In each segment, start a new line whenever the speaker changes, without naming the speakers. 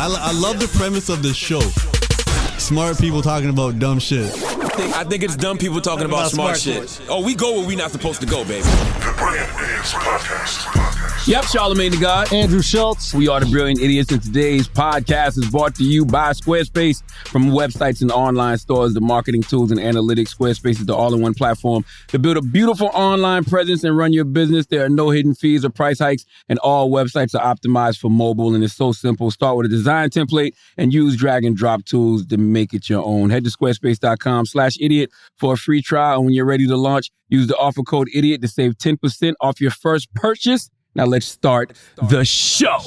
I love the premise of the show. Smart people talking about dumb shit.
I think it's dumb people talking about smart shit. Oh, we go where we not supposed to go, baby.
The Brilliant Idiots Podcast.
Yep, Charlamagne the God.
Andrew Shulz.
We are the Brilliant Idiots, and today's podcast is brought to you by Squarespace. From websites and online stores, the marketing tools and analytics, Squarespace is the all-in-one platform to build a beautiful online presence and run your business. There are no hidden fees or price hikes, and all websites are optimized for mobile, and it's so simple. Start with a design template and use drag and drop tools to make it your own. Head to squarespace.com/idiot for a free trial, and when you're ready to launch, use the offer code IDIOT to save 10% off your first purchase. Now let's start the show.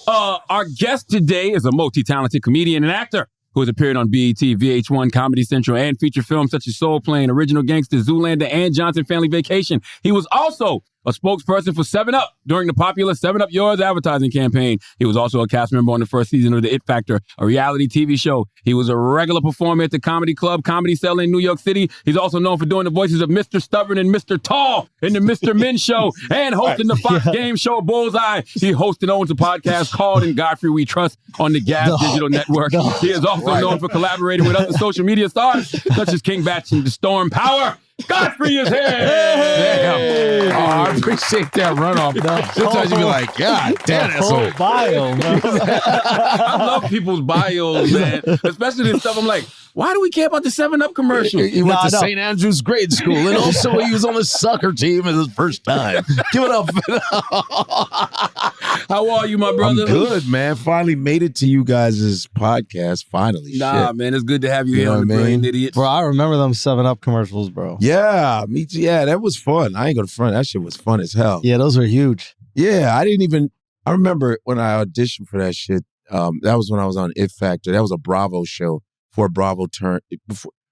Our guest today is a multi-talented comedian and actor who has appeared on BET, VH1, Comedy Central, and feature films such as Soul Plane, Original Gangster, Zoolander, and Johnson Family Vacation. He was also a spokesperson for 7-Up during the popular 7-Up Yours advertising campaign. He was also a cast member on the first season of The It Factor, a reality TV show. He was a regular performer at the Comedy Club, Comedy Cellar in New York City. He's also known for doing the voices of Mr. Stubborn and Mr. Tall in the Mr. Men Show and hosting the Fox game show Bullseye. He hosts and owns a podcast called And Godfrey We Trust on the Gas Digital Network. He is also known for collaborating with other social media stars such as King Batch and The Storm Power. Godfrey is here!
Hey!
Oh, I appreciate that runoff. Sometimes you be like, God damn, that's so
bio, man.
I love people's bios, man. Especially this stuff. I'm like, why do we care about the 7-Up commercial?
He went to St. Andrew's grade school, and also he was on the soccer team as his first time. Give it up.
How are you, my brother?
I'm good, man. Finally made it to you guys' podcast. Finally.
Nah, man, it's good to have you here on the Brilliant Idiots.
Bro, I remember them 7-Up commercials, bro.
Yeah, me too. Yeah, that was fun. I ain't gonna front. That shit was fun as hell.
Yeah, those were huge.
Yeah, I remember when I auditioned for that shit. That was when I was on It Factor. That was a Bravo show before Bravo turned.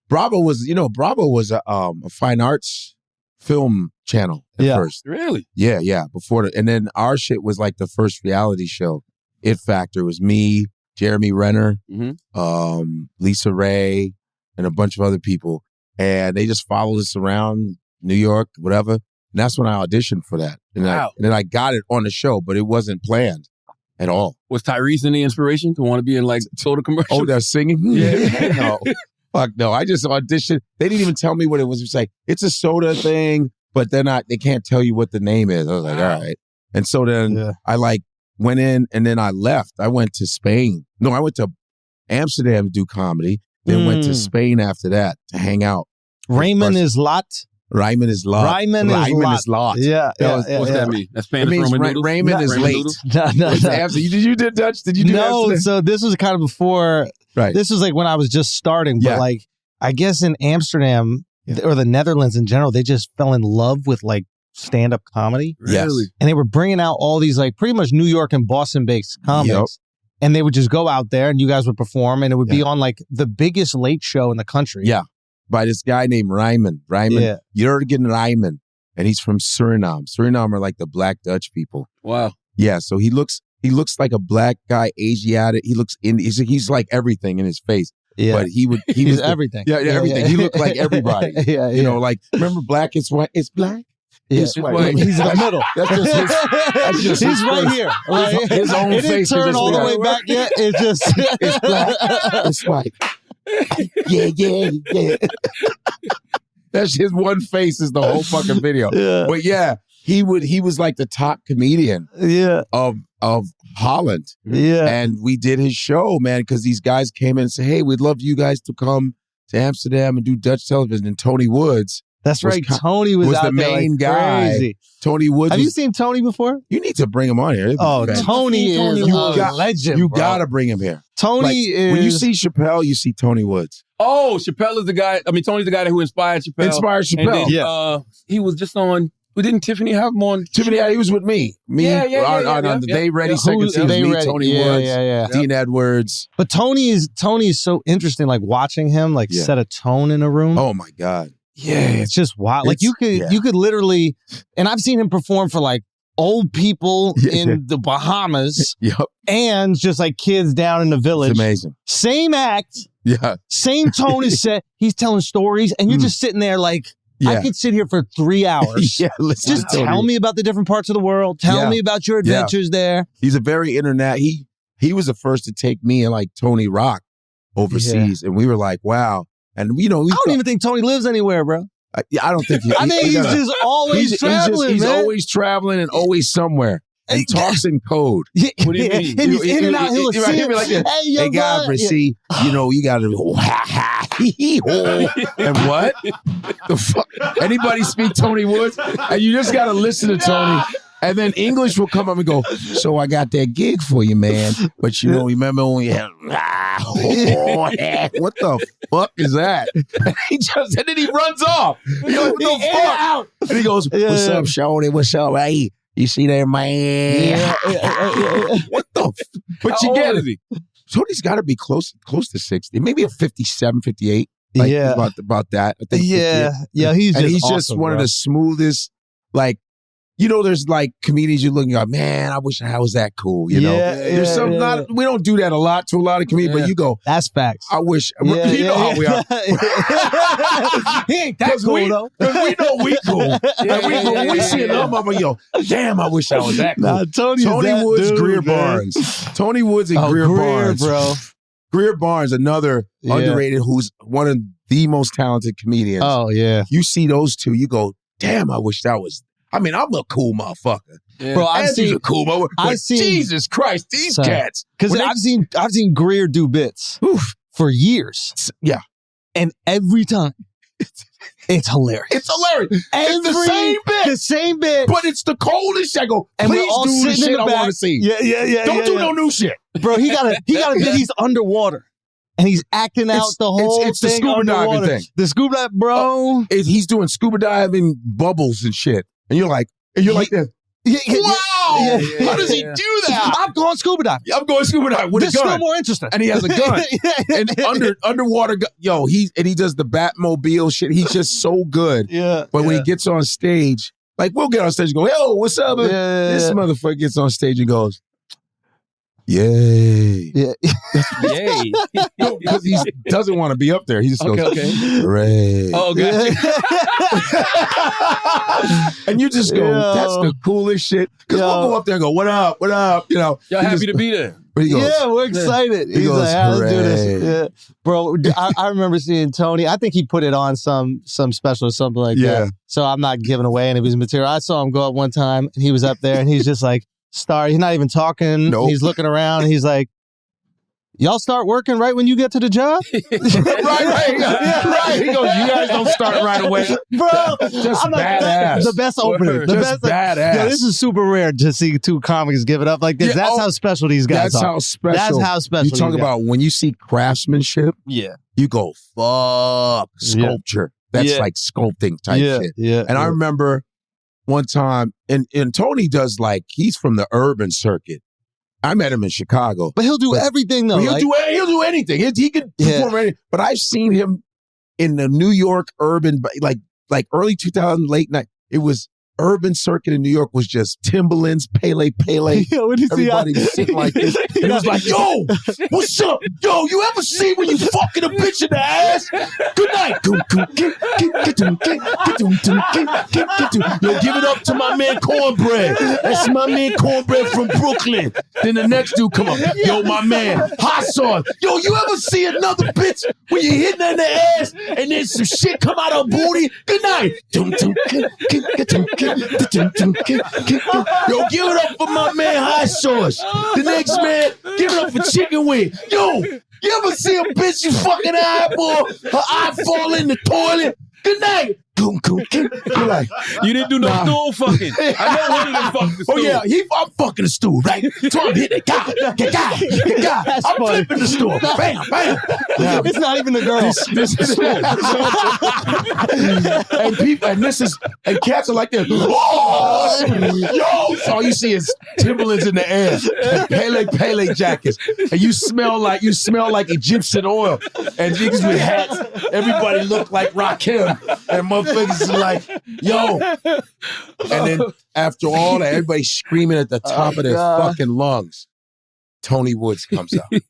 Bravo was a fine arts film channel at first.
Really?
Yeah. And then our shit was like the first reality show. It Factor was me, Jeremy Renner, Lisa Ray, and a bunch of other people. And they just followed us around New York, whatever. And that's when I auditioned for that. And,
wow.
And then I got it on the show, but it wasn't planned at all.
Was Tyrese any inspiration to want to be in like soda commercials?
Oh, they're singing?
Yeah.
No. Fuck no. I just auditioned. They didn't even tell me what it was. It was like, it's a soda thing, but they can't tell you what the name is. I was like, all right. And so then I went in and then I left. I went to Spain. No, I went to Amsterdam to do comedy. Then went to Spain after that to hang out.
Raymond is lot.
Raymond is lot.
Yeah.
What's that mean? That's Spanish for Raymond
Raymond is late.
No.
You did Dutch? Did you do
No,
Amsterdam?
so this was kind of before.
Right.
This was like when I was just starting. But like, I guess in Amsterdam or the Netherlands in general, they just fell in love with like stand-up comedy.
Really?
And they were bringing out all these like pretty much New York and Boston-based comics. Yep. And they would just go out there and you guys would perform and it would be on like the biggest late show in the country.
Yeah. By this guy named Raymond. Jurgen Raymond. And he's from Suriname. Suriname are like the Black Dutch people.
Wow.
Yeah. So he looks like a black guy, Asiatic. He looks he's like everything in his face. Yeah. But he was
everything.
Yeah, everything. Yeah. He looked like everybody. You know, like, remember black is white, it's black.
Yeah.
He's in the middle. That's just
he's right here. Like,
his own
it
face.
It didn't turn all the way back yet. It's just
it's black. It's white. Yeah. That's his one face is the whole fucking video. Yeah. But yeah, he was like the top comedian. Of Holland.
Yeah.
And we did his show, man, because these guys came in and said, hey, we'd love you guys to come to Amsterdam and do Dutch television. And Tony Woods.
That's right. Tony was out
the main
like
guy.
Crazy.
Tony Woods.
Have you seen Tony before?
You need to bring him on here.
Tony is a legend.
You got to bring him here.
Tony is...
When you see Chappelle, you see Tony Woods.
Oh, Chappelle is the guy. I mean, Tony's the guy who inspired Chappelle.
And
then, he was just on... Didn't Tiffany have him on?
Tiffany, he was with me. On the They Ready second season. Me, Tony Woods, Dean Edwards.
But Tony is so interesting, like watching him like set a tone in a room.
Oh my God.
Yeah, it's just wild. Like you could literally, and I've seen him perform for like old people in the Bahamas and just like kids down in the village.
It's amazing.
Same act.
Yeah.
Same tone is set. He's telling stories and you're just sitting there like, I could sit here for 3 hours. Just tell me about the different parts of the world. Tell me about your adventures there.
He's a very he was the first to take me and like Tony Rock overseas, and we were like, wow. And I don't
even think Tony lives anywhere, bro.
I don't think.
I think he's just always traveling.
He's always traveling and always somewhere. And talks in code.
What do you mean? And he's in and out. He'll say,
like, hey, Godfrey, see, you got to and what? The fuck? Anybody speak Tony Woods? And you just got to listen to Tony. And then English will come up and go, so I got that gig for you, man. But remember when we had, what the fuck is that? And then he runs off. You're like, what the fuck? And he goes, what's up, Shorty? What's up? Hey, you see that, man? What the But you get it. Tony's got to be close to 60, maybe a 57, 58. Like, about that. I think.
Yeah. He's
just
awesome,
one of the smoothest, like, there's like comedians you're looking at, man, I wish I was that cool, There's we don't do that a lot to a lot of comedians, but you go,
that's facts.
I wish, know how we are.
He ain't that cool, though.
Because we know we cool. And we see another motherfucker, damn, I wish I was that cool.
Tony
Woods,
dude,
Greer
man.
Barnes. Tony Woods and Greer Barnes.
Bro.
Greer Barnes, another underrated, who's one of the most talented comedians.
Oh, yeah.
You see those two, you go, damn, I wish that was... I'm a cool motherfucker.
Yeah. Bro, I've seen
a cool motherfucker. Jesus Christ, these cats.
Because I've seen Greer do bits for years.
Yeah.
And every time, it's hilarious.
It's the same bit.
The same bit.
But it's the coldest shit. I go,
and
please
all
do the shit I want to see.
Yeah.
Don't do no new shit.
Bro, he got a bit, he's underwater. And he's acting out the whole
it's
thing.
The scuba diving thing.
The scuba dive, bro.
He's doing scuba diving bubbles and shit. And you're like this. Wow! How does he do that?
I'm going scuba diving.
I'm going scuba diving with a gun.
This is still more interesting.
And he has a gun. And underwater gun. He does the Batmobile shit. He's just so good.
Yeah.
But when he gets on stage, like we'll get on stage and go, yo, what's up? This motherfucker gets on stage and goes, yay.
Yeah.
Yay.
Because he doesn't want to be up there. He just goes, hooray.
Oh, gotcha.
And you just go, that's the coolest shit. Because we'll go up there and go, what up?
Y'all happy to be there.
He goes,
we're excited. He's
goes,
like, let's do this. Yeah. Bro, I remember seeing Tony. I think he put it on some special or something like that. So I'm not giving away any of his material. I saw him go up one time and he was up there and he's just like, he's not even talking.
Nope.
He's looking around and he's like, y'all start working right when you get to the job?
right. He goes, you guys don't start right away.
Bro,
just badass.
The best opener.
Just badass.
Yo, this is super rare to see two comics give it up like this. That's how special these guys are.
That's how special. You talk about when you see craftsmanship, you go, fuck, sculpture. That's like sculpting type shit.
Yeah.
And I remember one time, and Tony does he's from the urban circuit. I met him in Chicago.
But he'll do everything, though.
He'll do anything. He can perform anything. But I've seen him in the New York urban, like early 2000, late night. It was urban circuit in New York was just Timberlands, Pele. Everybody was sitting like this. And it was like, yo, what's up? Yo, you ever see when you fucking a bitch in the ass? Good night. Yo, give it up to my man Cornbread. That's my man Cornbread from Brooklyn. Then the next dude come up. Yo, my man, Hot Sauce. Yo, you ever see another bitch when you hitting her in the ass and then some shit come out of her booty? Good night. Yo, give it up for my man Hot Sauce. The next man, give it up for Chicken Wing. Yo, you ever see a bitch you fucking eyeball, her eye fall in the toilet? Good night. You're like,
you didn't do no stool fucking. I know one of them fucking the stool.
Oh yeah, I'm fucking the stool, right? So I'm hitting it. God. I'm flipping the stool. Bam.
It's not even the girl.
And cats are like this. Oh, yo! So all you see is Timberlands in the air and Pele jackets, and you smell like Egyptian oil, and niggas with hats. Everybody look like Rakim, and motherfuckers is like, yo. And then after all that, everybody screaming at the top of their fucking lungs. Tony Woods comes out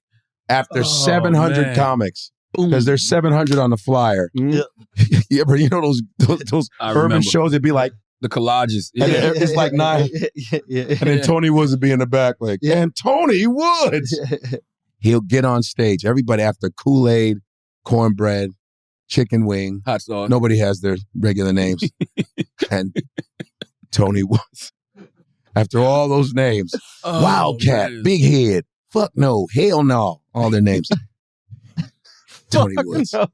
after 700 comics. Because there's 700 on the flyer. Yeah, but you know those urban shows, it'd be like
The collages.
And it's like 9. And then Tony Woods would be in the back like, and Tony Woods. He'll get on stage. Everybody after Kool-Aid, cornbread, chicken wing.
Hot sauce.
Nobody has their regular names. And Tony Woods. After all those names. Wildcat, man. Big Head, fuck no, hell no. All their names. Tony Woods. No.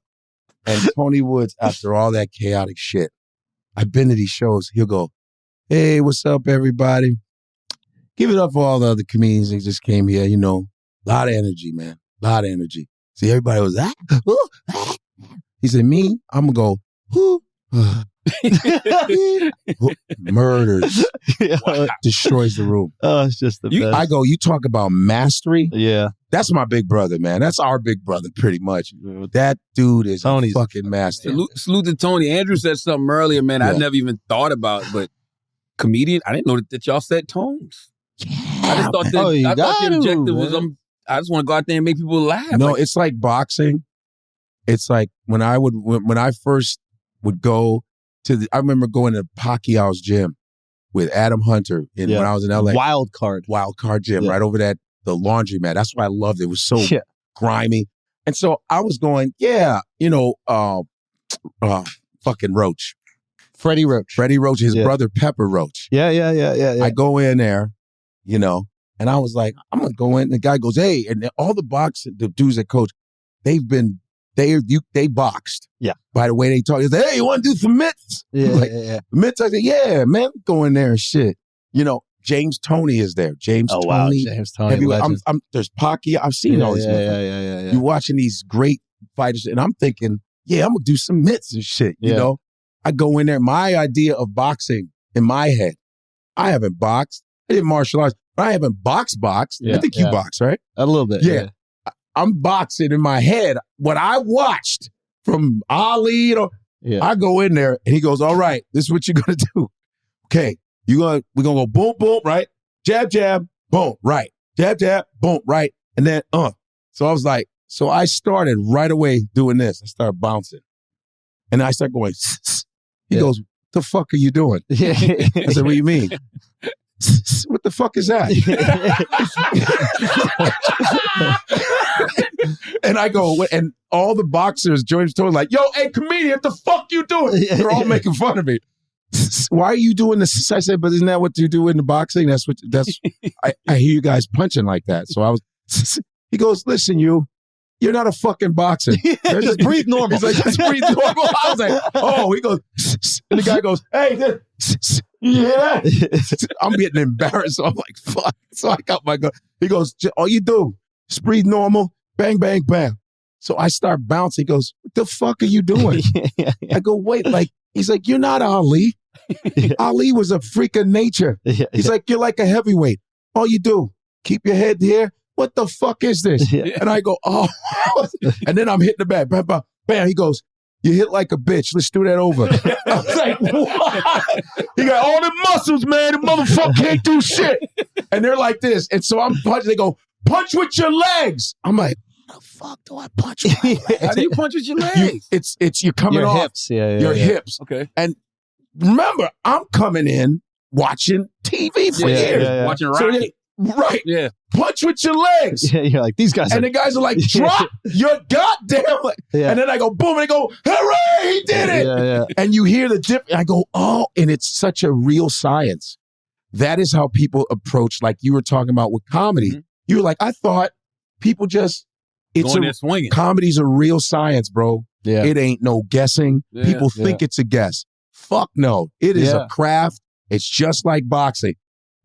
And Tony Woods, after all that chaotic shit, I've been to these shows, he'll go, hey, what's up, everybody? Give it up for all the other comedians that just came here, you know. A lot of energy, man. A lot of energy. See, everybody was, He said, me, I'm going to go, murders. Wow. Destroys the room.
Oh, it's just the best.
I go, you talk about mastery?
Yeah.
That's my big brother, man. That's our big brother, pretty much. That dude is Tony's a fucking master.
Salute to Tony. Andrew said something earlier, man, I never even thought about, but comedian, I didn't know that y'all set tones.
Yeah,
I just thought that the objective was, I just want to go out there and make people laugh.
No, like, it's like boxing. It's like when I first would go to I remember going to Pacquiao's gym with Adam Hunter when I was in LA.
Wild Card
gym, right over that, the laundromat. That's why I loved it. It was so grimy. And so I was going, fucking Roach.
Freddie Roach,
his brother Pepper Roach.
Yeah.
I go in there, and I was like, I'm going to go in. And the guy goes, hey, and all the dudes that coach, they boxed. Yeah. By the way they talk, they say, hey, you want to do some mitts? Yeah. Mitts, I said, yeah, man, go in there and shit. James Toney is there. James Toney.
Wow, James Toney.
There's Pacquiao. I've seen all these.
Yeah.
You're watching these great fighters, and I'm thinking, yeah, I'm going to do some mitts and shit, you know? I go in there. My idea of boxing in my head, I haven't boxed. I did martial arts, but I haven't boxed. I think you box, right?
A little bit. Yeah.
I'm boxing in my head. What I watched from Ali, I go in there and he goes, all right, this is what you're going to do. Okay, we're going to go boom, boom, right? Jab, jab, boom, right. Jab, jab, boom, right. And then, So I was like, so I started right away doing this. I started bouncing. And I started going, he goes, what the fuck are you doing? I said, what do you mean? What the fuck is that? And I go, and all the boxers, George told like, yo, hey, comedian, what the fuck you doing? They're all making fun of me. Why are you doing this? I said, but isn't that what you do in the boxing? I hear you guys punching like that. So he goes, listen, you're not a fucking boxer.
Just breathe normal.
He's like, just breathe normal. I was like, oh, he goes, and the guy goes, hey, yeah. I'm getting embarrassed. So I'm like, fuck. So I got my gun. He goes, all you do is breathe normal, bang, bang, bang. So I start bouncing. He goes, what the fuck are you doing? I go, wait, he's like, you're not Ali. Ali was a freak of nature. He's like, you're like a heavyweight. All you do, keep your head here. What the fuck is this? And I go, oh. And then I'm hitting the bag. Bam, bam, bam. He goes, you hit like a bitch. Let's do that over. I was like, what? He got all the muscles, man. The motherfucker can't do shit. And they're like this. And so I'm punching. They go, punch with your legs. I'm like, how the fuck do I punch with my legs?
How do you punch with your legs?
You're coming
your
off.
Hips.
Your hips.
Okay.
And remember, I'm coming in watching TV for years.
Watching Rocky.
Right.
Yeah.
Punch with your legs.
Yeah, you're like, these guys
and the guys are like, drop your goddamn leg. And then I go, boom, and they go, hooray, he did it.
Yeah.
And you hear the dip. And I go, oh, and it's such a real science. That is how people approach, like you were talking about with comedy. Mm-hmm. You were like, I thought people just, comedy's a real science, bro.
Yeah.
It ain't no guessing.
Yeah.
People think it's a guess. Fuck no. It is a craft. It's just like boxing.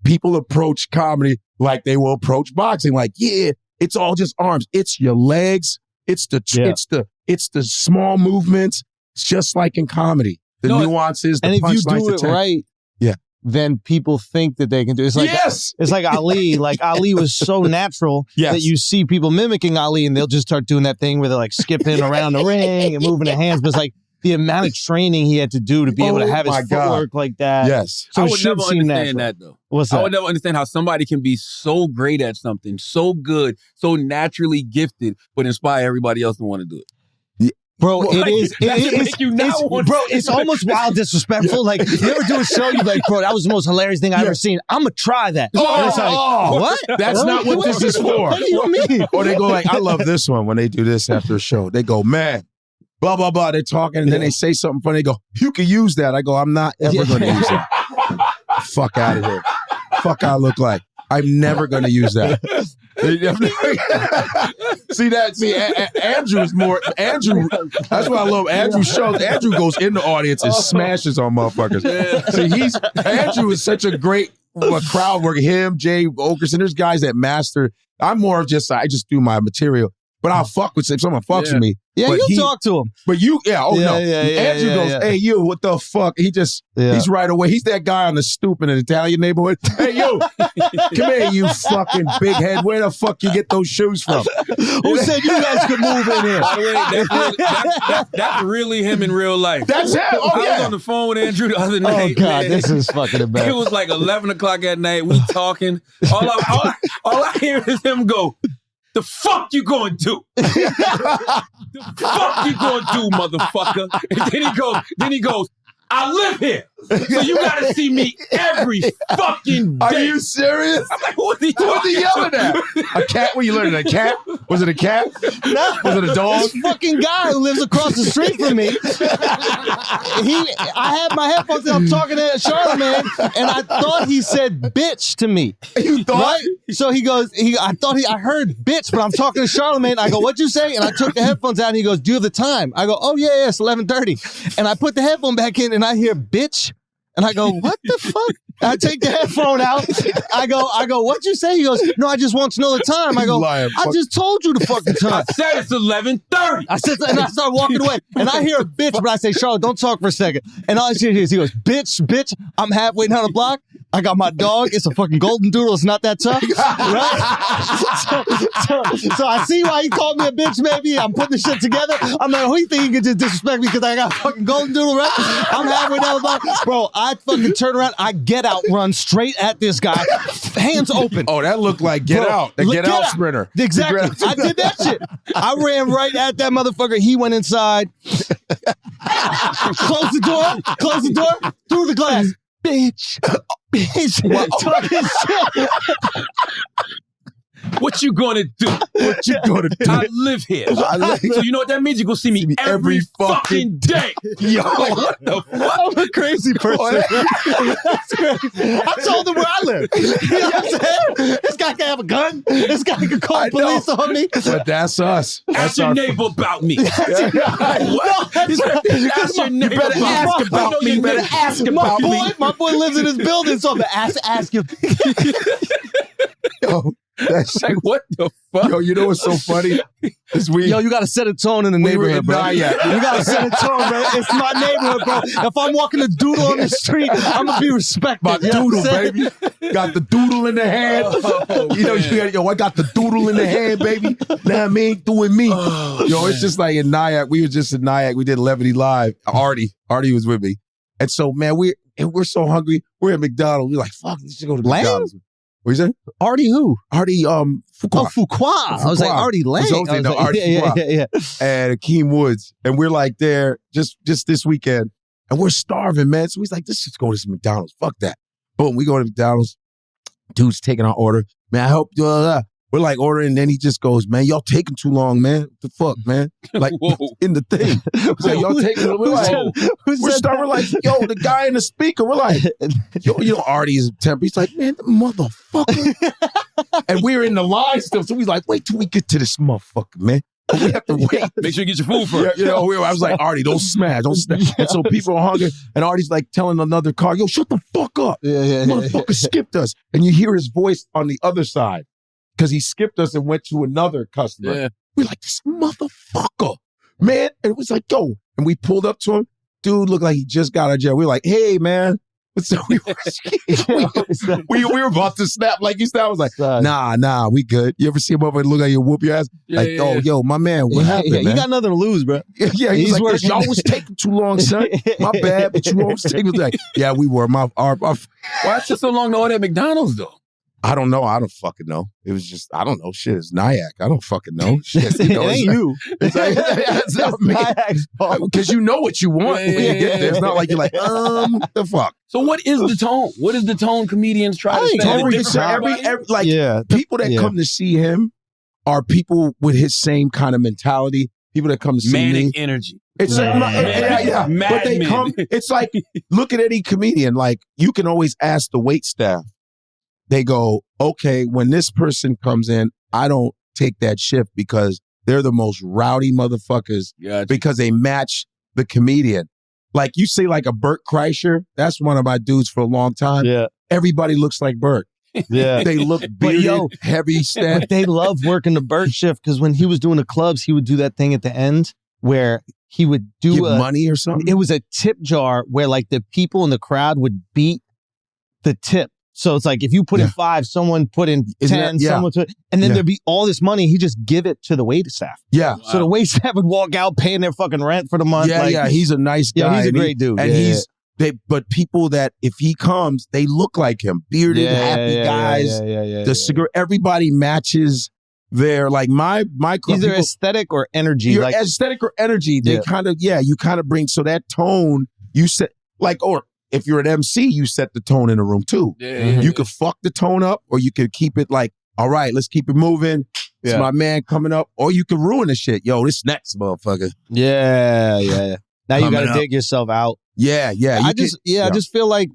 People approach comedy like they will approach boxing. Like, yeah, it's all just arms. It's your legs. It's the small movements. It's just like in comedy. The nuances, the
and if you
punchlines,
do it right, then people think that they can do it. It's like, it's like Ali. Like Ali was so natural that you see people mimicking Ali and they'll just start doing that thing where they're like skipping around the ring and moving their hands. But it's like the amount of training he had to do to be able to have his footwork like that.
Yes.
I
So
would never understand that though.
What's that?
I would never understand how somebody can be so great at something, so good, so naturally gifted, but inspire everybody else to want to do it.
Bro,
Well,
it
like,
is.
that should make you not want
Bro, it's almost wild disrespectful. Like, you ever do a show, you're like, bro, that was the most hilarious thing I've ever seen. I'm going to try that. And it's like, what?
That's not what this is for.
What do you mean?
Or they go like, I love this one when they do this after a show. They go, man, blah, blah, blah. They're talking, and then they say something funny. They go, you can use that. I go, I'm not ever going to use that. Fuck out of here. Fuck I look like. I'm never going to use that. See, Andrew is more, that's why I love Andrew's show. Andrew goes in the audience and smashes on motherfuckers. See, Andrew is such a great crowd worker. Him, Jay Okerson, there's guys that master. I'm more of just, I just do my material. But I'll fuck with if someone fucks with me.
Yeah,
but
you talk to him.
But no. Andrew goes, hey, you, what the fuck? He's right away. He's that guy on the stoop in an Italian neighborhood. Hey, you, come here, you fucking big head. Where the fuck you get those shoes from?
Who said you guys could move in here?
By the way, that's really him in real life.
That's him. Oh,
I was on the phone with Andrew the other night.
Oh, God,
man.
this is fucking embarrassing.
It was like 11 o'clock at night. We talking. All I hear is him go, the fuck you gonna do? The fuck you gonna do, motherfucker? And then he goes, I live here. So you gotta see me every fucking day.
Are you serious?
I'm like, what are you
yelling at? A cat? What you learning? A cat? Was it a cat?
No.
Was it a dog?
This fucking guy who lives across the street from me. I had my headphones and I'm talking to Charlamagne, and I thought he said bitch to me.
You thought?
Right? So he goes, I heard bitch, but I'm talking to Charlamagne. I go, what'd you say? And I took the headphones out and he goes, do you have the time? I go, oh yeah, it's 11:30. And I put the headphone back in and I hear bitch. And I go, what the fuck? I take the headphone out. I go, what'd you say? He goes, no, I just want to know the time. I go, I just told you the fucking time.
I said it's 11:30.
I said, and I start walking away. And I hear a bitch, but I say, Charlotte, don't talk for a second. And all I hear is he goes, bitch, I'm halfway down the block. I got my dog. It's a fucking golden doodle. It's not that tough. Right? So I see why he called me a bitch, maybe. I'm putting the shit together. I'm like, who you think he can just disrespect me because I got a fucking golden doodle, right? I'm halfway down the block. Bro, I fucking turn around. I get out, run straight at this guy. Hands open.
Oh, that looked like Get Out. The Get Out sprinter.
Exactly. I did that shit. I ran right at that motherfucker. He went inside. Closed the door, through the glass. Bitch. Talking shit.
What you gonna do?
What you gonna do?
I live here. So you know what that means? You're gonna see me every fucking day.
Yo,
like, what the fuck?
I'm a crazy person. That's crazy. I told him where I live. You know what I'm saying? This guy can have a gun. This guy can call police on me.
But that's us.
Ask your neighbor about me. What? Ask your neighbor
You better ask about me. You better ask about me.
My boy lives in his building, so I'm going to ask him.
Yo. That's
like, what the fuck?
Yo, you know what's so funny?
Yo, you got to set a tone in the neighborhood, bro. You got to set a tone, bro. It's my neighborhood, bro. If I'm walking a doodle on the street, I'm going to be respected.
My doodle, baby. Got the doodle in the hand. I got the doodle in the hand, baby. Know what I mean? Doing me. It's just like in Nyack. We were just in Nyack. We did Levity Live. Artie was with me. And so, man, we're so hungry. We're at McDonald's. We're like, fuck, let's just go to McDonald's. What you say?
Artie who?
Artie Fuqua.
Oh, Fuqua. I was like, Artie Lang.
Artie Fuqua. And Akeem Woods. And we're like there just this weekend. And we're starving, man. So he's like, let's just go to some McDonald's. Fuck that. Boom, we go to McDonald's. Dude's taking our order. Man, I help you. We're like ordering, and then he just goes, man, y'all taking too long, man. What the fuck, man? Like, in the thing. Like, y'all taking, we're starting like, yo, the guy in the speaker, we're like, yo, Artie is a temper. He's like, man, the motherfucker. And we're in the line still, so he's like, wait till we get to this motherfucker, man. But we have to wait.
Make sure you get your food first.
I was like, Artie, don't smash. And so people are hungry, and Artie's like telling another car, yo, shut the fuck up. Motherfucker skipped us. And you hear his voice on the other side. Because he skipped us and went to another customer. Yeah. We're like, this motherfucker, man. And it was like, yo. And we pulled up to him. Dude looked like he just got out of jail. We were like, hey, man. So we were about to snap like you said. I was like, nah, we good. You ever see him over and look like you whoop your ass? Yo, my man, what happened, man?
You got nothing to lose, bro.
Yeah, he's like, y'all was taking too long, son. My bad, but you always taking like, yeah, we were. Why
is it so long to order at McDonald's, though?
I don't know. I don't fucking know. It was just, I don't know. Shit, it's Nyack. I don't fucking know. Shit,
It ain't you.
It's like, it's not me. Because you know what you want when you get there. It's not like you're like, the fuck.
So what is the tone? What is the tone comedians try to set?
People that come to see him are people with his same kind of mentality. People that come to see
Manic
me.
energy.
It's but they come. It's like, look at any comedian. Like, you can always ask the wait staff. They go, okay, when this person comes in, I don't take that shift because they're the most rowdy motherfuckers because they match the comedian. Like, you say like a Bert Kreischer, that's one of my dudes for a long time.
Yeah.
Everybody looks like Bert.
Yeah.
They look bearded, heavy set.
But they love working the Bert shift because when he was doing the clubs, he would do that thing at the end where he would do
money or something.
It was a tip jar where like the people in the crowd would beat the tip. So it's like if you put in 5, someone put in 10, someone put, and then there'd be all this money. He just give it to the wait staff.
Yeah.
Wow. So the wait staff would walk out paying their fucking rent for the month.
Yeah, he's a nice guy.
Yeah, he's a great dude.
And but people that if he comes, they look like him. Bearded, happy guys. The cigarette, everybody matches their like my
either aesthetic or energy.
Like aesthetic or energy. They kind of you kind of bring so that tone you set like or. If you're an MC, you set the tone in the room too. Yeah. You could fuck the tone up or you could keep it like, all right, let's keep it moving. It's my man coming up. Or you could ruin the shit. Yo, this next motherfucker.
Yeah. Now you got to dig yourself out.
Yeah.
I just feel like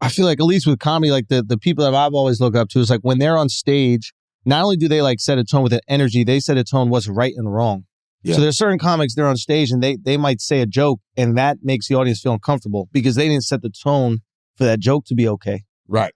at least with comedy, like the people that I've always looked up to is like when they're on stage, not only do they like set a tone with an energy, they set a tone what's right and wrong. Yeah. So there's certain comics, they're on stage and they might say a joke and that makes the audience feel uncomfortable because they didn't set the tone for that joke to be okay.
Right.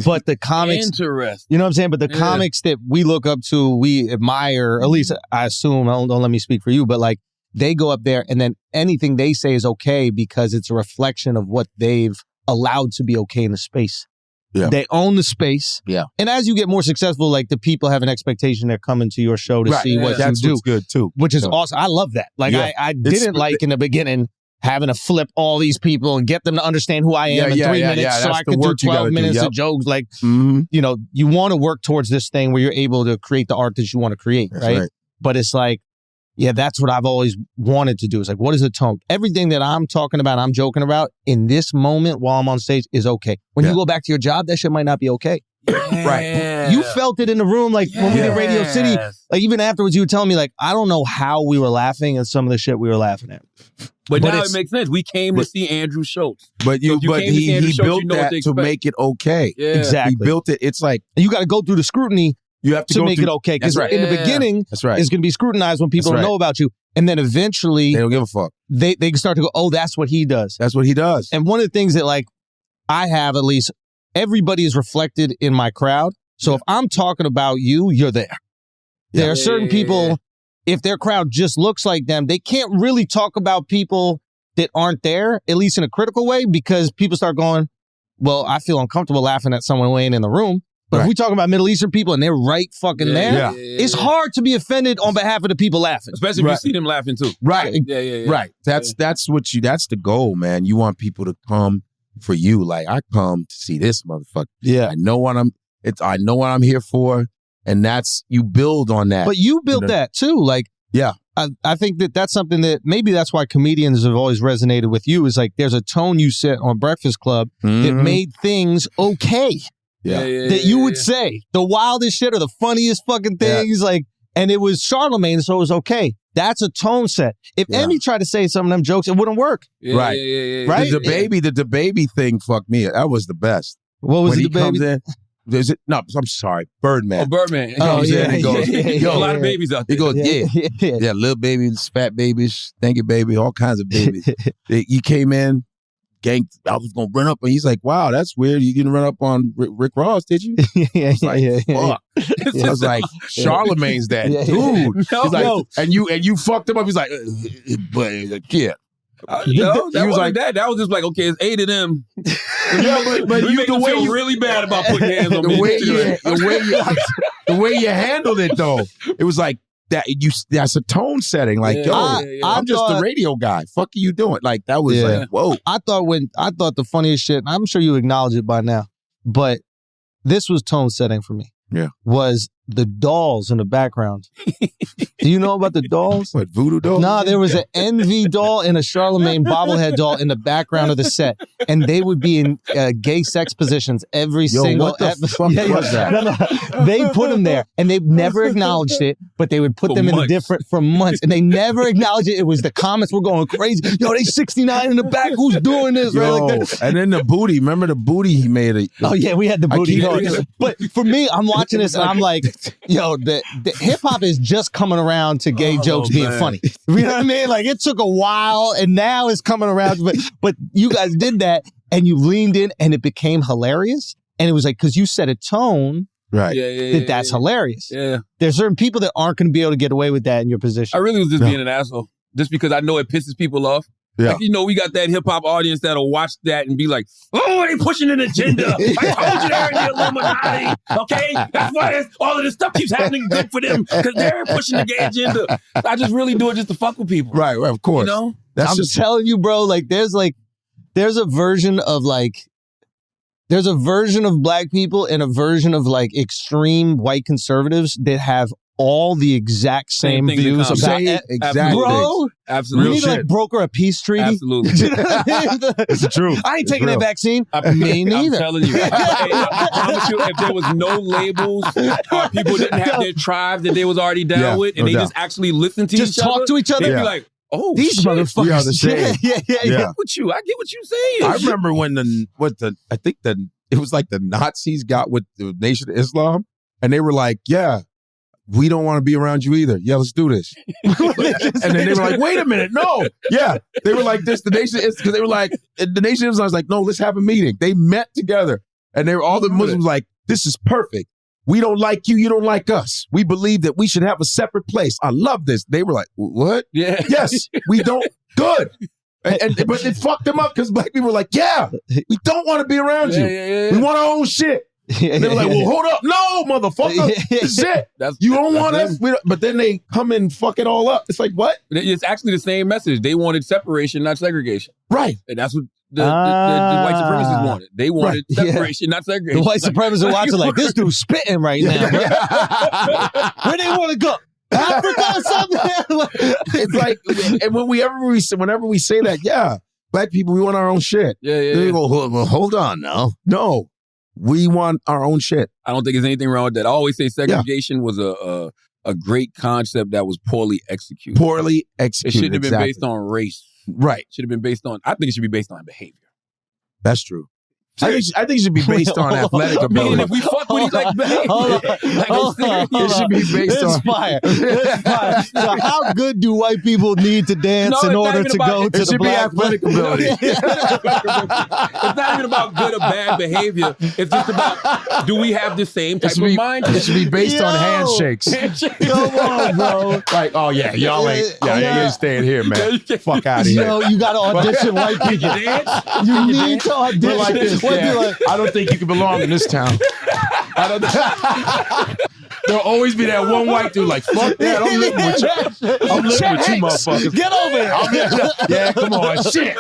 But the comics,
interesting.
You know what I'm saying? But the comics that we look up to, we admire, at least I assume, don't let me speak for you, but like they go up there and then anything they say is okay because it's a reflection of what they've allowed to be okay in the space. Yeah. They own the space.
Yeah.
And as you get more successful, like the people have an expectation they're coming to your show to see what
that's
you do.
What's good too.
Which is awesome. I love that. Like I didn't like in the beginning having to flip all these people and get them to understand who I am in 3 minutes so I could do 12 minutes of jokes. Like, you know, you want to work towards this thing where you're able to create the art that you want to create, right? But it's like, that's what I've always wanted to do. It's like, what is the tone? Everything that I'm talking about, I'm joking about in this moment while I'm on stage is okay. When you go back to your job, that shit might not be okay. Right. You felt it in the room, like when we did Radio City, like even afterwards you were telling me like, I don't know how we were laughing at some of the shit we were laughing at.
But now it makes sense. We came to see Andrew Schulz.
But he built that to make it okay.
Yeah.
Exactly.
He built it. It's like,
you got to go through the scrutiny. You have to make it okay. Because in the beginning, it's going to be scrutinized when people don't know about you. And then eventually,
they don't give a fuck.
They start to go, oh, that's what he does.
That's what he does.
And one of the things that like I have at least, everybody is reflected in my crowd. So if I'm talking about you, you're there. There are certain people, if their crowd just looks like them, they can't really talk about people that aren't there, at least in a critical way, because people start going, well, I feel uncomfortable laughing at someone who ain't in the room. But if we talk about Middle Eastern people and they're right fucking there, it's hard to be offended on behalf of the people laughing.
Especially if you see them laughing too.
Right. Right. That's that's the goal, man. You want people to come for you. Like, I come to see this motherfucker.
Yeah.
I know what I'm here for. And you build on that.
But you built that too. Like, I think that's something that maybe that's why comedians have always resonated with you is like, there's a tone you set on Breakfast Club that made things okay. That you would say the wildest shit or the funniest fucking things, like, and it was Charlemagne, so it was okay. That's a tone set. If Emmy tried to say some of them jokes, it wouldn't work.
Right. The baby thing fucked me. That was the best.
What was
when
the
he
baby?
Comes in, no, I'm sorry, Birdman.
Oh, Birdman.
He comes in and goes,
yo, a lot of babies out there.
He goes, yeah, little babies, fat babies, thank you, baby, all kinds of babies. He came in. Gang, I was gonna run up, and he's like, "Wow, that's weird. You didn't run up on Rick Ross, did you?" I was like, "Fuck." I was like, "Charlemagne's that dude." He's like, and you fucked him up. He's like, "But kid."
That was like that. That was just like, okay, it's 8 of them.
but
you the way you really bad about putting hands on me.
The way you handled it, though, it was like. That's a tone setting. Like, I'm just the radio guy. Fuck are you doing? Like, that was like, whoa.
I thought the funniest shit, and I'm sure you acknowledge it by now, but this was tone setting for me.
Yeah.
Was the dolls in the background. Do you know about the dolls?
What, voodoo dolls?
No, there was an Envy doll and a Charlemagne bobblehead doll in the background of the set. And they would be in gay sex positions every single
what the
episode.
fuck was that?
No. They put them there and they never acknowledged it, but they would put them in a different for months. And they never acknowledged it. It was the comments were going crazy. Yo, they 69 in the back. Who's doing this?
Yo,
Right? Like that.
and then the booty. Remember the booty he made?
Oh, yeah, we had the booty.
keep-
But for me, I'm watching this and I'm like, yo, the hip hop is just coming around to gay jokes being funny. You know what I mean? Like, it took a while and now it's coming around. But you guys did that and you leaned in and it became hilarious. And it was like, because you set a tone
Right.
that's hilarious.
Yeah.
There's certain people that aren't going to be able to get away with that in your position.
I really was just being an asshole. Just because I know it pisses people off.
Yeah.
Like, you know, we got that hip hop audience that'll watch that and be like, oh, they pushing an agenda. I told you they're in the Illuminati. Okay? That's why all of this stuff keeps happening good for them, because they're pushing the gay agenda. I just really do it just to fuck with people.
Right, of course.
You know?
That's
I'm
just
telling you, bro, there's a version of there's a version of black people and a version of extreme white conservatives that have all the exact same
thing in
views
common.
about it.
exact
Bro,
Absolutely.
we need to broker a peace treaty.
Absolutely.
it's the truth.
I ain't taking that vaccine. Me
I'm
neither.
telling you. I promise you, if there was no labels, or people didn't have their tribes that they was already down with, and
no
they
doubt.
just actually listen to
Just
each other.
talk to each other.
They'd
Yeah.
be like, oh,
These
shit.
motherfuckers.
We are the same.
Yeah.
I get what you saying.
I remember when I think it was like the Nazis got with the Nation of Islam, and they were like, yeah, we don't want to be around you either. Yeah, let's do this. And then they were like, wait a minute, no. Yeah. They were like this, the Nation is, because they were like, the Nation of Islam was like, no, let's have a meeting. They met together, and they were all the Muslims like, this is perfect. We don't like you, you don't like us. We believe that we should have a separate place. I love this. They were like, what?
Yeah.
Yes, we don't. Good. But it fucked them up because black people were like, yeah, we don't want to be around you.
Yeah.
We want our own shit. And they were like, well, hold up. No, motherfucker. This is it. You don't want us. But then they come and fuck it all up. It's like, what?
It's actually the same message. They wanted separation, not segregation.
Right.
And that's what the white supremacists wanted. They wanted separation, not segregation.
The white supremacists are watching like, this dude's spitting right now. Where they want to go? Africa or something?
It's like, and whenever we say that, yeah, black people, we want our own shit. They go, well, hold on now. No, we want our own shit.
I don't think there's anything wrong with that. I always say segregation was a great concept that was poorly executed. It shouldn't have been based on race.
Right.
It should have been based on, I think it should be based on behavior.
That's true. I think it should be based on athletic
I mean,
ability.
if we fuck with each other,
It should be based on
fire. It's fire. So how good do white people need to dance in order to go to the black?
It should be athletic ability.
It's not even about good or bad behavior. It's just about, do we have the same type of mind?
It should be based on handshakes.
Come on, bro.
Like, oh yeah, y'all ain't staying here, man. Fuck out of here.
Yo, you got to audition white people. You need to audition.
Like this, I don't think you can belong in this town. There'll always be that one white dude like, fuck that, I'm living with you. I'm living with you, motherfuckers.
Get over here.
Yeah, come on, shit.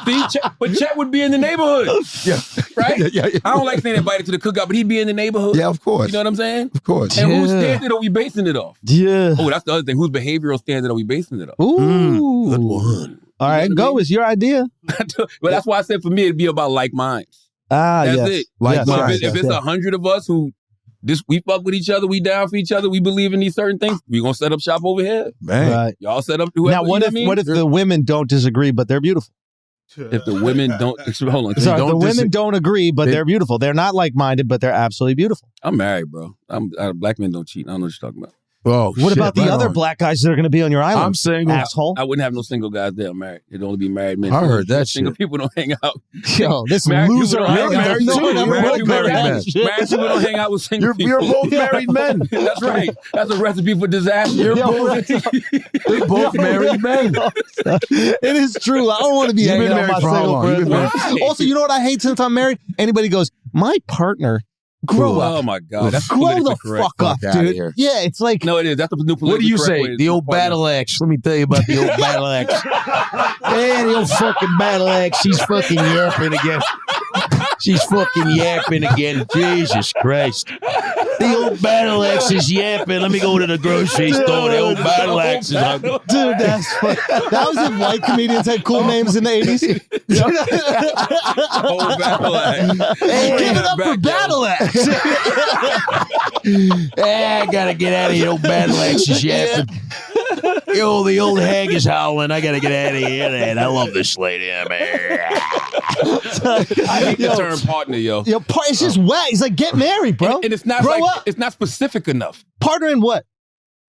See, but Chet would be in the neighborhood.
Yeah.
Right?
Yeah.
I don't like saying invited to the cookout, but he'd be in the neighborhood.
Yeah, of course.
You know what I'm saying?
Of course.
And whose standard are we basing it off?
Yeah.
Oh, that's the other thing. Whose behavioral standard are we basing it off?
Ooh.
Good one.
All right, go. It's your idea.
But that's why I said for me, it'd be about like minds.
That's
it.
Like minds.
If it's 100 of us who we fuck with each other, we down for each other, we believe in these certain things, we gonna set up shop over here.
Man.
Right.
Y'all set up whoever.
Now, what if the women don't disagree, but they're beautiful?
If the women don't, hold on.
Sorry, the women don't agree, but they're beautiful. They're not like-minded, but they're absolutely beautiful.
I'm married, bro. Black men don't cheat. I don't know what you're talking about.
Oh,
what about the other black guys that are going to be on your island?
I'm single.
Asshole.
I wouldn't have no single guys there. I'm married. It'd only be married men.
I heard that
Single
shit.
people don't hang out.
Yo, this
Married
loser.
people don't hang out.
You're married too.
Married
Married men.
Married people don't hang out with single people.
You're both married men.
That's right. That's a recipe for disaster.
You're both married men.
It is true. I don't want to be hanging out with my single friends. Also, you know what I hate since I'm married? Anybody goes, my partner, grow up.
Oh my God. That's
Grow the
politically correct.
fuck up, dude. Yeah, it's like.
No, it is. That's the new political
What do you
correct
say?
way
The
to
old
partner.
battle axe. Let me tell you about the old battle axe. Yeah, the old fucking battle axe. She's fucking yapping again. She's fucking yapping again. Jesus Christ. The old battle axe is yapping. Let me go to the grocery store. The old battle axe is on.
Dude, that's fun. That was if white comedians had cool names in the 80s.
Old battle axe.
Hey, give it up for Battle Axe.
I gotta get out of here. Old battle axe is yapping. Yo, the old hag is howling. I gotta get out of here. Man. I love this lady.
I hate the term partner, yo.
It's just whack. It's like, get married, bro.
And it's not it's not specific enough.
Partner in what?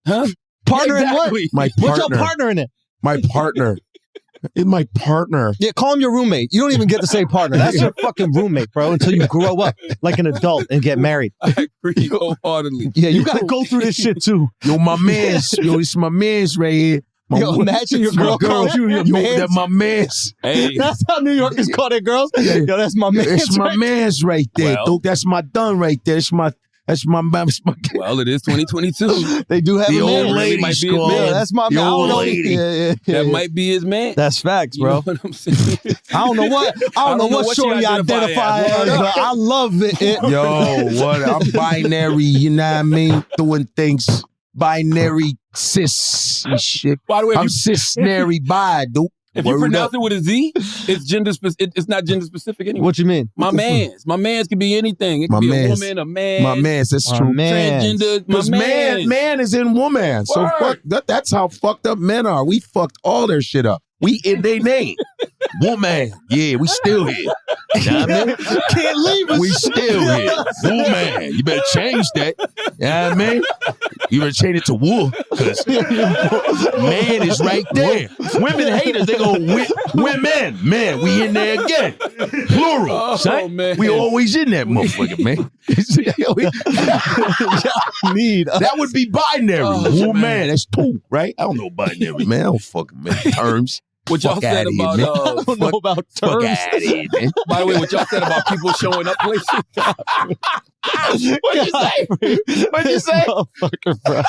Huh?
Partner in what?
My partner.
What's your partner in it?
My partner. It's my partner.
Yeah, call him your roommate. You don't even get to say partner. That's your fucking roommate, bro, until you grow up like an adult and get married.
I agree wholeheartedly.
Yeah, you gotta go through this shit too.
Yo, my man's. Yo, this my man's right here.
Imagine your girl calls you your man.
That's my man's.
Hey.
That's how New Yorkers call their girls. Yo, that's my man.
That's my man's right there.
Well,
That's my done right there. That's my
Well, it is 2022.
They do have
the
a man.
old lady
might be
squad.
Yeah, that's my
The
man. I don't
old
know.
lady.
That might be his man.
That's facts,
You
bro.
know what I'm saying?
I don't know what shorty
you
identify as, but I love it.
Yo, what? I'm binary, you know what I mean? Doing things binary cis and shit.
By the way,
I'm cis-nary bi, dude.
if you pronounce it with a Z, it's gender specific. It's not gender specific anyway.
What you mean?
My man's could be anything. It could be a woman, a man.
My man's, that's
My
true.
man's.
Transgender.
Because man is in woman. So
Word.
that's how fucked up men are. We fucked all their shit up. We in their name. Woman. Yeah, we still here. You know what I mean?
Can't leave us.
We still here. Woman. You better change that. You know what I mean? You better change it to wool. Because man is right there. Women haters, they go, women. Man, we in there again. Plural.
Oh,
son.
man.
We always in that motherfucker, man. That would be binary.
Oh,
Man, that's two, right? I don't know binary, man. I don't fucking man terms.
What y'all
Fuck
said
outta here,
about
man.
I don't know about
Fuck
terms.
outta here, man.
by the way, what y'all said about people showing up places.
What'd you say? What'd you say?
Motherfucker, bro.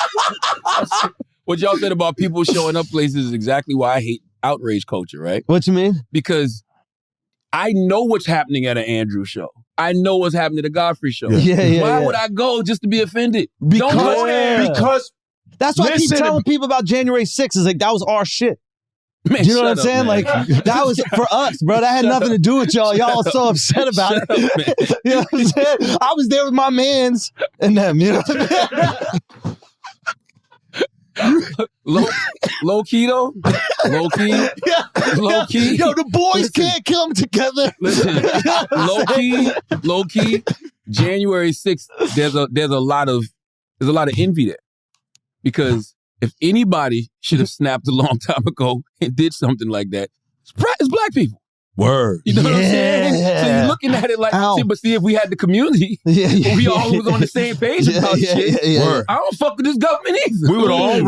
What y'all said about people showing up places is exactly why I hate outrage culture, right?
What you mean?
Because I know what's happening at an Andrew show. I know what's happening at a Godfrey show.
Yeah.
Why would I go just to be offended?
Because,
Don't go there.
because
That's why I keep
Listen.
telling people about January 6th. Is like, that was our shit.
Man,
Do you know what I'm
shut up,
saying?
man.
Like, that was for us, bro. That had nothing to do with y'all. Y'all are so upset about
Shut
it.
up, man.
You know what I'm saying? I was there with my mans and them, you know what I mean?
Low key though? Low key? Low key?
Yo, the boys can't come together.
Listen, low key, January 6th, there's a lot of envy there. Because if anybody should have snapped a long time ago and did something like that, it's black people.
word.
You know what I'm saying? So you're looking at it like, see, if we had the community, we all was on the same page about shit.
Word.
I don't fuck with this government either.
We would have all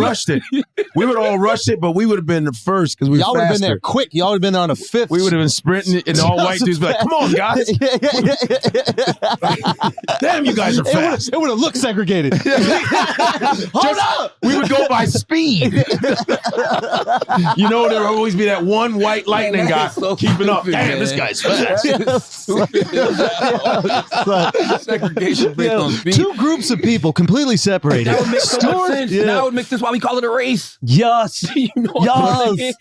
rushed it. But we would have been the first because we were
Y'all would have been
faster.
there quick. Y'all would have been there on the 5th.
We would have been sprinting, and all white dudes be like, "Come on, guys! Damn, you guys are fast."
It would have looked segregated. Hold up!
We would go by speed. You know, there would always be that one white lightning guy keeping up. Damn, this guy's fast.
Segregation based on speed.
Two groups of people completely separated.
That would make so much sense.
Yeah.
Now it makes sense why we call it a race.
Yes.
You know what I'm saying?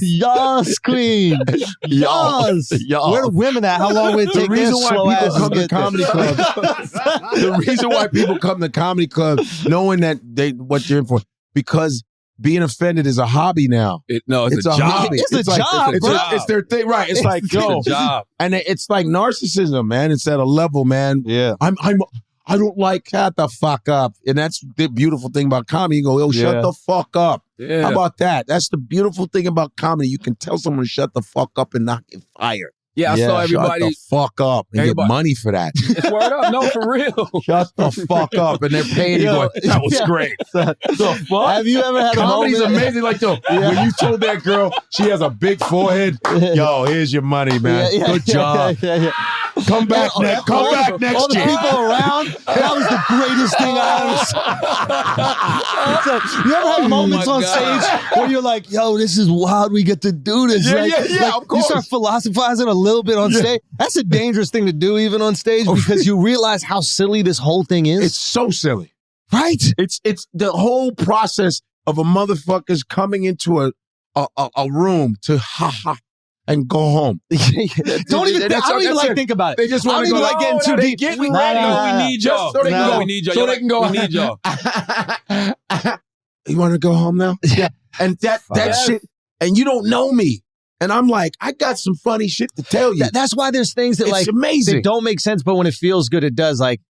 Yes, queen. Yes. Where the women at? How long would it take their slow
people
asses
come
to
to
get there?
comedy clubs. The reason why people come to comedy clubs knowing that what you're in for, because being offended is a hobby now.
It's a job.
hobby.
It's a job, bro.
It's their thing, right? It's like, yo,
a job.
and it's like narcissism, man. It's at a level, man.
Yeah.
I don't like, shut the fuck up. And that's the beautiful thing about comedy. You go, yo, shut the fuck up.
Yeah.
How about that? That's the beautiful thing about comedy. You can tell someone to shut the fuck up and not get fired.
Yeah, I saw everybody.
Shut the fuck up and get money for that.
It's word up. No, for real.
Shut the fuck up. And they're paying you going, that was great. The fuck?
Have you ever had a
Comedy's
moment?
amazing. Like, yo, when you told that girl she has a big forehead, yo, here's your money, man. Good job.
Yeah.
Come back next. Come back next
all the
year.
people around. That was the greatest thing I ever saw. You ever have moments on stage where you're like, "Yo, this is wild. We get to do this."
Yeah,
like,
of course.
You start philosophizing a little bit on stage. That's a dangerous thing to do, even on stage, because you realize how silly this whole thing is.
It's so silly,
right?
It's the whole process of a motherfucker's coming into a room to ha and go home.
Don't even think about it.
They just want to go
like getting too deep.
We need y'all.
So they can go.
We need y'all.
So they can go.
We need y'all.
You want to go home now? Yeah. And that shit, and you don't know me. And I'm like, I got some funny shit to tell you.
That's why there's things that
it's amazing.
They don't make sense, but when it feels good, it does. Like,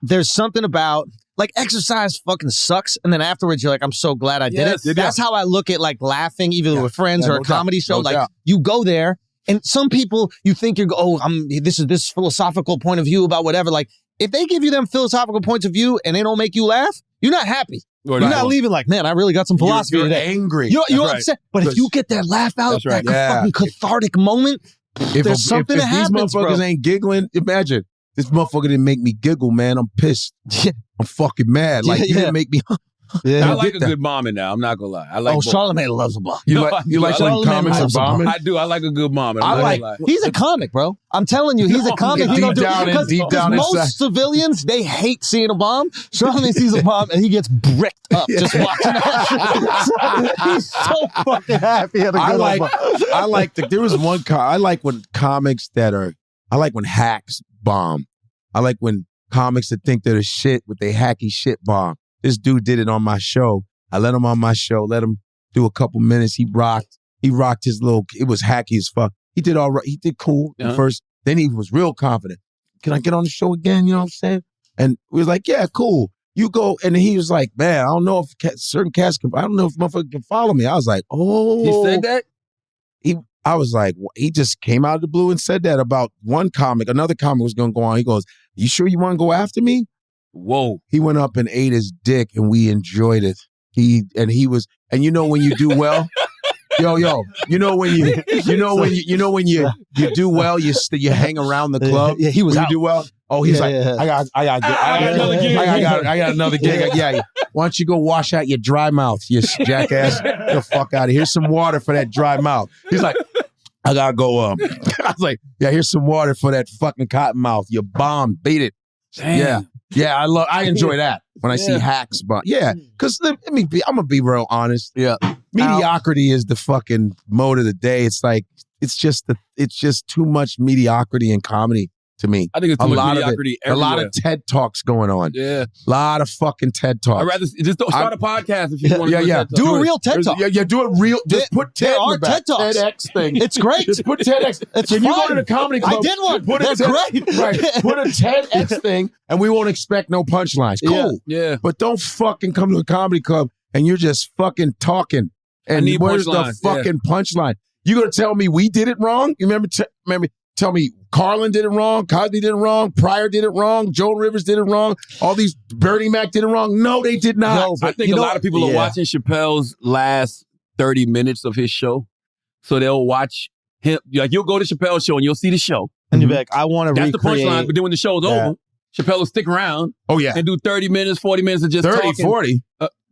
there's something about, like, exercise fucking sucks. And then afterwards, you're like, I'm so glad I did it. That's how I look at, like, laughing, either with friends or a comedy show. You go there, and some people, you think this is this philosophical point of view about whatever. Like, if they give you them philosophical points of view and they don't make you laugh, you're not happy. You're not leaving like, man, I really got some philosophy
you're
today.
Angry.
You're upset. But if you get that laugh out, that fucking cathartic moment, there's something that happens,
these motherfuckers ain't giggling, imagine. This motherfucker didn't make me giggle, man. I'm pissed. I'm fucking mad. Like, you didn't make me...
I like a good bombing now. I'm not gonna lie. I like.
Charlamagne loves a bomb.
You like when comics are bombing?
I do. I like a good bombing.
He's a comic, bro. I'm telling you, he's a comic. Deep down most civilians, they hate seeing a bomb. Charlamagne sees a bomb and he gets bricked up just watching that shit. He's so fucking happy at a good
there was one I like when comics I like when hacks bomb. I like when comics that think they're the shit with their hacky shit bomb. This dude did it on my show. I let him on my show, let him do a couple minutes. He rocked his it was hacky as fuck. He did all right. He did cool at first. Then he was real confident. Can I get on the show again? You know what I'm saying? And we was like, yeah, cool. You go. And he was like, man, I don't know if certain cats I don't know if motherfucker can follow me. I was like, oh.
He said that?
I was like, he just came out of the blue and said that about one comic. Another comic was going to go on. He goes, you sure you want to go after me?
Whoa.
He went up and ate his dick and we enjoyed it. And you know when you do well, you know when you do well, you hang around the club.
Yeah, he was
when
out.
You do well. Oh, he's I got another gig. Yeah. Why don't you go wash out your dry mouth, you jackass? Get the fuck out of here. Here's some water for that dry mouth. He's like, I gotta go. I was like, yeah, here's some water for that fucking cotton mouth. You bomb, beat it.
Damn.
Yeah, I enjoy that when I see hacks, but because I'm gonna be real honest. Yeah, mediocrity is the fucking mode of the day. It's like it's just too much mediocrity in comedy to me.
I think it's too much mediocrity everywhere.
A lot of TED Talks going on.
Yeah,
a lot of fucking TED Talks.
I'd rather just start a podcast if you want to.
Yeah.
Do a real TED Talk.
Yeah, do it real. Just put TED in the back.
TED Talks.
TEDx thing.
It's great.
Just put TEDx. When you go to the comedy club,
I did one. That's great.
Right. Put a TEDx thing, and we won't expect no punchlines. Cool.
Yeah.
But don't fucking come to a comedy club and you're just fucking talking. And where's the fucking punchline? You gonna tell me we did it wrong? You remember? Tell me Carlin did it wrong, Cosby did it wrong, Pryor did it wrong, Joan Rivers did it wrong, all these Bernie Mac did it wrong. No, they did not.
No, I think a lot of people are watching Chappelle's last 30 minutes of his show. So they'll watch him. Like, you'll go to Chappelle's show and you'll see the show.
And you'll be like, I want to recreate.
That's the punchline. But then when the show's over, Chappelle will stick around.
Oh, yeah.
And do 30 minutes, 40 minutes of just
30,
talking.
40.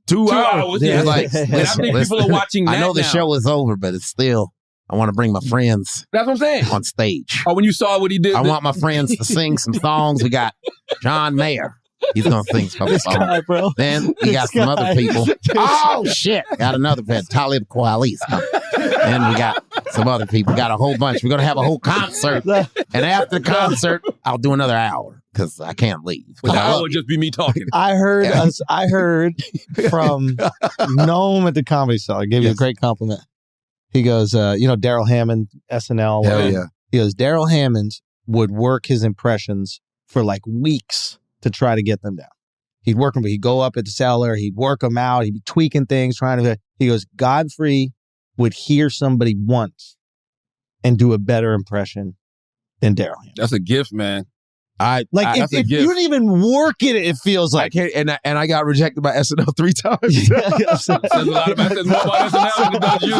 2 hours.
Yeah. And I think people are watching that
I know the
now.
show is over, but it's still... I want to bring my friends
That's what I'm saying.
on stage.
Or when you saw what he did.
I want my friends to sing some songs. We got John Maher. He's going to sing some songs.
Bro.
Then we got some other people. Oh, shit. Got another band, Talib Kweli's coming. Then we got some other people. Got a whole bunch. We're going to have a whole concert. And after the concert, I'll do another hour because I can't leave.
The hour would just be me talking.
I heard from Noam at the Comedy Cellar. I gave you a great compliment. He goes, Daryl Hammond, SNL.
Hell yeah.
He goes, Daryl Hammond would work his impressions for like weeks to try to get them down. He'd work them, he'd go up at the Cellar, he'd work them out, he'd be tweaking things, he goes, Godfrey would hear somebody once and do a better impression than Daryl Hammond.
That's a gift, man.
If you didn't even work it, it feels like.
I can't, and I got rejected by SNL 3 times.
Says a lot about SNL than it does you.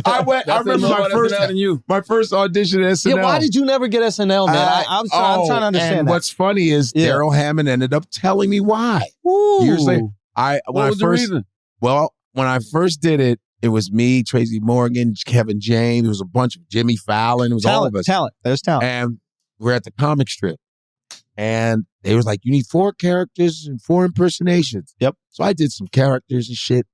I remember my first audition at SNL.
Yeah, why did you never get SNL, man? I'm trying to understand
and
that.
What's funny is Daryl Hammond ended up telling me why.
Ooh.
Years later,
what was the reason?
Well, when I first did it, it was me, Tracy Morgan, Kevin James. It was a bunch of Jimmy Fallon. It was all of us.
There's talent.
And we're at the comic strip. And they was like, you need 4 characters and 4 impersonations.
Yep.
So I did some characters and shit.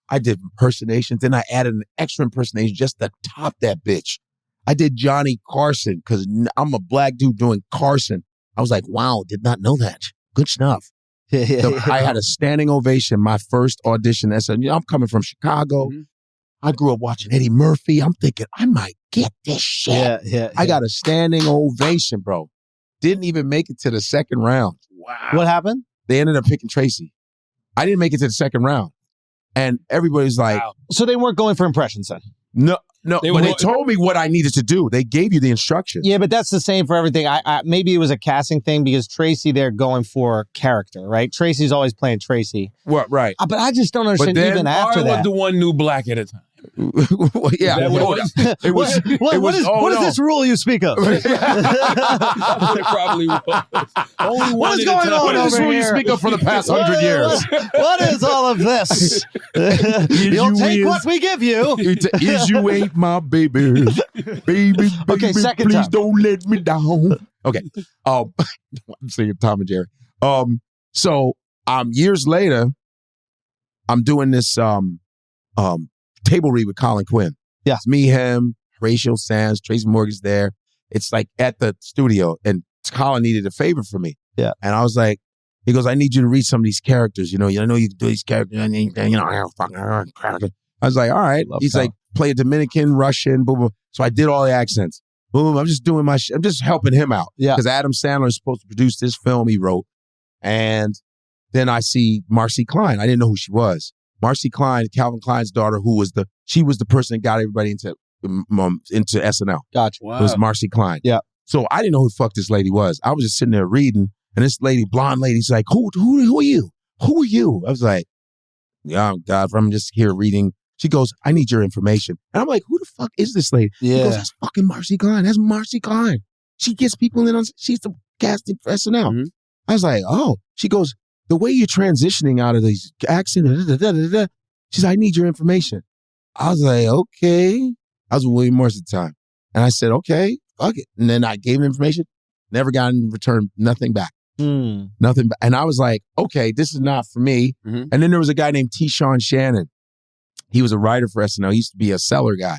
I did impersonations. Then I added an extra impersonation just to top that bitch. I did Johnny Carson because I'm a black dude doing Carson. I was like, wow, did not know that. Good stuff. So I had a standing ovation my first audition. I'm coming from Chicago. Mm-hmm. I grew up watching Eddie Murphy. I'm thinking, I might get this shit.
Yeah.
I got a standing ovation, bro. Didn't even make it to the second round.
Wow.
What happened?
They ended up picking Tracy. I didn't make it to the second round. And everybody's like... Wow.
So they weren't going for impressions then?
No, they told me what I needed to do. They gave you the instructions.
Yeah, but that's the same for everything. I maybe it was a casting thing because Tracy, they're going for character, right? Tracy's always playing Tracy.
What? Right.
But I just don't understand even after that.
was the one new black at a time.
Well, yeah.
What
is this rule you speak of?
It probably was.
What's going on
What is this rule you speak of for the past 100 years?
What is all of this? You'll take what we give you.
Is you ain't my baby. Baby,
okay, second
please
time.
Don't let me down. Okay. I'm saying Tom and Jerry. So years later, I'm doing this table read with Colin Quinn.
Yeah.
It's me, him, Horatio Sands, Tracy Morgan's there. It's like at the studio, and Colin needed a favor from me.
Yeah.
And I was like, he goes, I need you to read some of these characters. I know you can do these characters. I was like, all right. He's
Colin.
like, play a Dominican, Russian, boom, boom. So I did all the accents. Boom, I'm just doing my shit. I'm just helping him out.
Yeah.
Because Adam Sandler is supposed to produce this film he wrote. And then I see Marcy Klein. I didn't know who she was. Marcy Klein, Calvin Klein's daughter, she was the person that got everybody into SNL.
Gotcha.
Wow.
It was Marcy Klein.
Yeah.
So I didn't know who the fuck this lady was. I was just sitting there reading, and this lady, blonde lady's like, who are you? Who are you? I was like, yeah, Godfrey, I'm just here reading. She goes, I need your information. And I'm like, who the fuck is this lady?
Yeah.
She goes, that's fucking Marcy Klein. That's Marcy Klein. She gets people in on, she's the casting for SNL. Mm-hmm. I was like, oh. She goes, the way you're transitioning out of these accents, she's like, I need your information. I was like, okay. I was with William Morris at the time. And I said, okay, fuck it. And then I gave him information, never got in return, nothing back. Nothing back. And I was like, okay, this is not for me. Mm-hmm. And then there was a guy named T-Shawn Shannon. He was a writer for SNL. He used to be a seller guy.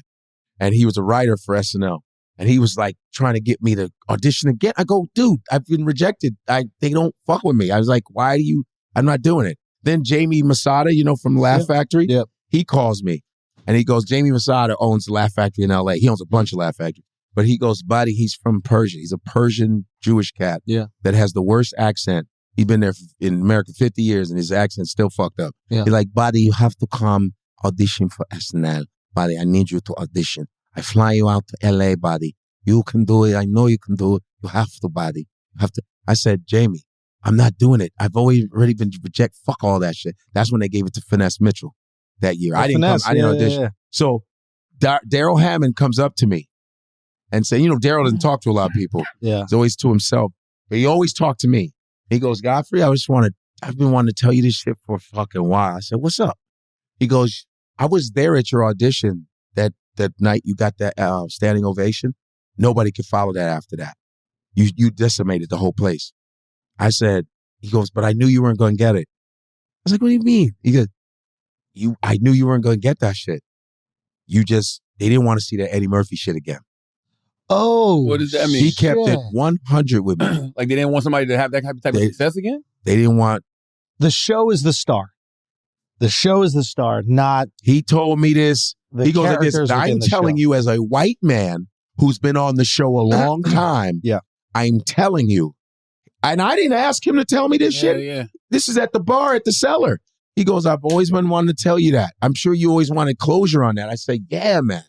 And he was a writer for SNL. And he was like trying to get me to audition again. I go, dude, I've been rejected. They don't fuck with me. I was like, I'm not doing it. Then Jamie Masada, from Laugh Factory, he calls me. And he goes, Jamie Masada owns the Laugh Factory in LA. He owns a bunch of Laugh Factories. But he goes, buddy, he's from Persia. He's a Persian Jewish cat that has the worst accent. He's been there in America 50 years and his accent's still fucked up. Yeah. He's like, buddy, you have to come audition for SNL. Buddy, I need you to audition. I fly you out to LA, buddy. You can do it. I know you can do it. You have to, buddy. You have to. I said, Jamie, I'm not doing it. I've already been rejected. Fuck all that shit. That's when they gave it to Finesse Mitchell that year. I didn't audition. Yeah. So Daryl Hammond comes up to me and say, Daryl doesn't talk to a lot of people.
Yeah.
He's always to himself. But he always talked to me. He goes, Godfrey, I've been wanting to tell you this shit for a fucking while. I said, what's up? He goes, I was there at your audition that night you got that standing ovation. Nobody could follow that after that. You decimated the whole place. I said, he goes, but I knew you weren't going to get it. I was like, what do you mean? He goes, I knew you weren't going to get that shit. They didn't want to see that Eddie Murphy shit again.
Oh.
What does that mean?
He kept it 100 with me.
Like they didn't want somebody to have that type of success again?
They didn't want.
The show is the star. The show is the star, not.
He told me this. He goes like this. I'm telling you as a white man who's been on the show a long time.
Yeah.
I'm telling you. And I didn't ask him to tell me this shit.
Yeah.
This is at the bar at the cellar. He goes, I've always been wanting to tell you that. I'm sure you always wanted closure on that. I said, yeah, man.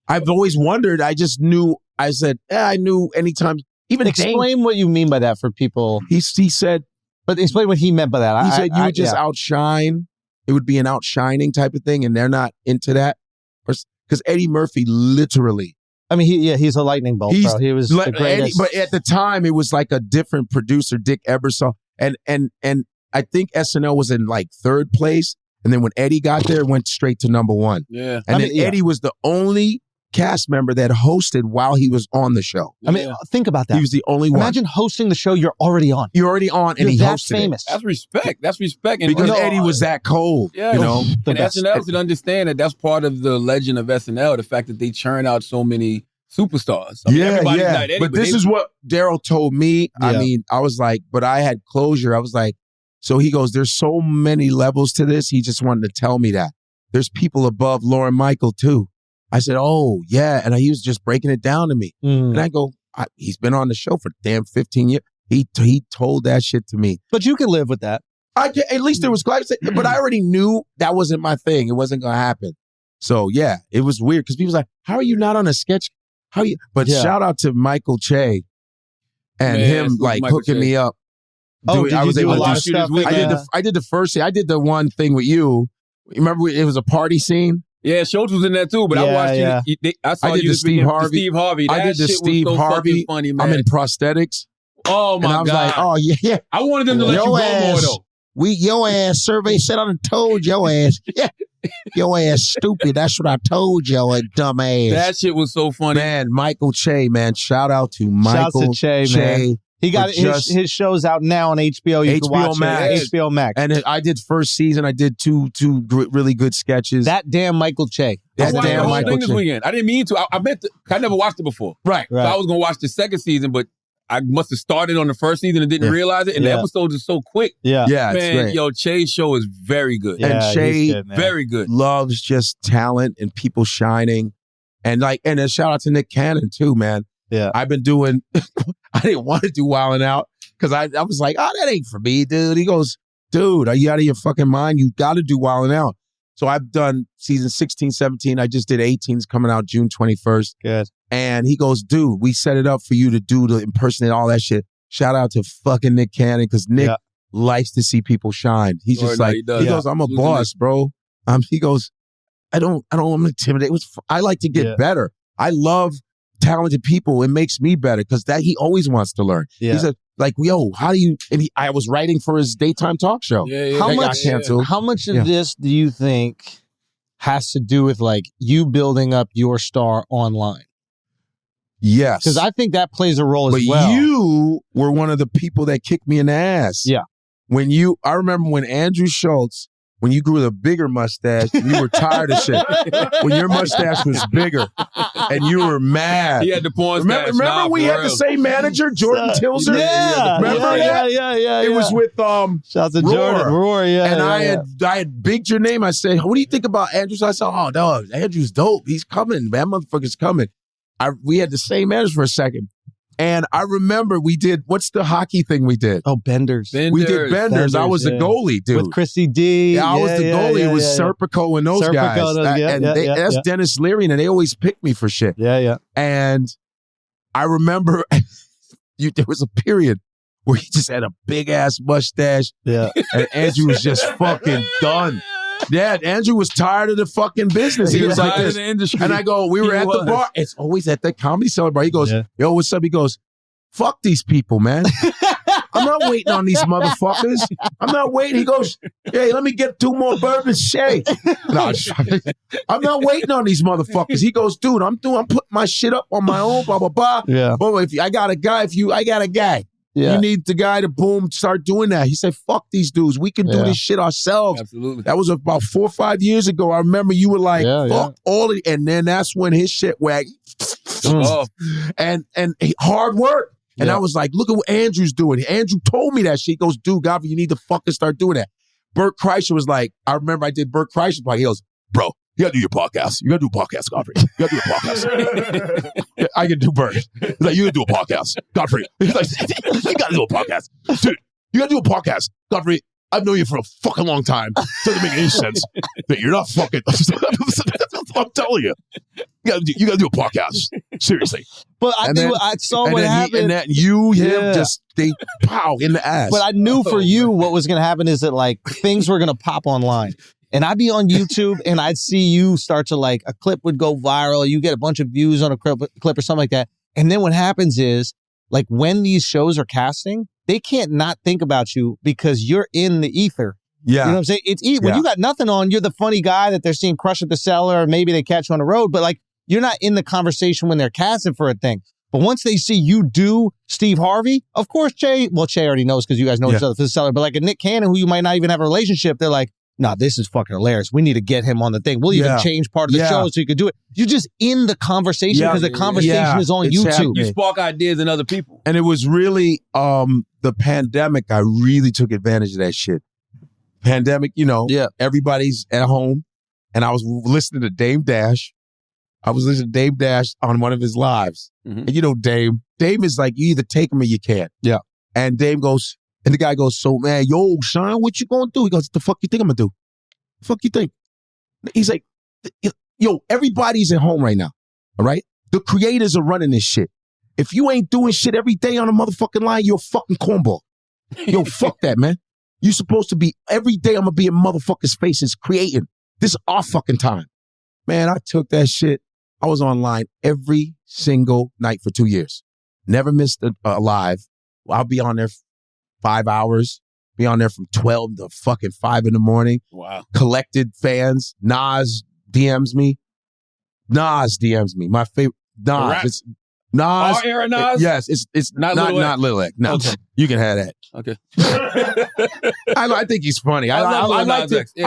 I've always wondered. I just knew. I said, I knew anytime. even
explain what you mean by that for people.
He said,
but explain what he meant by that.
He said you would just outshine. It would be an outshining type of thing, and they're not into that. Because Eddie Murphy literally.
I mean, he's a lightning bolt, bro. He was the greatest.
But at the time, it was like a different producer, Dick Ebersol, and I think SNL was in like 3rd place, and then when Eddie got there, it went straight to number 1.
Yeah,
and Eddie was the only cast member that hosted while he was on the show.
I mean, think about that.
He was the only one.
Imagine hosting the show you're already on.
You're already on, and he hosted
famous.
it.
That's respect. That's respect. And
because Eddie was that cold.
Yeah,
you know.
And SNL should understand that that's part of the legend of SNL. The fact that they churn out so many superstars. I mean, everybody's not Eddie,
but this is what Daryl told me. Yeah. I mean, I was like, but I had closure. I was like, so he goes, there's so many levels to this. He just wanted to tell me that. There's people above Lauren Michael, too. I said, oh, yeah. And he was just breaking it down to me. And I go, he's been on the show for damn 15 years. He told that shit to me.
But you can live with that.
At least there was clarity. But I already knew that wasn't my thing. It wasn't going to happen. So, yeah, it was weird because people were like, how are you not on a sketch? How you? But shout out to Michael Che and him like hooking me up.
I was able to do stuff.
I did the first thing. I did the one thing with you. Remember, it was a party scene.
Yeah, Shulz was in that too. But I watched you. I
did the Steve Harvey.
That
I did the
shit
Steve
was so
Harvey.
Funny, man.
I'm in prosthetics.
Oh my
and I was
God!
Like, oh yeah.
I wanted them to let you go more though.
Your ass survey said I done told your ass. Yeah. Your ass stupid. That's what I told your dumb ass.
That shit was so funny.
Man, Michael Che, man. Shout out to Michael
Che, man. He got his show's out now on HBO. You can watch
Max.
it. HBO Max.
And I did first season. I did two really good sketches.
That damn Michael Che.
That damn Michael Che. This weekend. I didn't mean to. I never watched it before.
Right.
So I was going to watch the second season, but I must have started on the first season and didn't realize it. And the episodes are so quick.
Yeah,
man, yo, Che's show is very good.
Yeah, and Che
very good.
Loves just talent and people shining. And a shout out to Nick Cannon too, man.
Yeah.
I've been doing, I didn't want to do Wildin' Out because I was like, oh, that ain't for me, dude. He goes, dude, are you out of your fucking mind? You got to do Wildin' Out. So I've done season 16, 17. I just did 18. It's coming out June 21st.
Good.
And he goes, dude, we set it up for you to impersonate all that shit. Shout out to fucking Nick Cannon because Nick likes to see people shine. He's just like, he goes, I'm a boss, bro. He goes, I'm intimidated. I like to get better. I love talented people. It makes me better because he always wants to learn.
Yeah.
He said, like, yo, how do you? And I was writing for his daytime talk show.
How much of this do you think has to do with like you building up your star online?
Yes.
Because I think that plays a role as well.
But you were one of the people that kicked me in the ass.
Yeah.
I remember when Andrew Shulz, when you grew the bigger mustache, you were tired of shit. When your mustache was bigger and you were mad.
He had the porn
stash. Remember we had the same manager, Jordan Tilzer?
Yeah.
Remember that?
Yeah.
It was with
shout out to Jordan. Roar, yeah.
And I had bigged your name. I said, what do you think about Andrew? So I said, oh, no, Andrew's dope. He's coming, man. Motherfucker's coming. We had the same manager for a second. And I remember we did, what's the hockey thing we did?
Oh, Benders.
We did Benders. I was the goalie, dude.
With Chrissy D.
Yeah, I was the goalie. It was Serpico and those guys. That's Dennis Leary, and they always pick me for shit.
Yeah.
And I remember there was a period where he just had a big-ass mustache.
Yeah.
And Andrew was just fucking done. Yeah, Andrew was tired of the fucking business. He was like this. And I go, we were at the bar. It's always at the Comedy Cellar bar. He goes, yo, what's up? He goes, fuck these people, man. I'm not waiting on these motherfuckers. I'm not waiting. He goes, hey, let me get 2 more bourbons, Shay. No, I'm not waiting on these motherfuckers. He goes, dude, I'm putting my shit up on my own, blah, blah, blah.
Yeah.
But I got a guy, I got a guy.
Yeah.
You need the guy to start doing that. He said, fuck these dudes. We can do this shit ourselves.
Absolutely.
That was about 4 or 5 years ago. I remember you were like, fuck all of it. And then that's when his shit went. And hard work. And I was like, look at what Andrew's doing. Andrew told me that shit. He goes, dude, Godfrey, you need to fucking start doing that. Bert Kreischer was like, I remember I did Bert Kreischer's podcast. He goes, bro, you gotta do your podcast. You gotta do a podcast, Godfrey. You gotta do a podcast. I can do Bert. He's like, you gotta do a podcast, Godfrey. He's like, you gotta do a podcast. Dude, you gotta do a podcast. Godfrey, I've known you for a fucking long time. Doesn't make any sense that you're not fucking. I'm telling you. You gotta do a podcast. Seriously.
But I saw what happened.
And that him, just they pow in the ass.
But I knew for you what was going to happen is that like things were going to pop online. And I'd be on YouTube and I'd see you start to like, a clip would go viral. You get a bunch of views on a clip or something like that. And then what happens is like when these shows are casting, they can't not think about you because you're in the ether.
Yeah.
You know what I'm saying? It's when you got nothing on, you're the funny guy that they're seeing crush at the cellar, or maybe they catch you on the road, but like you're not in the conversation when they're casting for a thing. But once they see you do Steve Harvey, of course, Che already knows because you guys know each other for the cellar, but like a Nick Cannon who you might not even have a relationship, they're like, nah, this is fucking hilarious. We need to get him on the thing. We'll even change part of the show so you can do it. You're just in the conversation because the conversation is on YouTube.
Happening. You spark ideas in other people.
And it was really the pandemic. I really took advantage of that shit. Pandemic, everybody's at home. And I was listening to Dame Dash. I was listening to Dame Dash on one of his lives. Mm-hmm. And Dame is like, you either take him or you can't. Yeah. And Dame goes, and the guy goes, so man, yo, Sean, what you gonna do? He goes, the fuck you think I'm gonna do? The fuck you think? He's like, yo, everybody's at home right now. All right? The creators are running this shit. If you ain't doing shit every day on a motherfucking line, you're a fucking cornball. Yo, fuck that, man. You're supposed to be, every day I'm gonna be in motherfuckers' faces creating. This is our fucking time. Man, I took that shit. I was online every single night for 2 years. Never missed a live. I'll be on there 5 hours. Be on there from 12 to fucking 5 in the morning.
Wow.
Collected fans. Nas DMs me. My favorite. Nas. It's Nas.
Our era Nas?
Yes. It's not Lil Ek. No. Okay. You can have that.
Okay.
I think he's funny. I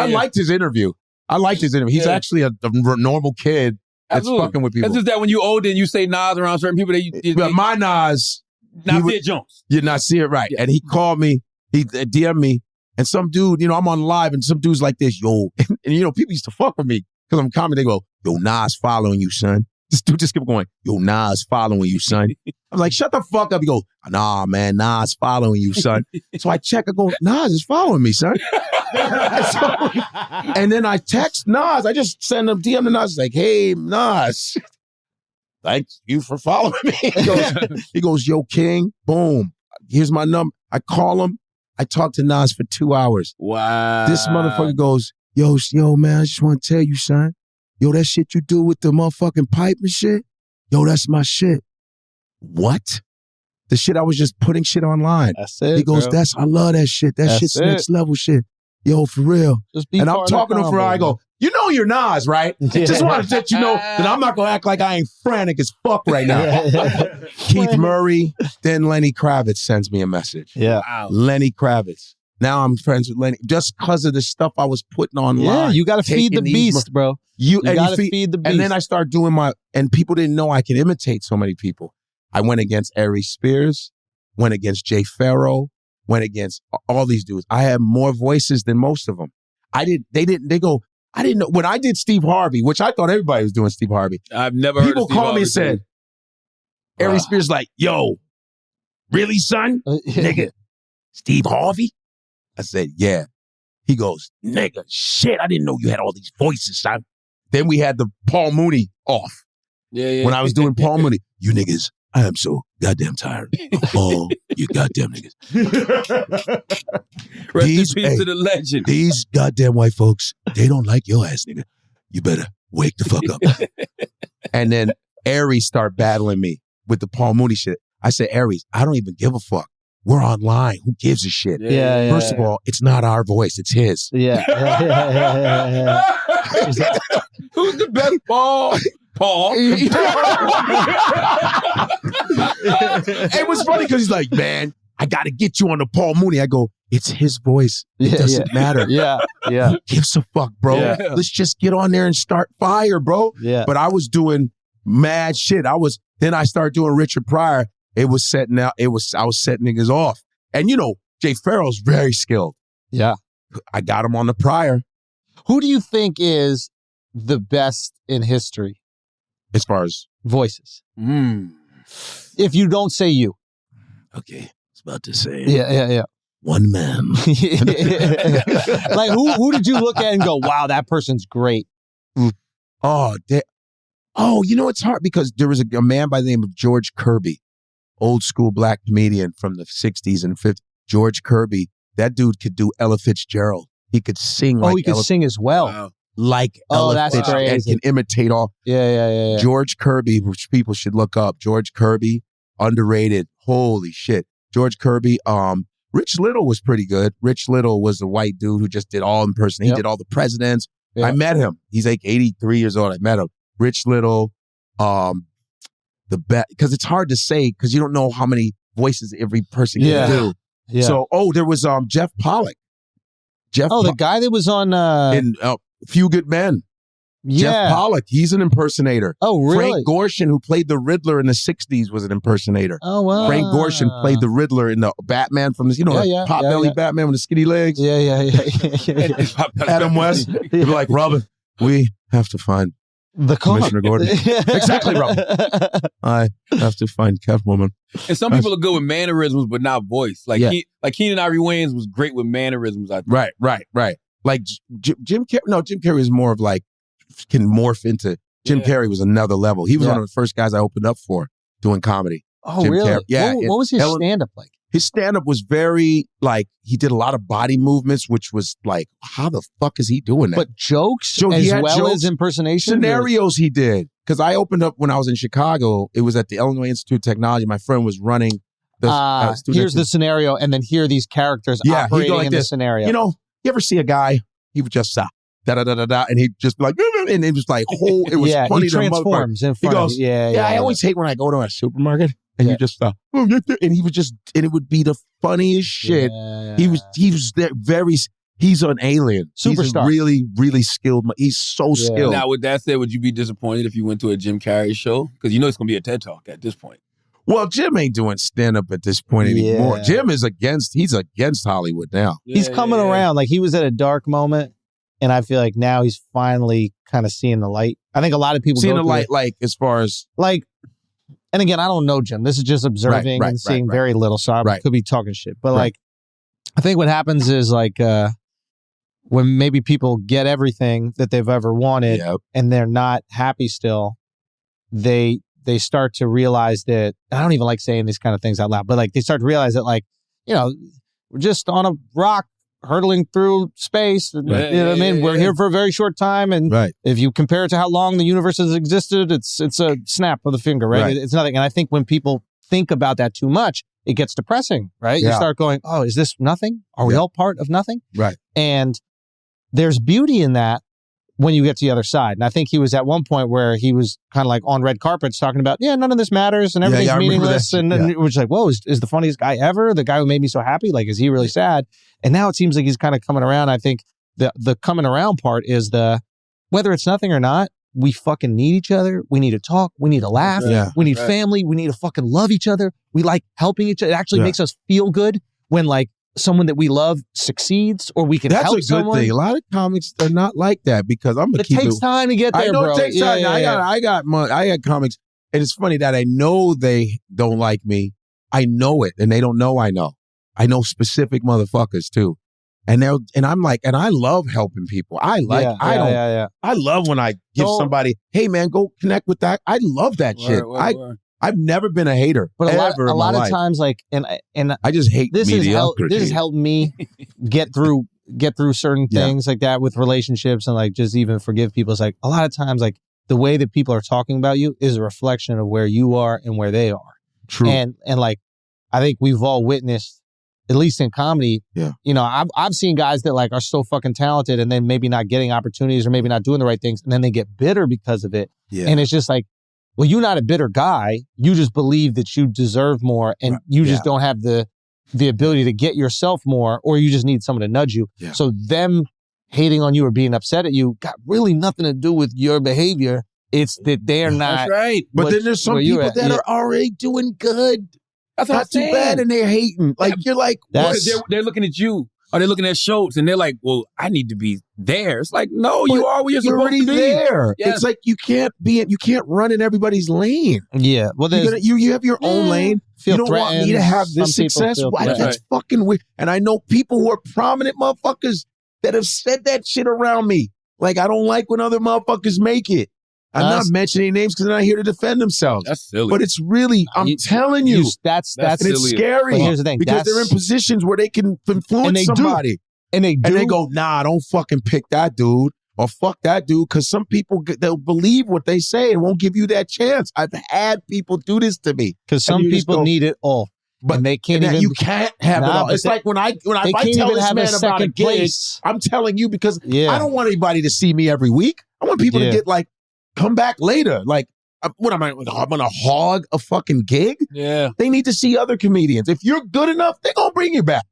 liked his interview. He's actually a normal kid that's fucking with people.
It's just that when you older and you say Nas around certain people,
but my Nas,
Nasir Jones.
You're Nasir, right. Yeah. And he called me, he DM'd me, and some dude, I'm on live, and some dude's like this, yo. And people used to fuck with me because I'm comedy. They go, yo, Nas following you, son. This dude just kept going, yo, Nas following you, son. I'm like, shut the fuck up. He goes, nah, man, Nas following you, son. So I check, I go, Nas is following me, son. And then I text Nas. I just send him DM to Nas, like, hey, Nas, thank you for following me. He goes, yo, King, boom. Here's my number. I call him. I talk to Nas for 2 hours.
Wow.
This motherfucker goes, yo, man, I just want to tell you, son. Yo, that shit you do with the motherfucking pipe and shit, yo, that's my shit. What? The shit I was just putting shit online.
That's it,
he goes,
bro.
I love that shit. That's shit's next level shit. Yo, for real. And I'm talking to him for I go, you know you're Nas, right? Yeah. Just want to let you know that I'm not going to act like I ain't frantic as fuck right now. Keith Murray, then Lenny Kravitz sends me a message.
Yeah.
Wow. Lenny Kravitz. Now I'm friends with Lenny just because of the stuff I was putting online.
Yeah, you got to feed the beast, bro. You got to feed the beast.
And then I start doing and people didn't know I could imitate so many people. I went against Ari Spears, went against Jay Farrow, went against all these dudes. I had more voices than most of them. I didn't know. When I did Steve Harvey, which I thought everybody was doing Steve Harvey.
I've never heard of Steve
People called me and said, Ari Spears like, yo, really, son? Nigga, Steve Harvey? I said, yeah. He goes, nigga, shit, I didn't know you had all these voices, son. Then we had the Paul Mooney off.
Yeah.
When I was doing Paul Mooney, you niggas, I am so goddamn tired of all you goddamn niggas.
Rest in peace to the legend.
These goddamn white folks, they don't like your ass, nigga. You better wake the fuck up. And then Aries start battling me with the Paul Mooney shit. I said, Aries, I don't even give a fuck. We're online. Who gives a shit?
Yeah.
First of all, it's not our voice. It's his.
Yeah.
Who's the best Paul?
It was funny because he's like, man, I got to get you on the Paul Mooney. I go, it's his voice. It doesn't matter.
Yeah.
Who gives a fuck, bro? Yeah. Let's just get on there and start fire, bro.
Yeah.
But I was doing mad shit. Then I started doing Richard Pryor. I was setting niggas off. And Jay Farrell's very skilled.
Yeah.
I got him on the Pryor.
Who do you think is the best in history?
As far as
voices. If you don't say you.
Okay. I was about to say.
Yeah.
One man.
Like who did you look at and go, wow, that person's great?
Oh, Oh, you know, it's hard because there was a man by the name of George Kirby, old school black comedian from the 60s and 50s. George Kirby, that dude could do Ella Fitzgerald. He could sing like
he could sing as well.
Wow.
Like Ella Fitzgerald and can imitate all.
Yeah.
George Kirby, which people should look up. George Kirby, underrated. Holy shit. George Kirby, Rich Little was pretty good. Rich Little was the white dude who just did all impersonation. He did all the presidents. Yep. I met him. He's like 83 years old. I met him. Rich Little, the best, because it's hard to say because you don't know how many voices every person can do. Yeah. So, there was Jeff Pollock.
The guy that was on
in Few Good Men.
Yeah.
Jeff Pollock, he's an impersonator.
Oh, really?
Frank Gorshin, who played the Riddler in the 60s, was an impersonator.
Oh, wow.
Frank Gorshin played the Riddler in the Batman from the, pot-belly Batman with the skinny legs.
Yeah.
Adam West. He'd be like, Robin, we have to find
the
Commissioner Gordon. Exactly, Robin. I have to find Catwoman.
And some people are good with mannerisms, but not voice. Like Keenan Ivory Wayans was great with mannerisms, I think.
Right. Like Jim Carrey. No, Jim Carrey is more of like, can morph into. Jim Carrey was another level. He was one of the first guys I opened up for doing comedy.
Oh,
Jim
really?
Carrey. Yeah.
What was his stand-up like?
His stand-up was very, like, he did a lot of body movements, which was like, how the fuck is he doing that?
But jokes as well as impersonation?
Scenarios he did. Because I opened up when I was in Chicago. It was at the Illinois Institute of Technology. My friend was running the
here's the scenario, and then here are these characters operating in the scenario.
You know, you ever see a guy, he would just da-da-da-da-da, and he'd just be like, and it was like, it was funny.
He transforms in front of you.
I always hate when I go to a supermarket and you just, and he would just, and it would be the funniest shit. He was there he's an alien.
Superstar.
He's really, really skilled. He's so skilled.
Now, with that said, would you be disappointed if you went to a Jim Carrey show? Because you know it's going to be a TED Talk at this point.
Well, Jim ain't doing stand-up at this point anymore. Jim is he's against Hollywood now.
He's coming around. Like, he was at a dark moment, and I feel like now he's finally kind of seeing the light. I think a lot of people
seeing the light, like, as far as...
Like, and again, I don't know Jim. This is just observing and seeing very little, so I could be talking shit. But, like, I think what happens is, like, when maybe people get everything that they've ever wanted and they're not happy still, they start to realize that, I don't even like saying these kind of things out loud, but like they start to realize that, like, you know, we're just on a rock hurtling through space. You know what I mean? We're here for a very short time. And if you compare it to how long the universe has existed, it's a snap of the finger, right? It's nothing. And I think when people think about that too much, it gets depressing, right? You start going, oh, is this nothing? Are we all part of nothing?
Right.
And there's beauty in that when you get to the other side. And I think he was at one point where he was kind of like on red carpets talking about, none of this matters and everything's meaningless. And it was like, whoa, is the funniest guy ever? The guy who made me so happy? Like, is he really sad? And now it seems like he's kind of coming around. I think the coming around part is whether it's nothing or not, we fucking need each other. We need to talk. We need to laugh. We need family. We need to fucking love each other. We like helping each other. It actually makes us feel good when, like, someone that we love succeeds, or we can help someone.
That's a good thing. A lot of comics are not like that because I'm gonna
keep it. It takes time to get there, bro.
I know it takes time. I got comics, and it's funny that I know they don't like me. I know it, and they don't know I know. I know specific motherfuckers too, and I'm like, and I love helping people. I love when I give somebody, hey man, go connect with that. I love that shit. I've never been a hater,
but a lot of
life.
Times, like, and
I just hate mediocrity.
This has helped me get through certain things like that with relationships and like just even forgive people. It's like a lot of times, like the way that people are talking about you is a reflection of where you are and where they are.
True.
And like, I think we've all witnessed, at least in comedy, you know, I've seen guys that like are so fucking talented and then maybe not getting opportunities or maybe not doing the right things, and then they get bitter because of it. Yeah. And it's just like, well, you're not a bitter guy. You just believe that you deserve more, and you just don't have the ability to get yourself more, or you just need someone to nudge you. Yeah. So them hating on you or being upset at you got really nothing to do with your behavior. It's that they're not.
That's right.
But then there's some people that are already doing good.
That's
not too bad, and they're hating. Like, you're like,
they're looking at you. Or they're looking at Shulz and they're like, well, I need to be there. It's like, no, you are where you're supposed to be.
There. Yes. It's like you can't run in everybody's lane.
Yeah. Well,
you have your own lane. You don't want me to have this success. Why? That's fucking weird. And I know people who are prominent motherfuckers that have said that shit around me. Like, I don't like when other motherfuckers make it. I'm not mentioning names because they're not here to defend themselves.
That's silly.
But it's really, I'm telling you,
that's
and it's scary.
But here's the thing,
because they're in positions where they can influence somebody.
And they
go, nah, don't fucking pick that dude or fuck that dude, because some people, they'll believe what they say and won't give you that chance. I've had people do this to me.
Because some people need it all. But they can't even.
You can't have it all. It's like when I tell this man about a gig, I'm telling you because I don't want anybody to see me every week. I want people to get like, come back later. Like, what am I going to hog a fucking gig?
Yeah.
They need to see other comedians. If you're good enough, they're going to bring you back.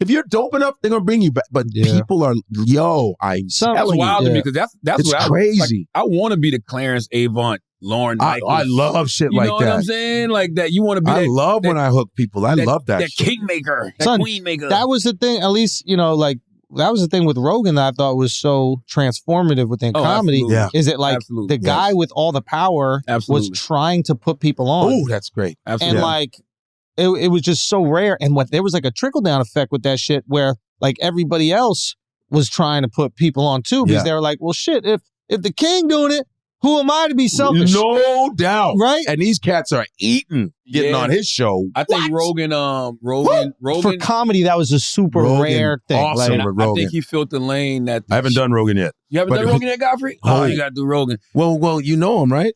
If you're dope enough, they're going to bring you back. But people are,
that's wild to me because that's what
crazy.
I want to be the Clarence Avant, Lauren Michaels.
I love shit like that.
You know what I'm saying? Like that. You want to be
I love when I hook people. I love that shit.
kingmaker, that queenmaker.
That was the thing, at least, like, that was the thing with Rogan that I thought was so transformative within comedy.
Absolutely.
Is it like the guy with all the power was trying to put people on?
Oh, that's great.
Absolutely.
And like, it was just so rare. And there was like a trickle down effect with that shit where like everybody else was trying to put people on too because they were like, well, shit, if the king doing it, who am I to be selfish?
No doubt.
Right?
And these cats are eating getting on his show.
I think Rogan
for comedy, that was a super rare thing.
Awesome
like,
with Rogan.
I think he filled the lane that
I haven't done Rogan yet.
You haven't done Rogan yet, Godfrey? Oh, you got to do Rogan.
Well, you know him, right?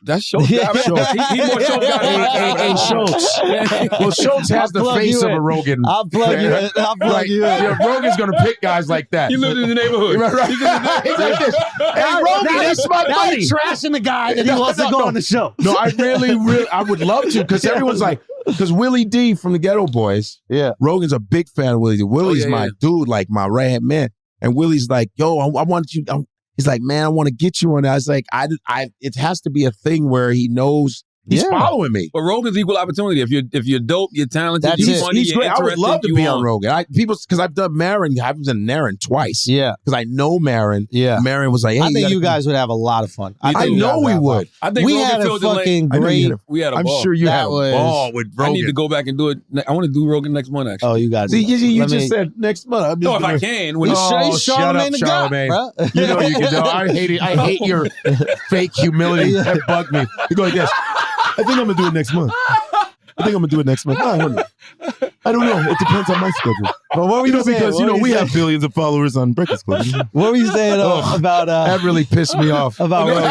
That's Shulz. He more Shulz guy than
Shulz. Well, Shulz has the face of a Rogan.
I'll plug you in. I'll plug you in.
Yeah, Rogan's going to pick guys like that.
He lived in the neighborhood.
Right. He's like this. Hey, Rogan, that's my buddy.
He's trashing the guy that he wants to go on the show.
No, I really, I would love to because everyone's like, because Willie D from the Ghetto Boys, Rogan's a big fan of Willie D. Willie's my dude, like my right-hand man. And Willie's like, yo, I want you, he's like, man, I want to get you on that. I was like, it has to be a thing where he knows he's following me.
But Rogan's equal opportunity. If you're dope, you're talented, you're funny,
he's great. I would love to be on Rogan. Because I've done Marin. I was in Marin twice.
Yeah.
Because I know Marin.
Yeah.
Marin was like, hey,
I think you guys would have a lot of fun.
I know we would.
I think
we
Rogan
had a fucking great.
We had a ball.
I'm sure you had a ball with Rogan.
I need to go back and do it. I want to do Rogan next month, actually.
Oh, you guys.
See, you just said next month.
No, if I can.
Shut up, Charlamagne. You know you can do. I hate your fake humility. That bugged me. You go like this. I think I'm going to do it next month. I don't know. It depends on my schedule.
But what were you saying?
Because, we have billions of followers on Breakfast Club.
What were you saying about...
that really pissed me off.
About Rogan.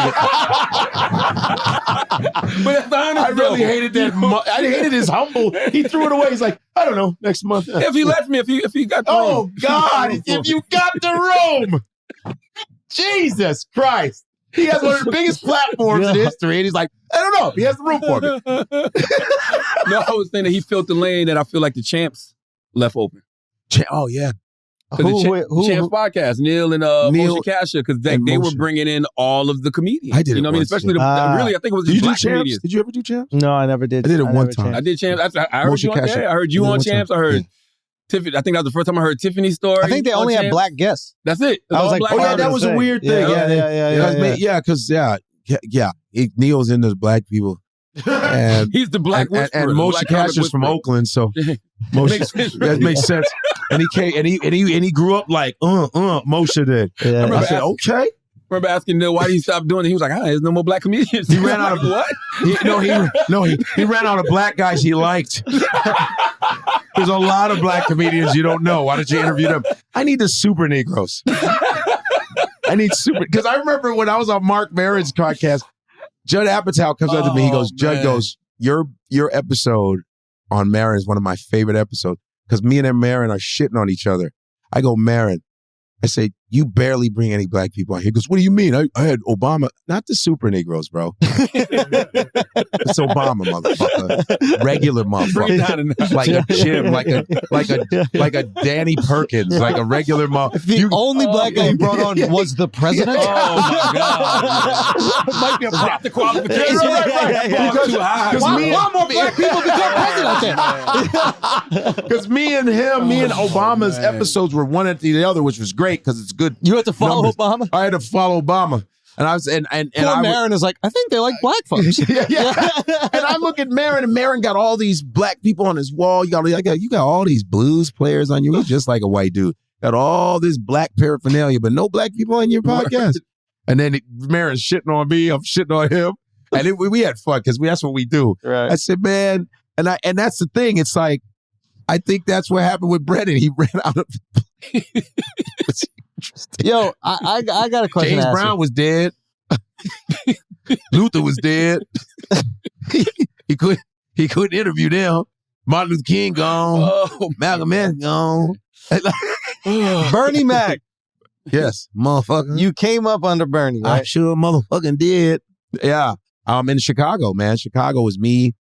But that's the honest
I really hated that. I hated his humble. He threw it away. He's like, I don't know, next month.
If he left me, if he got the room.
Oh, God. If you got the room. Jesus Christ. He has one of the biggest platforms in history, and he's like, I don't know if he has the room for me.
No, I was saying that he filled the lane that I feel like the Champs left open.
Oh, yeah.
Champs podcast, Neil and Moshe Kasher, because they were bringing in all of the comedians.
I did it.
You know what I mean? Especially really, I think it was the black comedians.
Did you ever do Champs?
No, I never did.
I did it one time.
I did Champs. I heard you on there. I heard you on Champs. I heard Tiffany. I think that was the first time I heard Tiffany's story.
I think they only had black guests.
That's it.
I was like,
black
that was a weird thing. Yeah, because Neil's into the black people. And
he's the black whisperer.
And Moshe Kasher's from Oakland, so that makes sense. And he came and he grew up like Moshe did.
Yeah.
I said, okay.
I remember asking Neil why did he stop doing it. He was like, there's no more black comedians.
He ran out of what? He ran out of black guys he liked. There's a lot of black comedians you don't know. Why don't you interview them? I need the super Negroes. I need because I remember when I was on Mark Maron's podcast, Judd Apatow comes up to me. He goes, Judd goes, your episode on Maron is one of my favorite episodes because me and Maron are shitting on each other. I go, Maron. I say, you barely bring any black people on here. He goes, what do you mean? I had Obama, not the super Negroes, bro. It's Obama, motherfucker. Regular motherfucker. Like a Jim, like a Danny Perkins, like a regular motherfucker.
The only black guy you brought on was the president?
Oh, my God. Might be the qualification.
Why more black people become president?
Because me and Obama's episodes were one after the other, which was great because it's good.
You had to follow Obama?
I had to follow Obama. And I was and
Maron is like, I think they like black folks.
yeah. And I look at Maron, and Maron got all these black people on his wall. You got all these blues players on you. He's just like a white dude. Got all this black paraphernalia, but no black people on your podcast. And then Maher's shitting on me, I'm shitting on him. And we had fun because that's what we do.
Right.
I said, man, and that's the thing. It's like, I think that's what happened with Brennan. He ran out of
Yo, I got a question.
James Brown was dead. Luther was dead. he couldn't interview them. Martin Luther King gone.
Oh,
Malcolm X gone.
Bernie Mac.
Yes, motherfucker.
You came up under Bernie, right?
I sure motherfucking did. Yeah. In Chicago, man. Chicago was me,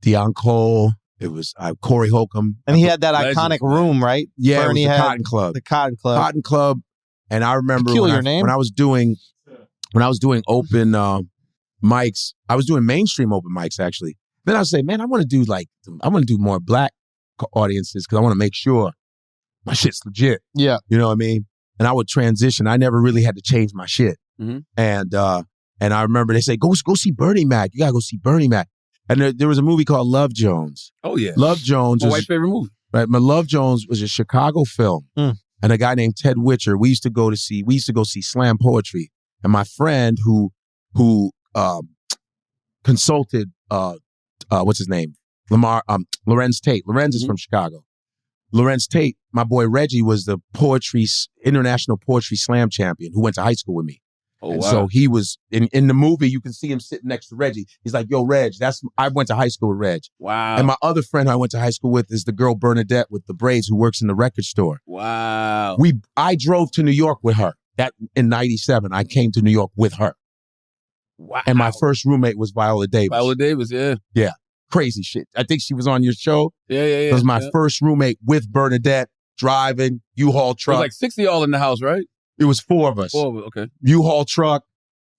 Deion Cole. It was Corey Holcomb.
And he had that iconic room, right?
Yeah,
Bernie
it was the
had
Cotton Club.
The Cotton Club.
Cotton Club. And I remember
Peculiar
when
name.
I was doing open mics, I was doing mainstream open mics actually. Then I would say, man, I want to do more black audiences because I want to make sure my shit's legit.
Yeah.
You know what I mean? And I would transition. I never really had to change my shit.
Mm-hmm.
And I remember they say, go see Bernie Mac. You got to go see Bernie Mac. And there was a movie called Love Jones.
Oh, yeah.
Love Jones.
My wife's favorite movie.
Right. My Love Jones was a Chicago film.
Mm.
And a guy named Ted Witcher, we used to go see slam poetry. And my friend who consulted, what's his name? Lorenz Tate. Lorenz is from Chicago. Lorenz Tate, my boy Reggie, was the international poetry slam champion who went to high school with me.
Oh,
and
wow.
so he was in the movie, you can see him sitting next to Reggie. He's like, yo, Reg, I went to high school with Reg.
Wow.
And my other friend who I went to high school with is the girl Bernadette with the braids who works in the record store.
Wow.
I drove to New York with her. That in 97, I came to New York with her.
Wow.
And my first roommate was Viola Davis.
Viola Davis, yeah.
Yeah. Crazy shit. I think she was on your show.
Yeah.
It was my first roommate with Bernadette, driving, U-Haul
It
truck.
was like 60 y'all in the house, right?
It was 4 of us.
4 of it, okay.
U-Haul truck.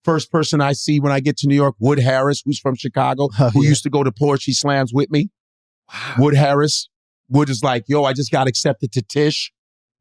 First person I see when I get to New York, Wood Harris, who's from Chicago, who used to go to poetry slams with me.
Wow.
Wood Harris. Wood is like, yo, I just got accepted to Tisch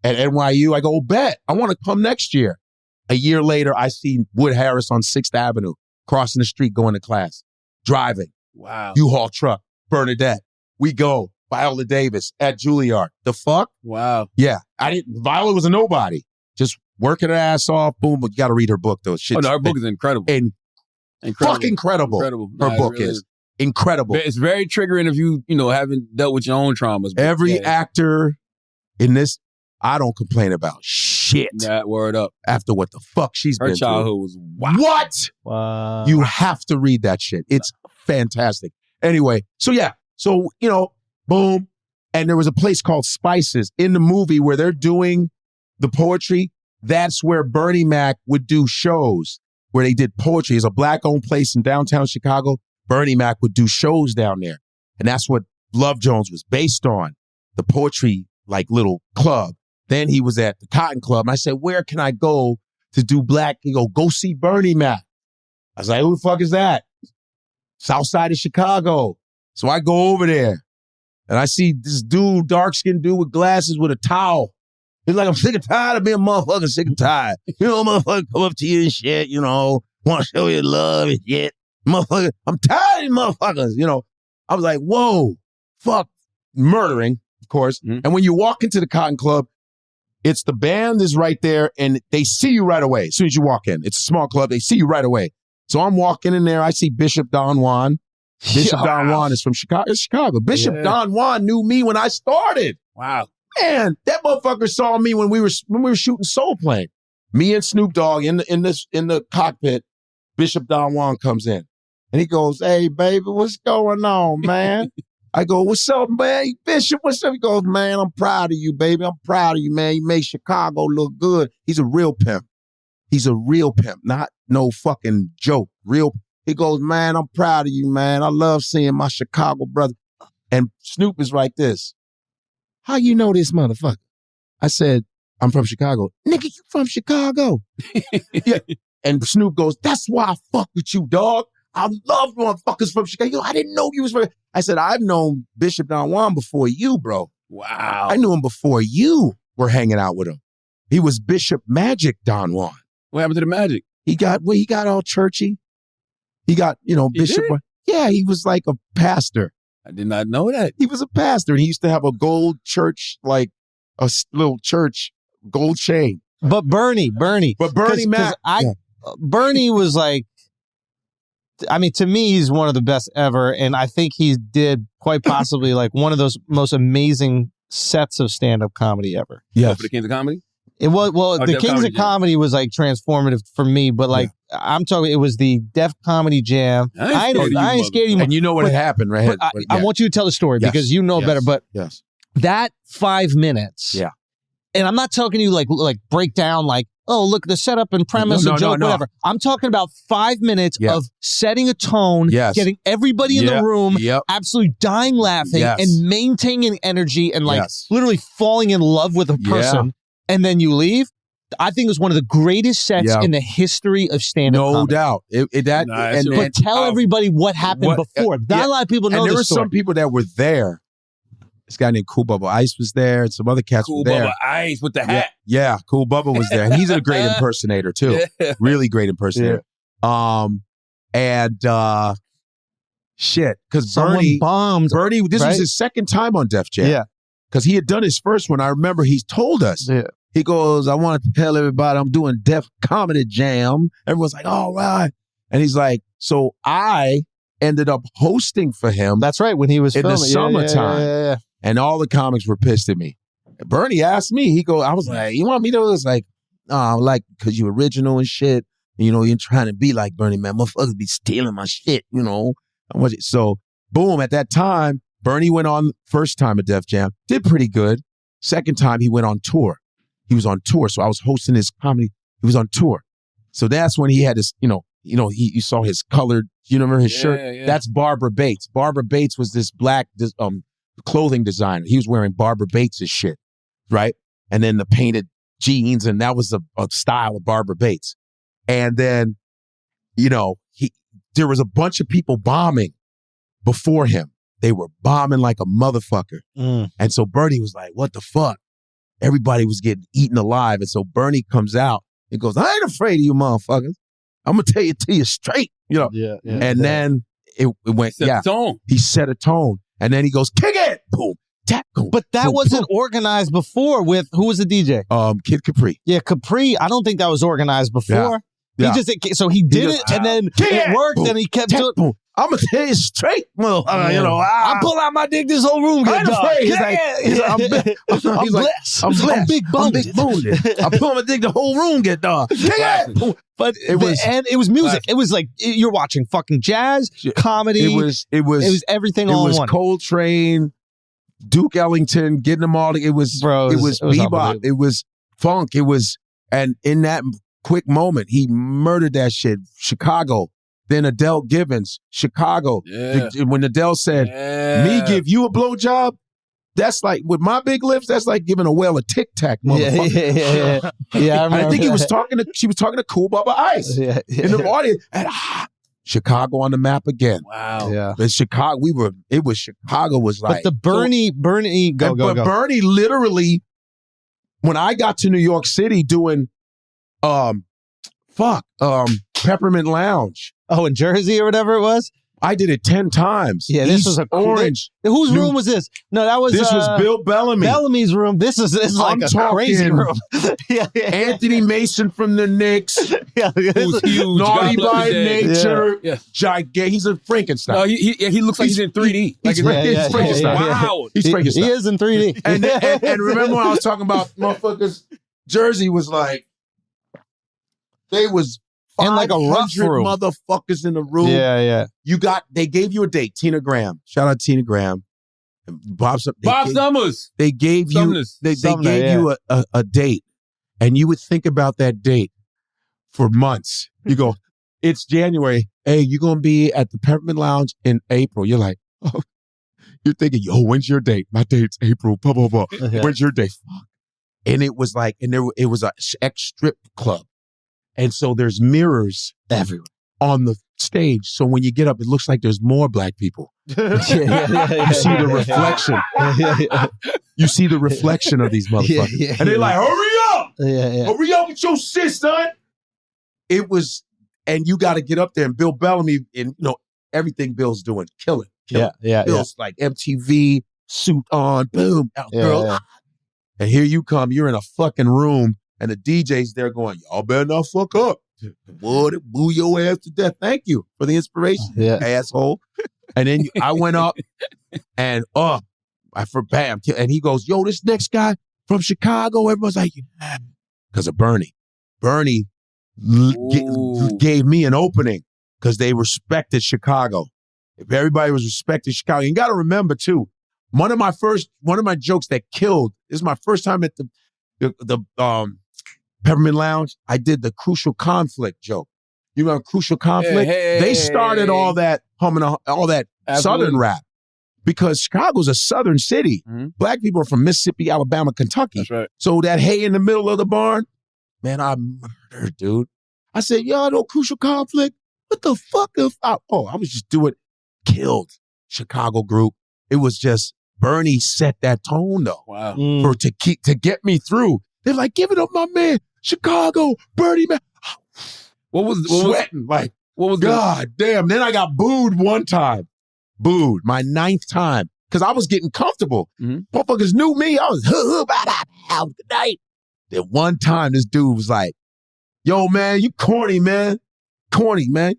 at NYU. I go, bet. I want to come next year. A year later, I see Wood Harris on 6th Avenue, crossing the street, going to class, driving.
Wow.
U-Haul truck, Bernadette. We go. Viola Davis at Juilliard. The fuck?
Wow.
Yeah. Viola was a nobody. Just working her ass off. Boom. But you got to read her book, though. Shit.
Oh, no, her book is incredible.
Fucking incredible. Her book
really
is incredible.
It's very triggering if you haven't dealt with your own traumas.
Every actor in this, I don't complain about shit.
That word up.
After what the fuck she's been
Her childhood
through.
was wow.
What?
Wow.
You have to read that shit. It's fantastic. Anyway, so yeah. So, boom. And there was a place called Spices in the movie where they're doing the poetry. That's where Bernie Mac would do shows where they did poetry. It's a black-owned place in downtown Chicago. Bernie Mac would do shows down there. And that's what Love Jones was based on, the poetry, like, little club. Then he was at the Cotton Club. And I said, where can I go to do black? He go see Bernie Mac. I was like, who the fuck is that? South side of Chicago. So I go over there. And I see this dude, dark-skinned dude with glasses with a towel. He's like, I'm sick and tired of being motherfucking sick and tired. Motherfucker come up to you and shit, want to show you love and shit. Motherfucker, I'm tired of these motherfuckers, I was like, whoa, fuck, murdering, of course. Mm-hmm. And when you walk into the Cotton Club, it's the band is right there and they see you right away as soon as you walk in. It's a small club. They see you right away. So I'm walking in there. I see Bishop Don Juan. Bishop Don Juan is from Chicago. It's Chicago. Bishop Don Juan knew me when I started.
Wow.
Man, that motherfucker saw me when we were shooting Soul Plane. Me and Snoop Dogg in the cockpit. Bishop Don Juan comes in and he goes, "Hey baby, what's going on, man?" I go, "What's up, man? Bishop, what's up?" He goes, "Man, I'm proud of you, baby. I'm proud of you, man. You made Chicago look good." He's a real pimp. He's a real pimp, not no fucking joke. Real. He goes, "Man, I'm proud of you, man. I love seeing my Chicago brother." And Snoop is like this. "How you know this motherfucker?" I said, "I'm from Chicago." "Nigga, you from Chicago?" Yeah. And Snoop goes, "That's why I fuck with you, dog. I love motherfuckers from Chicago." I didn't know you was from. I said, "I've known Bishop Don Juan before you, bro."
Wow.
I knew him before you were hanging out with him. He was Bishop Magic Don Juan.
What happened to the magic?
He got all churchy. He got, Bishop. Yeah, he was like a pastor.
I did not know that.
He was a pastor, and he used to have a gold church, like a little church, gold chain.
But Bernie
Mac.
Bernie was like, I mean, to me, he's one of the best ever. And I think he did quite possibly like one of those most amazing sets of stand-up comedy ever.
Yeah. For the Kings of Comedy?
It was, well, the Kings of Comedy was like transformative for me, but like, I'm talking, it was the Def Comedy Jam. I ain't scared of you.
And you know what happened, right?
I want you to tell the story because you know better, but that 5 minutes.
Yeah.
And I'm not talking to you like break down like, oh, look, the setup and premise and joke, whatever. I'm talking about 5 minutes of setting a tone, getting everybody in the room absolutely dying laughing and maintaining energy and like literally falling in love with a person. And then you leave. I think it was one of the greatest sets in the history of stand-up comedy.
No doubt.
But tell everybody what happened before. Not a lot of people know this story.
And there were some people that were there. This guy named Cool Bubba Ice was there, and some other cats were there.
Cool Bubba Ice with the hat.
Yeah, Cool Bubba was there. And he's a great impersonator, too. Really great impersonator. Shit. Because Bernie
bombed.
This was his second time on Def Jam.
Yeah.
Because he had done his first one. I remember he told us. Yeah. He goes, I want to tell everybody I'm doing Def Comedy Jam. Everyone's like, all right. And he's like, so I ended up hosting for him.
That's right, when he was
in
filming.
the summertime.
Yeah.
And all the comics were pissed at me. Bernie asked me, I was like, you want me to? It's like, because you original and shit. You know, you're trying to be like Bernie, man. Motherfuckers be stealing my shit, you know. So, boom, at that time, Bernie went on first time at Def Jam, did pretty good. Second time, he went on tour. He was on tour, so I was hosting his comedy. He was on tour. So that's when he had his, you saw his colored, you remember his shirt? Yeah. That's Barbara Bates. Barbara Bates was this black clothing designer. He was wearing Barbara Bates' shit, right? And then the painted jeans, and that was a style of Barbara Bates. And then, there was a bunch of people bombing before him. They were bombing like a motherfucker. And so Bernie was like, what the fuck? Everybody was getting eaten alive. And so Bernie comes out and goes, I ain't afraid of you motherfuckers. I'm going to tell it to you straight. Then it went,
set a tone.
He set a tone. And then he goes, kick it! Boom. Tap, boom.
But that wasn't organized before with, who was the DJ?
Kid Capri.
Yeah, Capri. I don't think that was organized before. Yeah. He did it, and then it worked, and he kept doing it.
I'm gonna tell you straight. Well,
I pull out my dick, this whole room get dark.
I'm blessed. I'm big boned. I pull my dick, the whole room get dark.
But it was music. It was like you're watching fucking jazz, comedy. It was everything all in one.
It was Coltrane, Duke Ellington, getting them all. It was bebop. It was funk. And in that quick moment, he murdered that shit. Chicago. Then Adele Gibbons, Chicago. Yeah. When Adele said, me give you a blowjob, that's like, with my big lips, that's like giving a whale a Tic Tac, motherfucker.
Yeah,
I think she was talking to Cool Bubba Ice in the audience. And Chicago on the map again.
Wow.
Yeah. But Chicago, Chicago was like.
But the Bernie, go.
Bernie literally, when I got to New York City doing, Peppermint Lounge.
Oh, in Jersey or whatever it was?
I did it 10 times.
Yeah, this was a Orange. Whose room was this? No, that was
This was Bill Bellamy.
Bellamy's room. This is like a crazy room.
Anthony Mason from the Knicks.
Who's huge.
Naughty by nature. Gigantic. He's a Frankenstein.
No, he looks like he's in 3D.
He's Frankenstein. Wow. He's Frankenstein.
He is in 3D.
And remember when I was talking about motherfuckers, Jersey was like, they was
and like a rough room.
Motherfuckers in the room.
Yeah.
They gave you a date. Tina Graham. Shout out Tina Graham. Bob
Summers.
They gave you you a date, and you would think about that date for months. You go, it's January. Hey, you're gonna be at the Peppermint Lounge in April. You're like, oh, you're thinking, yo, when's your date? My date's April. Blah blah blah. When's your date? Fuck. And it was like, it was a ex strip club. And so there's mirrors everywhere on the stage. So when you get up, it looks like there's more black people. You see the reflection. You see the reflection of these motherfuckers. And they're like, hurry up! Hurry up with your shit, son! It was, and you got to get up there. And Bill Bellamy, and everything Bill's doing, kill it. Bill's like MTV, suit on, boom, girl. And here you come, you're in a fucking room. And the DJ's there going, y'all better not fuck up. Boy, they boo your ass to death. Thank you for the inspiration, asshole. And then I went up and bam. And he goes, yo, this next guy from Chicago. Everyone's like, yeah. Because of Bernie. Bernie gave me an opening because they respected Chicago. If everybody was respecting Chicago, you got to remember too, one of my jokes that killed, this is my first time at the Peppermint Lounge. I did the Crucial Conflict joke. You remember Crucial Conflict? They started all that Southern rap because Chicago's a Southern city. Mm-hmm. Black people are from Mississippi, Alabama, Kentucky. That's right. So that hay in the middle of the barn, man, I murdered, dude. I said, y'all know Crucial Conflict? What the fuck? I was just doing, killed Chicago group. It was just, Bernie set that tone though. Wow. To get me through. They're like, give it up, my man. Chicago, Bernie, man. What was God damn. Then I got booed one time. Booed my 9th time. Because I was getting comfortable. Mm-hmm. Motherfuckers knew me. I was good night. Then one time this dude was like, yo, man, you corny, man. Corny, man.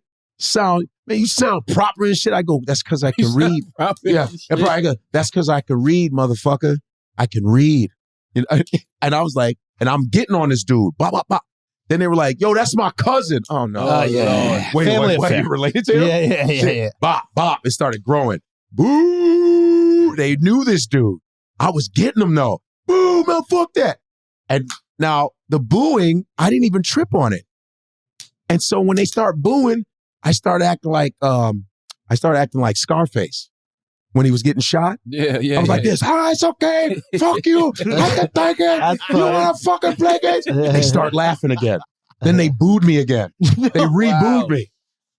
You sound proper and shit. I go, that's because I can read. Yeah. I go, that's because I can read, motherfucker. I can read. And I was like, and I'm getting on this dude. Bop, bop, bop. Then they were like, yo, that's my cousin. Oh, no.
Yeah.
Wait, you related to him?
Yeah.
Bop, bop. It started growing. Boo. They knew this dude. I was getting them, though. Boo, man, fuck that. And now the booing, I didn't even trip on it. And so when they start booing, I started acting like Scarface when he was getting shot. Yeah. I was like this. Ah, it's okay. Fuck you. I can take it. You want to fucking play games? They start laughing again. Then they booed me again. They rebooed me.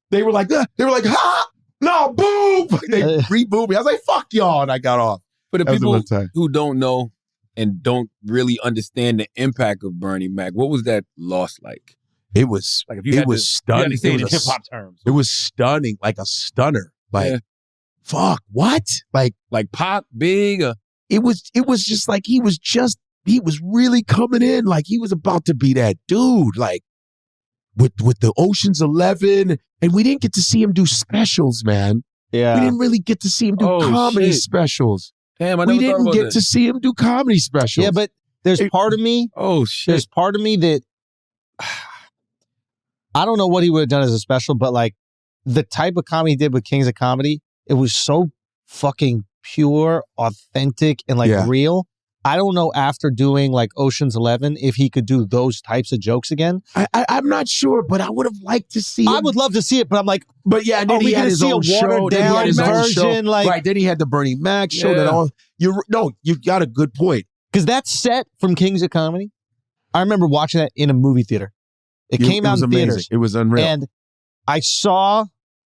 They were like, ha! No, boo! They rebooed me. I was like, fuck y'all. And I got off.
For the people who don't know and don't really understand the impact of Bernie Mac, what was that loss like?
It was like stunning.
In hip hop terms.
It was stunning, like a stunner. Like, fuck, what? Like
Pop, Big.
It was just like he was really coming in. Like he was about to be that dude. Like with the Ocean's 11, and we didn't get to see him do specials, man. Yeah, we didn't really get to see him do comedy specials.
Damn,
we didn't get to see him do comedy specials.
Yeah, but there's part of me.
Oh shit!
There's part of me that. I don't know what he would have done as a special, but like the type of comedy he did with Kings of Comedy, it was so fucking pure, authentic, and like real. I don't know after doing like Ocean's 11 if he could do those types of jokes again.
I'm not sure, but I would have liked to see.
I would love to see it, but I'm like,
and then he had his own show.
Then he had his own version, like
right. Then he had the Bernie Mac show. That all you got a good point
because that set from Kings of Comedy. I remember watching that in a movie theater. It came out in theaters.
It was unreal.
And I saw,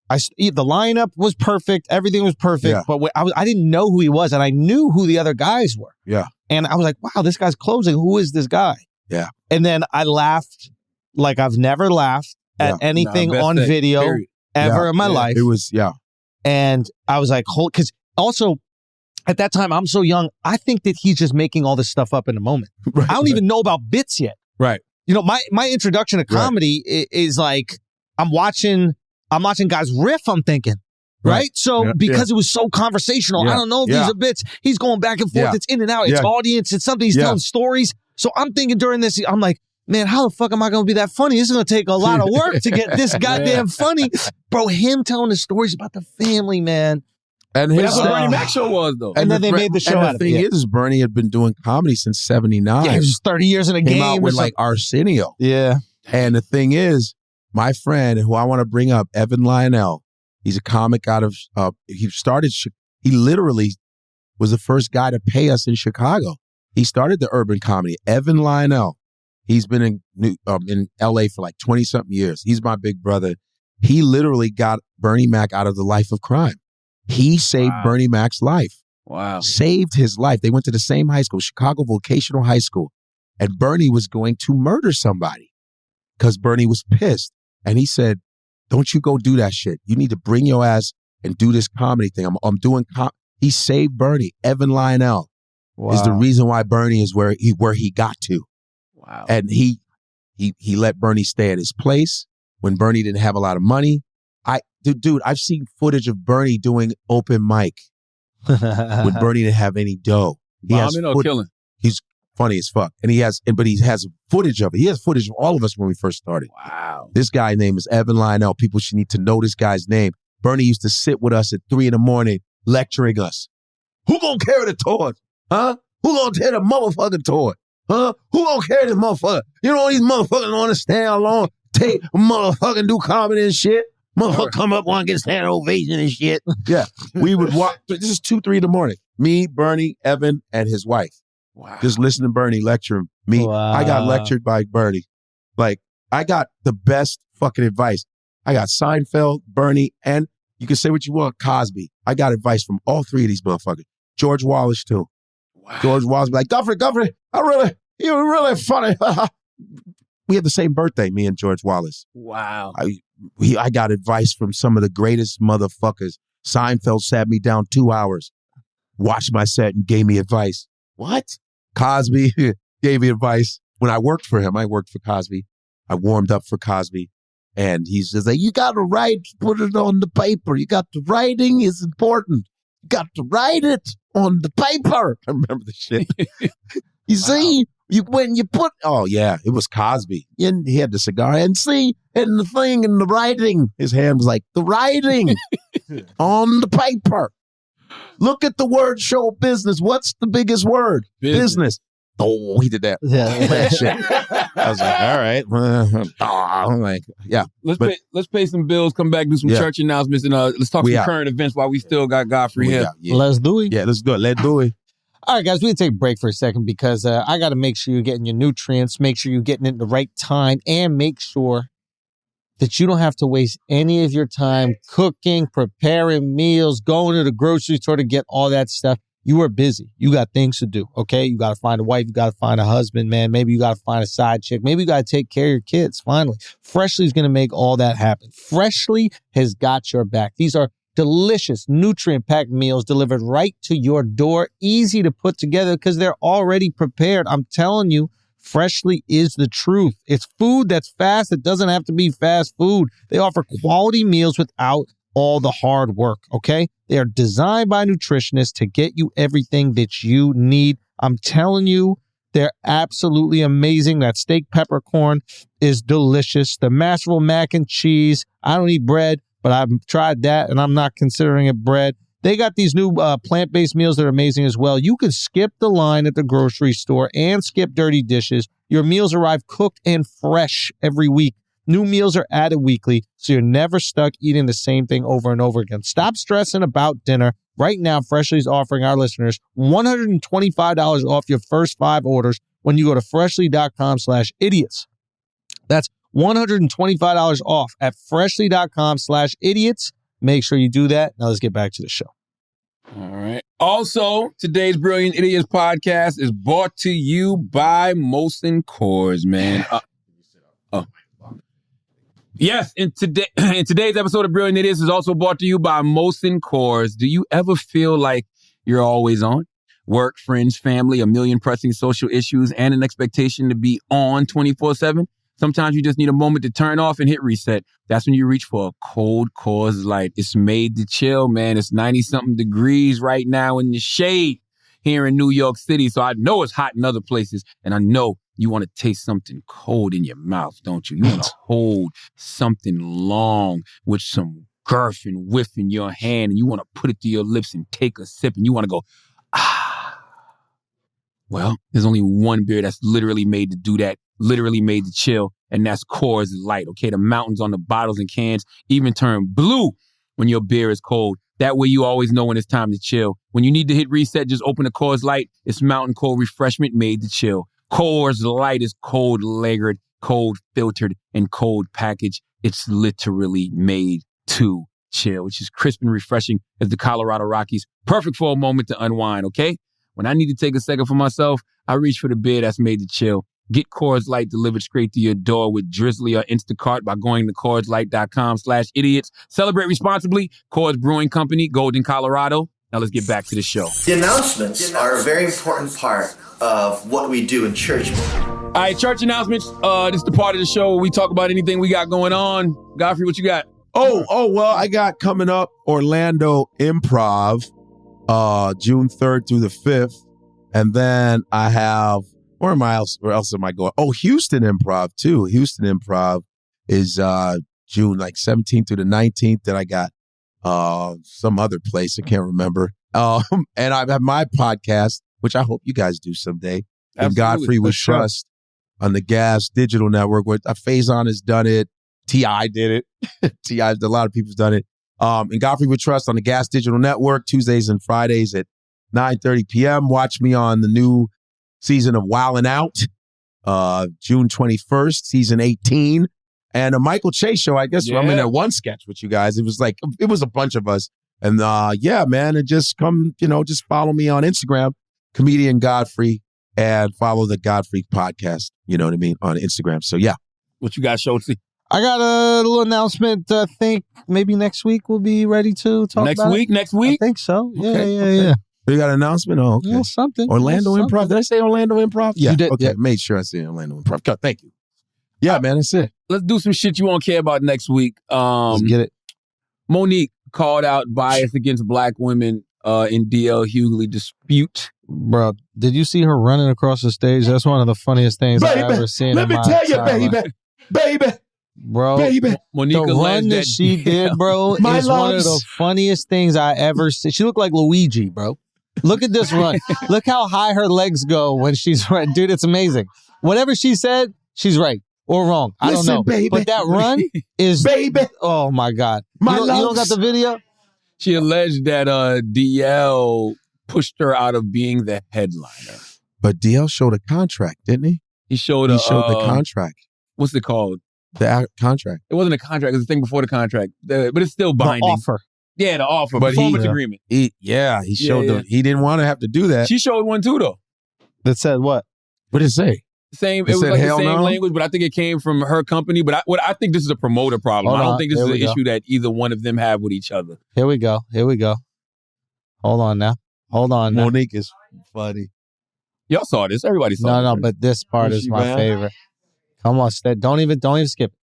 the lineup was perfect. Everything was perfect. But I didn't know who he was. And I knew who the other guys were. Yeah. And I was like, wow, this guy's closing. Who is this guy? Yeah. And then I laughed like I've never laughed at anything on video ever in my life.
It was,
And I was like, because also at that time, I'm so young. I think that he's just making all this stuff up in the moment. Right, I don't even know about bits yet.
Right.
You know, my introduction to comedy is like, I'm watching guys riff, I'm thinking, right? So because it was so conversational, I don't know if these are bits. He's going back and forth. It's in and out. It's audience. It's something. He's telling stories. So I'm thinking during this, I'm like, man, how the fuck am I going to be that funny? This is going to take a lot of work to get this goddamn funny. Bro, him telling the stories about the family, man.
And
that's what Bernie Mac show was, though.
And then they made the show out of it.
The thing is, Bernie had been doing comedy since 79.
Yeah, he was 30 years in a game.
Came out with like Arsenio.
Yeah.
And the thing is, my friend, who I want to bring up, Evan Lionel, he's a comic out of, he literally was the first guy to pay us in Chicago. He started the urban comedy. Evan Lionel, he's been in LA for like 20-something years. He's my big brother. He literally got Bernie Mac out of the life of crime. He saved Bernie Mac's life.
Wow.
Saved his life. They went to the same high school, Chicago Vocational High School. And Bernie was going to murder somebody because Bernie was pissed. And he said, don't you go do that shit. You need to bring your ass and do this comedy thing. I'm doing He saved Bernie. Evan Lionel is the reason why Bernie is where he got to.
Wow.
And he He let Bernie stay at his place when Bernie didn't have a lot of money. Dude, I've seen footage of Bernie doing open mic when Bernie didn't have any dough.
Bombing or killing?
He's funny as fuck. And he has footage of it. He has footage of all of us when we first started.
Wow.
This guy's name is Evan Lionel. People should need to know this guy's name. Bernie used to sit with us at 3 a.m. lecturing us. Who gonna carry the torch? Huh? Who gonna tear the motherfucking torch? Huh? Who gonna carry this motherfucker? You know, these motherfuckers don't understand how long take motherfucking do comedy and shit. Motherfucker come up, want to get a standing ovation and shit. Yeah. We would walk. This is 2, 3 a.m. Me, Bernie, Evan, and his wife.
Wow.
Just listen to Bernie lecture me.
Wow.
I got lectured by Bernie. Like, I got the best fucking advice. I got Seinfeld, Bernie, and you can say what you want, Cosby. I got advice from all 3 of these motherfuckers. George Wallace, too.
Wow.
George Wallace be like, Godfrey, you're really funny. We had the same birthday, me and George Wallace.
Wow.
I got advice from some of the greatest motherfuckers. Seinfeld sat me down 2 hours, watched my set, and gave me advice. What? Cosby gave me advice. When I worked for him, I worked for Cosby. I warmed up for Cosby. And he's just like, you got to write, put it on the paper. You got the writing is important. You got to write it on the paper. I remember the shit. You see, when you put, oh yeah, it was Cosby. And he had the cigar. And see, and the thing in the writing, his hand was like, the writing on the paper. Look at the word show business. What's the biggest word? Business. Oh, he did that.
Yeah.
That shit. I was like, all right. I'm like, yeah.
Let's pay some bills, come back, do some church announcements, and let's talk some current events while we still got Godfrey here.
Let's do it.
Yeah, let's do it. Let's do it.
All right, guys, we're going to take a break for a second because I got to make sure you're getting your nutrients, make sure you're getting it at the right time, and make sure that you don't have to waste any of your time cooking, preparing meals, going to the grocery store to get all that stuff. You are busy. You got things to do, okay? You got to find a wife. You got to find a husband, man. Maybe you got to find a side chick. Maybe you got to take care of your kids, finally. Freshly is going to make all that happen. Freshly has got your back. These are delicious, nutrient-packed meals delivered right to your door, easy to put together because they're already prepared. I'm telling you, Freshly is the truth. It's food that's fast. It doesn't have to be fast food. They offer quality meals without all the hard work, okay? They are designed by nutritionists to get you everything that you need. I'm telling you, they're absolutely amazing. That steak peppercorn is delicious. The Masterful mac and cheese. I don't eat bread, but I've tried that, and I'm not considering it bread. They got these new plant-based meals that are amazing as well. You can skip the line at the grocery store and skip dirty dishes. Your meals arrive cooked and fresh every week. New meals are added weekly, so you're never stuck eating the same thing over and over again. Stop stressing about dinner. Right now, Freshly is offering our listeners $125 off your first 5 orders when you go to freshly.com/idiots. That's $125 off at freshly.com/idiots. Make sure you do that. Now let's get back to the show.
All right. Also, today's Brilliant Idiots podcast is brought to you by Molson Coors, man. Yes, and today's episode of Brilliant Idiots is also brought to you by Molson Coors. Do you ever feel like you're always on? Work, friends, family, a million pressing social issues, and an expectation to be on 24/7? Sometimes you just need a moment to turn off and hit reset. That's when you reach for a cold Coors Light. It's made to chill, man. It's 90-something degrees right now in the shade here in New York City. So I know it's hot in other places, and I know you want to taste something cold in your mouth, don't you? You want to hold something long with some girth and whiff in your hand, and you want to put it to your lips and take a sip, and you want to go, ah. Well, there's only one beer that's literally made to do that, literally made to chill, and that's Coors Light, okay? The mountains on the bottles and cans even turn blue when your beer is cold. That way you always know when it's time to chill. When you need to hit reset, just open a Coors Light. It's mountain cold refreshment made to chill. Coors Light is cold lagered, cold filtered, and cold packaged. It's literally made to chill, which is crisp and refreshing as the Colorado Rockies. Perfect for a moment to unwind, okay? When I need to take a second for myself, I reach for the beer that's made to chill. Get Coors Light delivered straight to your door with Drizzly or Instacart by going to CoorsLight.com/idiots. Celebrate responsibly. Coors Brewing Company, Golden, Colorado. Now let's get back to the show.
The announcements are a very important part of what we do in church.
All right, church announcements. This is the part of the show where we talk about anything we got going on. Godfrey, what you got?
Well, I got coming up Orlando Improv, June 3rd through the 5th. And then I have, where else am I going? Oh, Houston Improv too. Houston Improv is June like 17th through the 19th. Then I got some other place, I can't remember. And I have my podcast, which I hope you guys do someday. And Godfrey with Trust on the Gas Digital Network, where Faison has done it. T.I. did it. T.I. A lot of people's done it. And Godfrey with Trust on the Gas Digital Network, Tuesdays and Fridays at 9:30 p.m. Watch me on the new season of Wildin' Out, June 21st, season 18. And a Michael Che show, I guess. I'm in that one sketch with you guys. It was a bunch of us. And yeah, man, and just just follow me on Instagram, Comedian Godfrey, and follow the Godfrey podcast, you know what I mean, on Instagram. So yeah.
What you got, Shulz?
I got a little announcement. I think maybe next week we'll be ready to talk about it.
Next week?
I think so.
Okay.
Yeah.
You got an announcement? Oh, okay.
Yeah, something.
Orlando Improv. Did I say Orlando Improv? Yeah.
You did.
Okay.
Yeah.
Made sure I said Orlando Improv. God, thank you. Yeah, man, that's it.
Let's do some shit you won't care about next week.
Let's get it.
Monique called out bias against black women in DL Hughley dispute.
Bro, did you see her running across the stage? That's one of the funniest things I've ever seen.
Let me tell you, baby.
Bro,
Monique
the run that she did, bro, is one of the funniest things I ever seen. She looked like Luigi, bro. Look at this run. Look how high her legs go when she's running. Dude, it's amazing. Whatever she said, she's right or wrong. I don't know.
Baby.
But that run is...
Baby.
Oh, my God.
You
don't got the video?
She alleged that DL pushed her out of being the headliner.
But DL showed a contract, didn't he?
He showed
the contract.
What's it called?
The contract.
It wasn't a contract. It was a thing before the contract. But it's still binding.
The offer.
Yeah, the offer.
But
performance agreement.
He showed he didn't want to have to do that.
She showed one too, though.
That said what?
What did it say?
It was like the same language, but I think it came from her company. But I think this is a promoter problem. I don't think this is an issue that either one of them have with each other.
Here we go. Hold on now.
Monique is funny.
Y'all saw this. Everybody saw this.
No, but this part is my favorite. Come on, don't even skip it.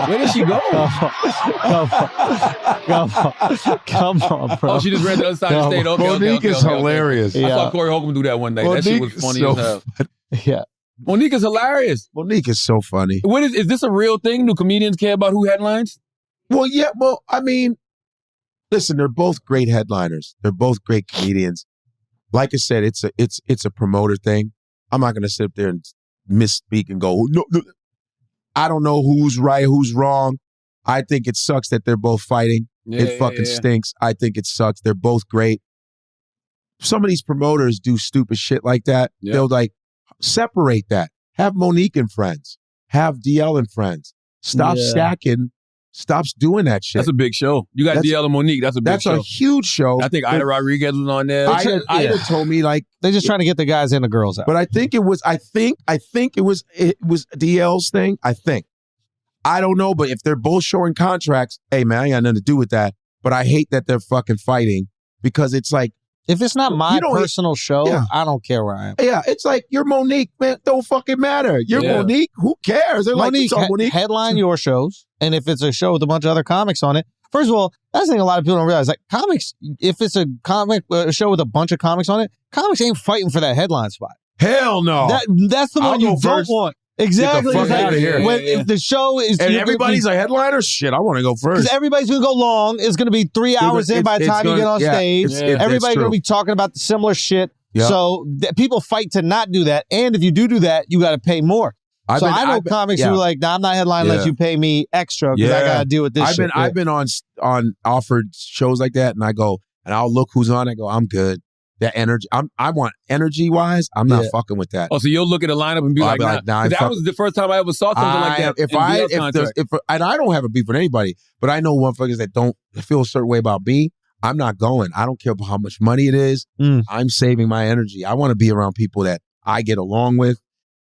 Where did she go?
Come on, bro.
Oh, she just ran to the other side of the state. Okay,
Monique is hilarious.
I saw Corey Holcomb do that one day. That shit was funny as hell.
Yeah.
Monique is hilarious.
Monique is so funny.
Is this a real thing? Do comedians care about who headlines?
Well, yeah. Well, I mean, listen, they're both great headliners. They're both great comedians. Like I said, it's a promoter thing. I'm not going to sit there and misspeak and go, no. I don't know who's right, who's wrong. I think it sucks that they're both fighting. It fucking stinks. I think it sucks. They're both great. Some of these promoters do stupid shit like that. Yeah. They'll like separate that. Have Monique and friends. Have DL and friends. Stop stacking. Stop doing that shit.
That's a big show. You got DL and Monique. That's a big show.
That's a huge show.
I think Ida Rodriguez was on there.
Ida told me like
they're just trying to get the guys and the girls out.
But I think it was DL's thing. I think. I don't know, but if they're both showing contracts, hey man, I ain't got nothing to do with that. But I hate that they're fucking fighting because it's like
if it's not my personal show, I don't care where I am.
Yeah, it's like you're Monique, man. Don't fucking matter. You're Monique. Who cares? They're
Monique,
like, Monique,
headline your shows, and if it's a show with a bunch of other comics on it, first of all, that's the thing a lot of people don't realize. Like comics, if it's a comic show with a bunch of comics on it, comics ain't fighting for that headline spot.
Hell no.
That's the one you don't want. Exactly.
Get the fuck out of here.
If the show is
and everybody's a headliner, shit, I want to go first.
Because everybody's going to go long. It's going to be 3 hours in by the time you get on stage. Everybody's going to be talking about the similar shit. Yep. So people fight to not do that. And if you do that, you got to pay more. I know comics who are like, nah, I'm not headlining unless you pay me extra because I got to deal with this shit.
I've been on offered shows like that, and I go, and I'll look who's on. I go, I'm good. That energy, I want energy wise. I'm not fucking with that.
Oh, so you'll look at a lineup and be like, nah. That was the first time I ever saw something like that.
And I don't have a beef with anybody, but I know motherfuckers that don't feel a certain way about me. I'm not going. I don't care about how much money it is. I'm saving my energy. I want to be around people that I get along with.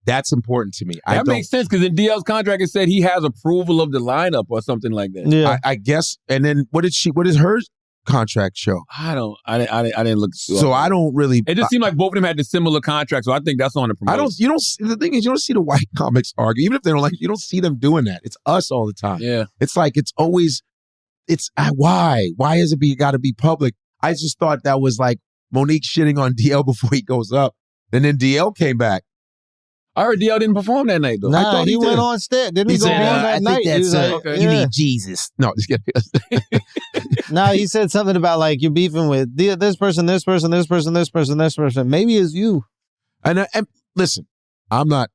That's important to me.
That makes sense because in DL's contract it said he has approval of the lineup or something like that.
Yeah.
I guess. And then what is her contract show?
I didn't look.
So I don't really.
It just seemed like both of them had the similar contract, so I think that's on the promotion.
The thing is, you don't see the white comics argue, even if they don't like. You don't see them doing that. It's us all the time.
Yeah.
It's like it's always. It's why is it got to be public? I just thought that was like Monique shitting on DL before he goes up, and then DL came back.
I heard DL didn't perform that night though.
Nah,
I thought
he
he
went
did.
on stage. Didn't he go
said,
on that
I
night?
think that's
okay.
you need Jesus.
No, just kidding.
No, he said something about like you're beefing with this person, this person, this person, this person, this person. Maybe it's you.
And listen, I'm not.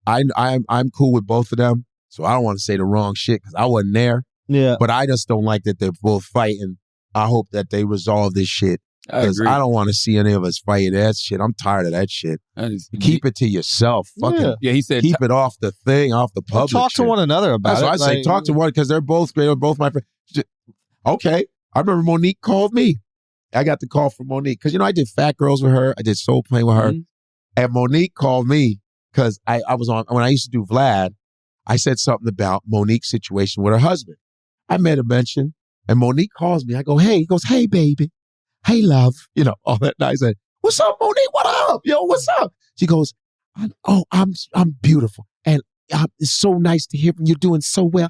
I'm cool with both of them, so I don't want to say the wrong shit because I wasn't there.
Yeah.
But I just don't like that they're both fighting. I hope that they resolve this shit. Because I don't want to see any of us fighting that shit. I'm tired of that shit. Keep it to yourself. Fucking
he said
keep it off the thing, off the public.
Talk to
shit.
one another about
That's
it.
what I say. Talk to one because they're both great. They're both my friends. Okay. I remember Monique called me. I got the call from Monique because, I did Fat Girls with her. I did Soul Plane with her.
Mm-hmm.
And Monique called me because I was on, when I used to do Vlad, I said something about Monique's situation with her husband. I made a mention and Monique calls me. I go, hey. He goes, hey, baby. Hey, love. All that night. I said, what's up, Monique? What up? Yo, what's up? She goes, I'm beautiful. And it's so nice to hear from you doing so well.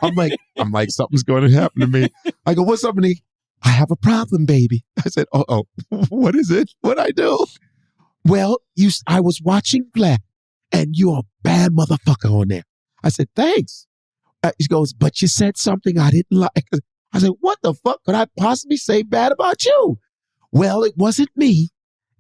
I'm like, something's going to happen to me. I go, what's up, Monique? I have a problem, baby. I said, oh, what is it? What'd I do? Well, I was watching Black and you're a bad motherfucker on there. I said, thanks. She goes, but you said something I didn't like. I said, what the fuck could I possibly say bad about you? Well, it wasn't me.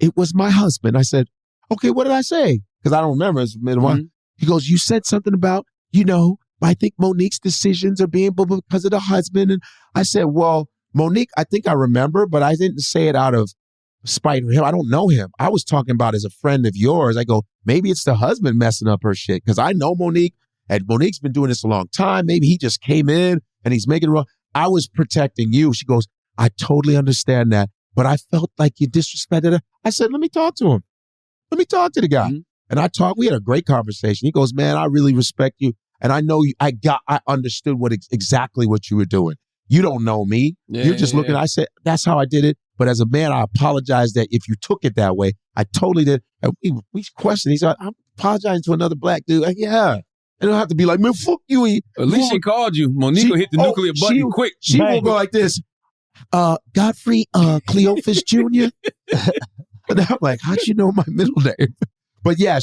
It was my husband. I said, okay, what did I say? Because I don't remember. It's mid-one. He goes, you said something about, I think Monique's decisions are being because of the husband. And I said, well, Monique, I think I remember, but I didn't say it out of spite of him. I don't know him. I was talking about as a friend of yours. I go, maybe it's the husband messing up her shit. Because I know Monique, and Monique's been doing this a long time. Maybe he just came in and he's making it wrong. I was protecting you. She goes, I totally understand that, but I felt like you disrespected her. I said, let me talk to him. Let me talk to the guy. And we had a great conversation. He goes, man, I really respect you. And I know I understood exactly what you were doing. You don't know me. You're just looking. I said, that's how I did it. But as a man, I apologize that if you took it that way, I totally did. And we questioned. He said, I'm apologizing to another black dude. Like, yeah. It don't have to be like, man, fuck you.
At least she called you. Monique will hit the nuclear button quick.
She will go like this. Godfrey Cleophas Jr. And I'm like, how'd you know my middle name? But yeah,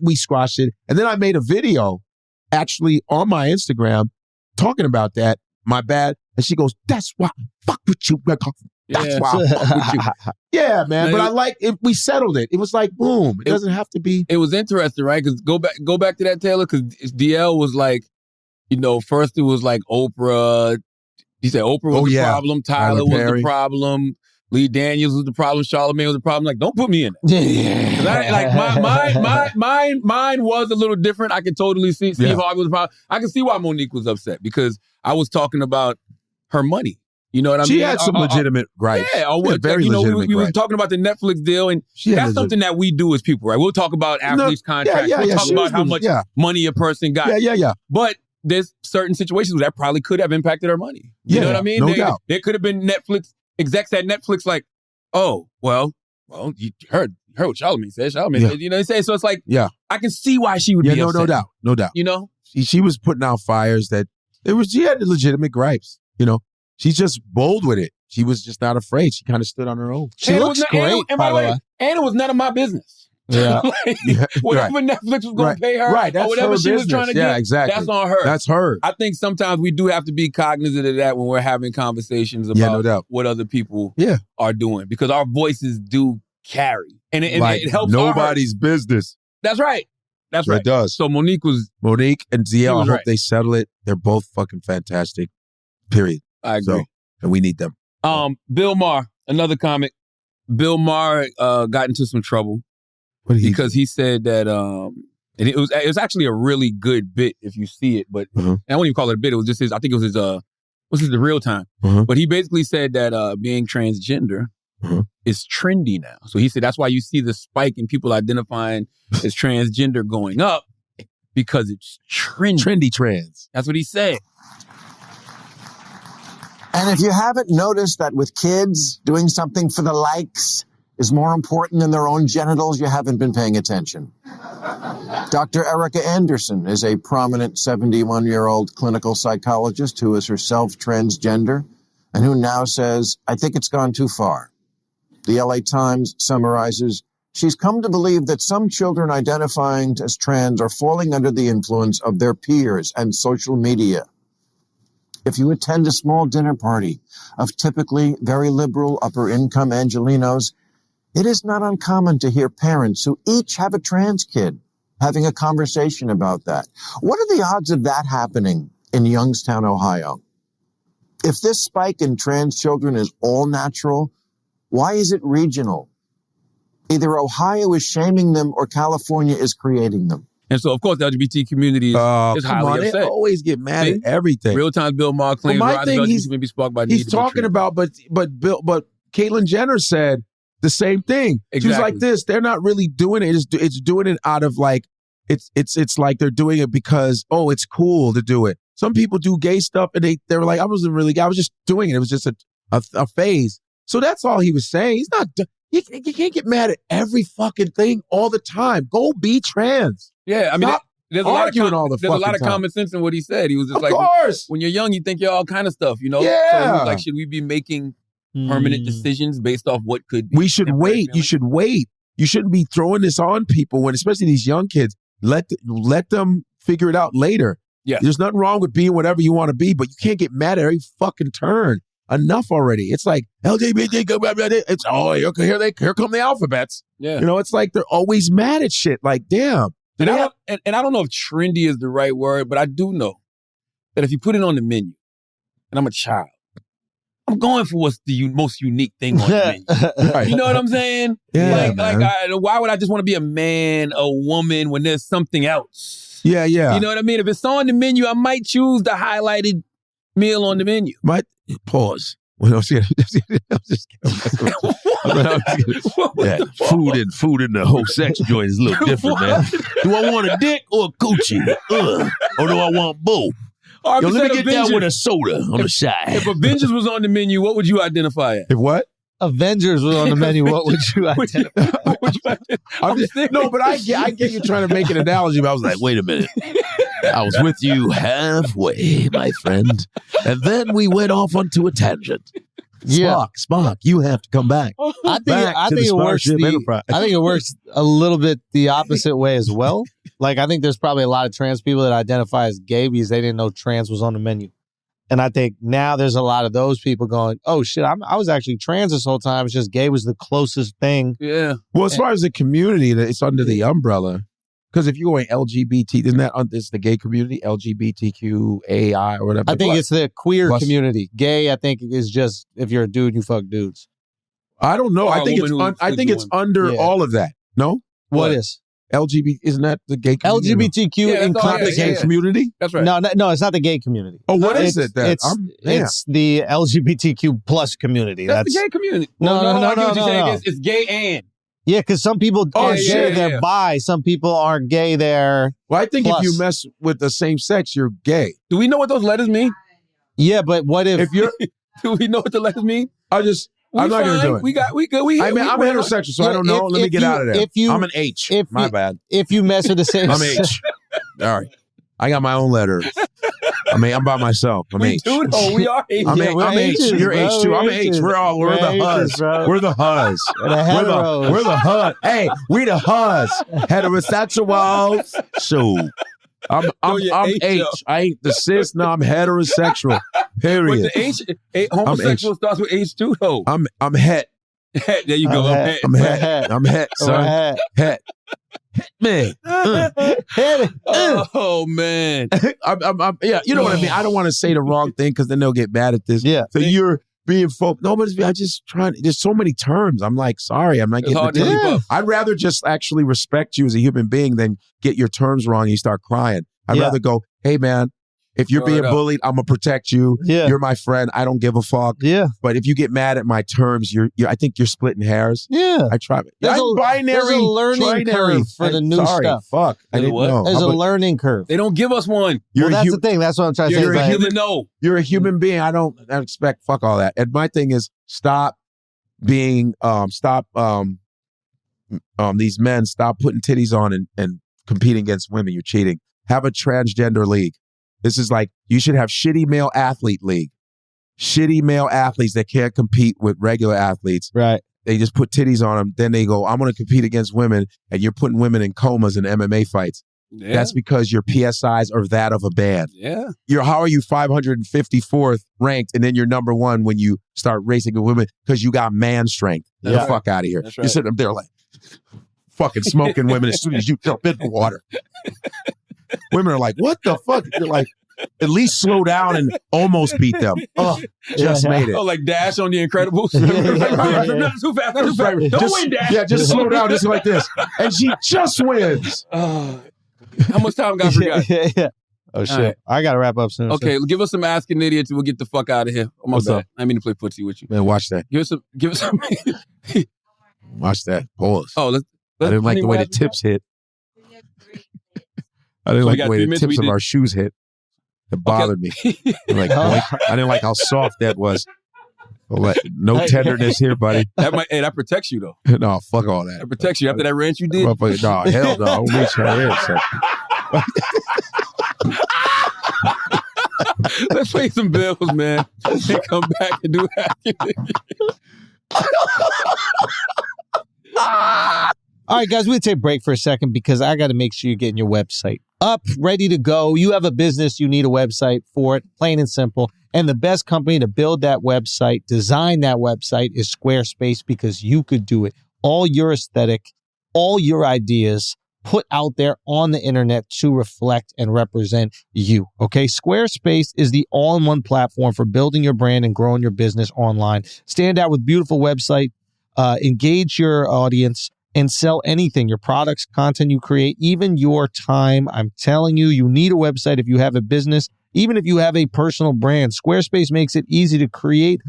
we squashed it. And then I made a video actually on my Instagram talking about that. My bad. And she goes, that's why I fuck with you. That's why I fuck with you. Yeah, man. But I like it. We settled it. It was like, boom. It doesn't have to be.
It was interesting, right? Because go back to that, Taylor, because DL was like, first it was like Oprah. He said Oprah was the problem. Tyler was the problem. Lee Daniels was the problem. Charlamagne was the problem. Like, don't put me in it. Mine was a little different. I can totally see Steve Harvey was the problem. I can see why Monique was upset because I was talking about her money. You know what I mean?
She had some legitimate gripes.
Yeah,
very legitimate
we were talking about the Netflix deal, and that's something that we do as people, right? We'll talk about athletes' contracts. We'll talk about how much money a person got.
Yeah.
But there's certain situations where that probably could have impacted her money. You know what I mean?
No doubt.
There could have been Netflix execs at Netflix like, oh, well, you heard what Charlamagne said. Charlamagne said, you know what I'm saying? So it's like, I can see why she would be upset.
No doubt.
You know?
She was putting out fires that she had legitimate gripes, She's just bold with it. She was just not afraid. She kind of stood on her own.
She looks great, by the way.
And it was none of my business.
Yeah.
Whatever Netflix was going to pay her,
that's
or whatever
her
she was trying to get,
exactly.
that's on her.
That's her.
I think sometimes we do have to be cognizant of that when we're having conversations about what other people are doing, because our voices do carry. And it helps
nobody's business.
That's right. That's right.
It does.
So Monique
and DL, I hope they settle it. They're both fucking fantastic. Period.
I agree.
And we need them.
Bill Maher, another comic. Bill Maher got into some trouble because he said that and it was actually a really good bit if you see it, but I won't even call it a bit. It was just I think it was his This is the real time. But he basically said that being transgender is trendy now. So he said that's why you see the spike in people identifying as transgender going up, because it's trendy.
Trendy trans.
That's what he said.
And if you haven't noticed that with kids, doing something for the likes is more important than their own genitals, you haven't been paying attention. Dr. Erica Anderson is a prominent 71-year-old clinical psychologist who is herself transgender and who now says, I think it's gone too far. The LA Times summarizes, she's come to believe that some children identifying as trans are falling under the influence of their peers and social media. If you attend a small dinner party of typically very liberal upper-income Angelenos, it is not uncommon to hear parents who each have a trans kid having a conversation about that. What are the odds of that happening in Youngstown, Ohio? If this spike in trans children is all natural, why is it regional? Either Ohio is shaming them or California is creating them.
And so, of course, the LGBT community is highly upset.
They always get mad at everything.
Real Time's Bill Maher claims
my thing, he's talking about, but Caitlyn Jenner said the same thing.
Exactly.
She was like this. They're not really doing it. It's doing it out of like, it's like they're doing it because, oh, it's cool to do it. Some people do gay stuff and they were like, I wasn't really gay. I was just doing it. It was just a phase. So that's all he was saying. He's not, you can't get mad at every fucking thing all the time. Go be trans.
Yeah, I mean, there's a lot of
time.
common sense in what he said. He was just
of course.
When you're young, you think you're all kind of stuff, you know?
Yeah.
So he was like, should we be making permanent decisions based off what could be?
We should wait. You should wait. You shouldn't be throwing this on people when, especially these young kids. Let them figure it out later.
Yeah.
There's nothing wrong with being whatever you want to be, but you can't get mad at every fucking turn. Enough already. It's like LGBT. It's here come the alphabets.
Yeah.
You know, it's like they're always mad at shit. Like, damn.
And I don't know if trendy is the right word, but I do know that if you put it on the menu, and I'm a child, I'm going for what's the most unique thing on the menu.
Right.
You know what I'm saying?
Yeah,
why would I just want to be a man, a woman, when there's something else?
Yeah.
You know what I mean? If it's on the menu, I might choose the highlighted meal on the menu.
Pause. Well, I'm just kidding. Food in the whole sex joint is a little different, man. Do I want a dick or a coochie? Or do I want both? Yo, let me get down with a soda on the side.
If Avengers was on the menu, what would you identify as?
If what?
Avengers was on the menu, what would you identify?
No, but I get you trying to make an analogy, but I was like, wait a minute. I was with you halfway, my friend. And then we went off onto a tangent. Spock, you have to come back.
I think it works a little bit the opposite way as well. Like, I think there's probably a lot of trans people that identify as gay because they didn't know trans was on the menu. And I think now there's a lot of those people going, oh, shit, I was actually trans this whole time. It's just gay was the closest thing.
Yeah.
Well, as far as the community, it's under the umbrella. Because if you're going LGBT, isn't that it's the gay community, LGBTQAI or whatever?
I think it's the queer community. Gay, I think, is just if you're a dude, you fuck dudes.
I don't know. I think it's under all of that. No?
What is?
LGBT, isn't that the gay community?
LGBTQ includes
the gay community?
That's right.
No, it's not the gay community.
Oh, what is it then?
It's the LGBTQ plus community.
That's the gay community.
No.
It's gay and.
Yeah, because some people they're bi. Some people aren't gay. They're
well. I think if you mess with the same sex, you're gay.
Do we know what those letters mean?
Yeah, but what if
you're?
Do we know what the letters mean?
I'm not going to do it.
We good.
I'm heterosexual, so I don't know. Let me get out of there. I'm an H. My bad.
If you mess with the same,
I'm H. All right, I got my own letters. I'm by myself. I'm H.
We are H.
I'm H. You're H too. I'm H. We're the huzz. We're the huzz. We're the huzz. Hey, we the huzz. Heterosexuals. So I'm H. I ain't the cis. No, I'm heterosexual. Period.
But the H, homosexual starts with H too, though.
I'm het.
There you go.
I'm het, son. Het. Man.
Oh man.
Yeah, you know what I mean? I don't want to say the wrong thing because then they'll get mad at this.
Yeah.
So you're being folk. No, but I just trying. There's so many terms. I'm like, sorry, I'm not getting the terms. I'd rather just actually respect you as a human being than get your terms wrong and you start crying. I'd rather go, hey man, If you're being bullied, I'm gonna protect you.
Yeah.
You're my friend. I don't give a fuck.
Yeah.
But if you get mad at my terms, I think you're splitting hairs.
Yeah.
I try.
There's a learning curve for the new stuff.
Fuck. I didn't know.
There's a learning curve.
They don't give us one.
That's the thing. That's what I'm trying to say.
You're a human being. I don't expect fuck all that. And my thing is stop being these men stop putting titties on and competing against women. You're cheating. Have a transgender league. This is like, you should have shitty male athlete league. Shitty male athletes that can't compete with regular athletes.
Right.
They just put titties on them. Then they go, I'm going to compete against women. And you're putting women in comas in MMA fights. Yeah. That's because your PSIs are that of a band.
Yeah.
How are you 554th ranked and then you're number one when you start racing with women? Because you got man strength. Get the fuck out of here. Right. You're sitting up there like fucking smoking women as soon as you jump in the water. Women are like, what the fuck? You're like, at least slow down and almost beat them. Oh, just made it.
Oh, like Dash on The Incredibles. Not too fast, not too fast. Don't win, Dash.
Yeah, just slow down, just like this. And she just wins.
How much time Godfrey got?
Oh, shit. Right. I got to wrap up soon.
Okay, give us some Asking Idiots and we'll get the fuck out of here.
What's up?
I mean to play footsie with you.
Man, watch that.
Give us some.
Watch that. Pause.
Oh,
I didn't like the way the tips hit. I didn't like the way the tips of our shoes hit. It bothered me. I didn't like how soft that was. No tenderness here, buddy.
That protects you, though.
No, fuck all that.
That protects you after that rant you did.
No, hell no. I don't reach her here. So.
Let's pay some bills, man. And come back and do that.
All right, guys, we'll take a break for a second because I got to make sure you're getting your website up, ready to go. You have a business, you need a website for it, plain and simple. And the best company to build that website, design that website is Squarespace because you could do it. All your aesthetic, all your ideas put out there on the internet to reflect and represent you, okay? Squarespace is the all-in-one platform for building your brand and growing your business online. Stand out with beautiful website, engage your audience, and sell anything, your products, content you create, even your time. I'm telling you, you need a website if you have a business, even if you have a personal brand. Squarespace makes it easy to create,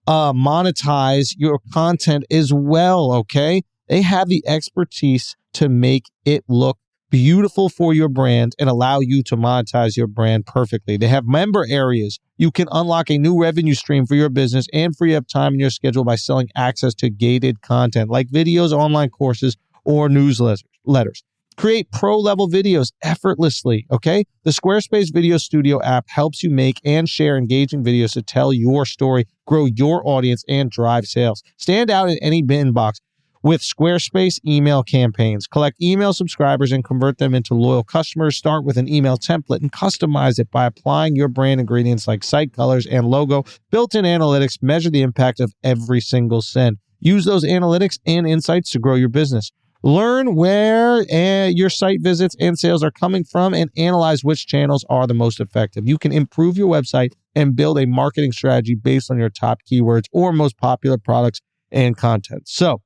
monetize your content as well, okay? They have the expertise to make it look beautiful for your brand and allow you to monetize your brand perfectly. They have member areas. You can unlock a new revenue stream for your business and free up time in your schedule by selling access to gated content like videos, online courses, or newsletters. Create pro-level videos effortlessly, okay? The Squarespace Video Studio app helps you make and share engaging videos to tell your story, grow your audience, and drive sales. Stand out in any inbox with Squarespace email campaigns. Collect email subscribers and convert them into loyal customers. Start with an email template and customize it by applying your brand ingredients like site colors and logo. Built-in analytics measure the impact of every single send. Use those analytics and insights to grow your business. Learn where your site visits and sales are coming from and analyze which channels are the most effective. You can improve your website and build a marketing strategy based on your top keywords or most popular products and content. So,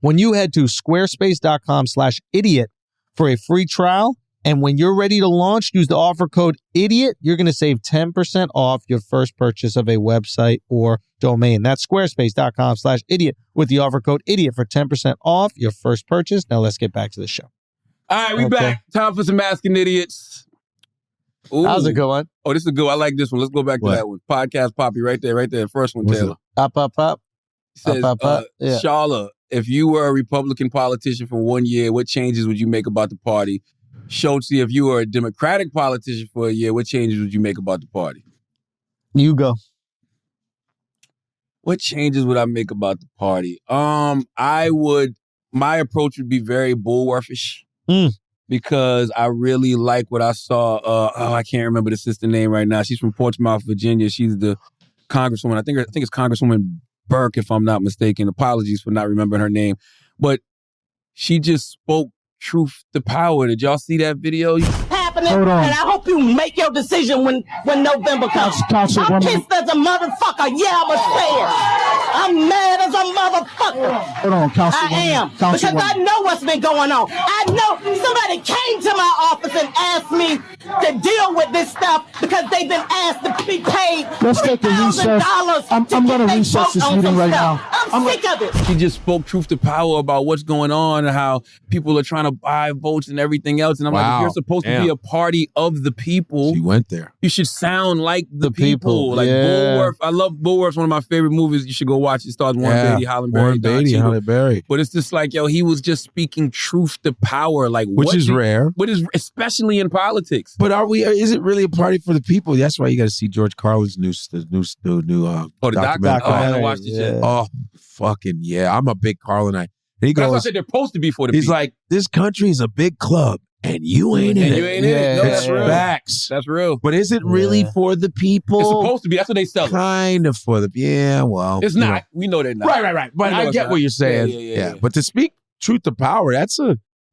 when you head to squarespace.com/idiot for a free trial, and when you're ready to launch, use the offer code IDIOT. You're going to save 10% off your first purchase of a website or domain. That's squarespace.com/idiot with the offer code IDIOT for 10% off your first purchase. Now let's get back to the show.
All right, we back. Time for some Asking Idiots. Ooh.
That was a good one.
Oh, this is a good one. I like this one. Let's go back to that one. Podcast Poppy right there. The first one, Taylor.
Up.
It says,
Yeah.
Sharla, if you were a Republican politician for 1 year, what changes would you make about the party? Shulz, if you were a Democratic politician for a year, what changes would you make about the party?
You go.
What changes would I make about the party? My approach would be very bulwarkish because I really like what I saw. I can't remember the sister name right now. She's from Portsmouth, Virginia. She's the congresswoman. I think it's Congresswoman Burke, if I'm not mistaken. Apologies for not remembering her name. But she just spoke truth to power. Did y'all see that video?
Happening, and I hope you make your decision when November comes. I'm pissed as a motherfucker. Yeah, I'm a fair. I'm mad as a motherfucker.
Hold on, Councilwoman.
I am. Because I know what's been going on. I know somebody came to my office and asked me to deal with this stuff because they've been asked to be paid
Let's take a recess. I'm going to recess this meeting right now.
I'm sick of it.
He just spoke truth to power about what's going on and how people are trying to buy votes and everything else. And I'm like, if you're supposed to be a party of the people,
She went there.
you should sound like the people. Like Bulworth. I love Bulworth's one of my favorite movies. You should go watch it. It stars Warren Beatty, Holland Berry,
Warren Beatty, Holland Berry.
But it's just like, yo, he was just speaking truth to power. Like,
Which is rare.
But is especially in politics.
But is it really a party for the people? That's why you got to see George Carlin's new
the
documentary.
Oh, I haven't watched it yet.
Oh, fucking yeah. I'm a big Carlinite. And he
That's why I
goes,
said they're supposed to be for the
he's
people.
like, this country is a big club and you ain't in it.
You ain't in it. No, that's real.
Facts.
That's real.
But is it really for the people?
It's supposed to be. That's what they sell it.
Kind of for the, well.
It's
you
not.
know.
We know they're not.
Right. But I get what you're saying.
Yeah.
But to speak truth to power, it's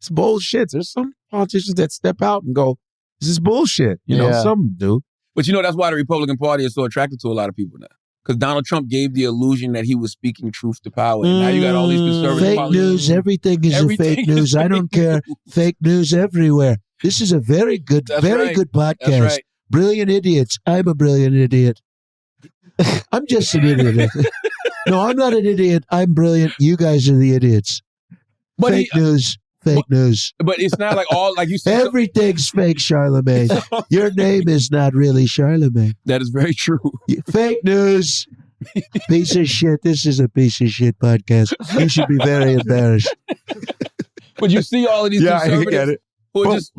bullshit. There's some politicians that step out and go, this is bullshit. You know, some do.
But you know, that's why the Republican Party is so attracted to a lot of people now. Because Donald Trump gave the illusion that he was speaking truth to power. And now you got all these conservative
Fake
politicians.
news. Everything is a fake news. I don't care. Fake news everywhere. This is a very good
That's
good podcast.
That's right.
Brilliant idiots. I'm a brilliant idiot. I'm just an idiot. No, I'm not an idiot. I'm brilliant. You guys are the idiots.
But
Fake news. Fake news.
But it's not like all, like you said.
Everything's fake, Charlemagne. Your name is not really Charlemagne.
That is very true.
Fake news. Piece of shit. This is a piece of shit podcast. You should be very embarrassed.
But you see all of these
I
conservatives
get it.
who are just,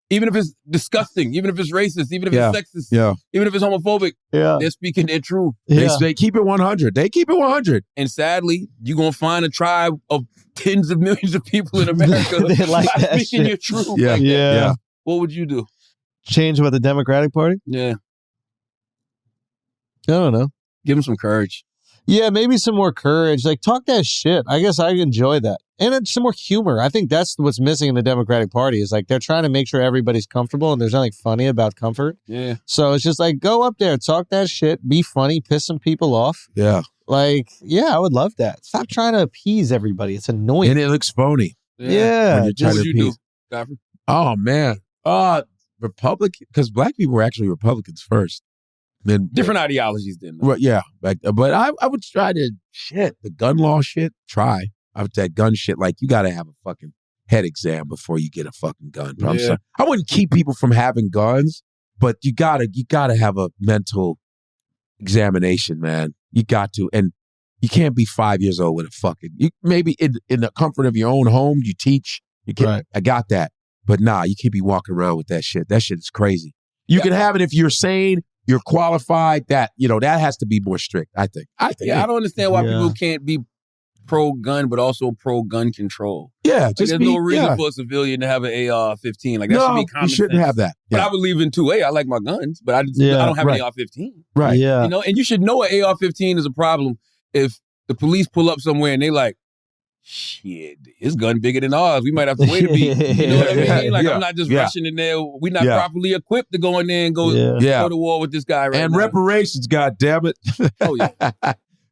even if it's disgusting, even if it's racist, even if it's sexist, even if it's homophobic, they're speaking their truth.
They keep it 100. They keep it 100.
And sadly, you're going to find a tribe of tens of millions of people in America
They like
not
that
speaking
shit.
your truth.
Yeah.
What would you do?
Change what, the Democratic Party?
Yeah.
I don't know.
Give them some courage.
Yeah, maybe some more courage. Like, talk that shit. I guess I enjoy that. And it's some more humor. I think that's what's missing in the Democratic Party is like they're trying to make sure everybody's comfortable and there's nothing funny about comfort.
Yeah.
So it's just like, go up there, talk that shit, be funny, piss some people off.
Yeah.
Like, yeah, I would love that. Stop trying to appease everybody. It's annoying.
And it looks phony.
Yeah.
When you're trying
What would
to
you do,
appease.
Godfrey?
Oh, man. Republican, because black people were actually Republicans first. Then
Different ideologies then.
Right, yeah. But I would try to, the gun law shit, try. That gun shit, like, you got to have a fucking head exam before you get a fucking gun. But I'm sorry. I wouldn't keep people from having guns, but you gotta have a mental examination, man. You got to. And you can't be 5 years old with a fucking, maybe in the comfort of your own home, you teach. You can,
Right.
I got that. But nah, you can't be walking around with that shit. That shit is crazy. You can have it if you're sane, you're qualified, that has to be more strict, I think.
I don't understand why people can't be pro-gun, but also pro-gun control.
Yeah,
Like, there's no reason for a civilian to have an AR-15. Like, that should be common
you shouldn't
sense.
have that.
But I believe in 2A. I like my guns, but I don't have an AR-15.
Right.
Yeah.
You know, and you should know an AR-15 is a problem if the police pull up somewhere and they like, shit, his gun bigger than ours. We might have to wait a beat. You know what I mean? Like, I'm not just rushing in there. We're not properly equipped to go in there and go to war with this guy right
and
now.
reparations, goddammit.
Oh, yeah.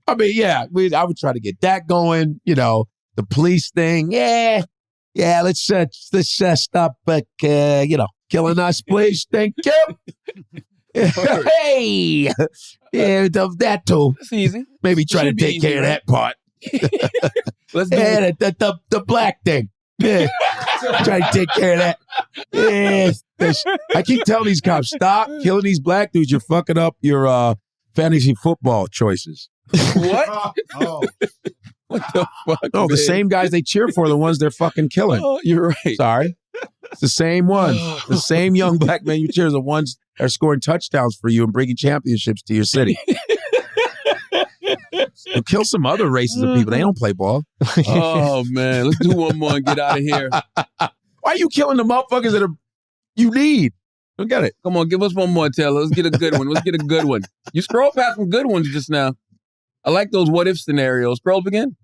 I mean, I would try to get that going. You know, the police thing. Yeah. Let's stop, killing us, please. Thank you. Hey, that too.
It's easy.
Maybe try to
Should be
take
easy,
care of
right?
that part.
Let's do
Yeah,
it.
the black thing. Yeah. Try to take care of that. Yeah. I keep telling these cops, stop killing these black dudes. You're fucking up your fantasy football choices.
What? What the fuck?
No, the
man?
same guys they cheer for are the ones they're fucking killing.
Oh, you're right.
Sorry. It's the same ones. The same young black men you cheer are the ones that are scoring touchdowns for you and bringing championships to your city. You'll kill some other races of people. They don't play ball.
Oh, man. Let's do one more and get out of here.
Why are you killing the motherfuckers that you need? Don't get it.
Come on, give us one more, Taylor. Let's get a good one. Let's get a good one. You scroll past some good ones just now. I like those what-if scenarios. Scroll up again.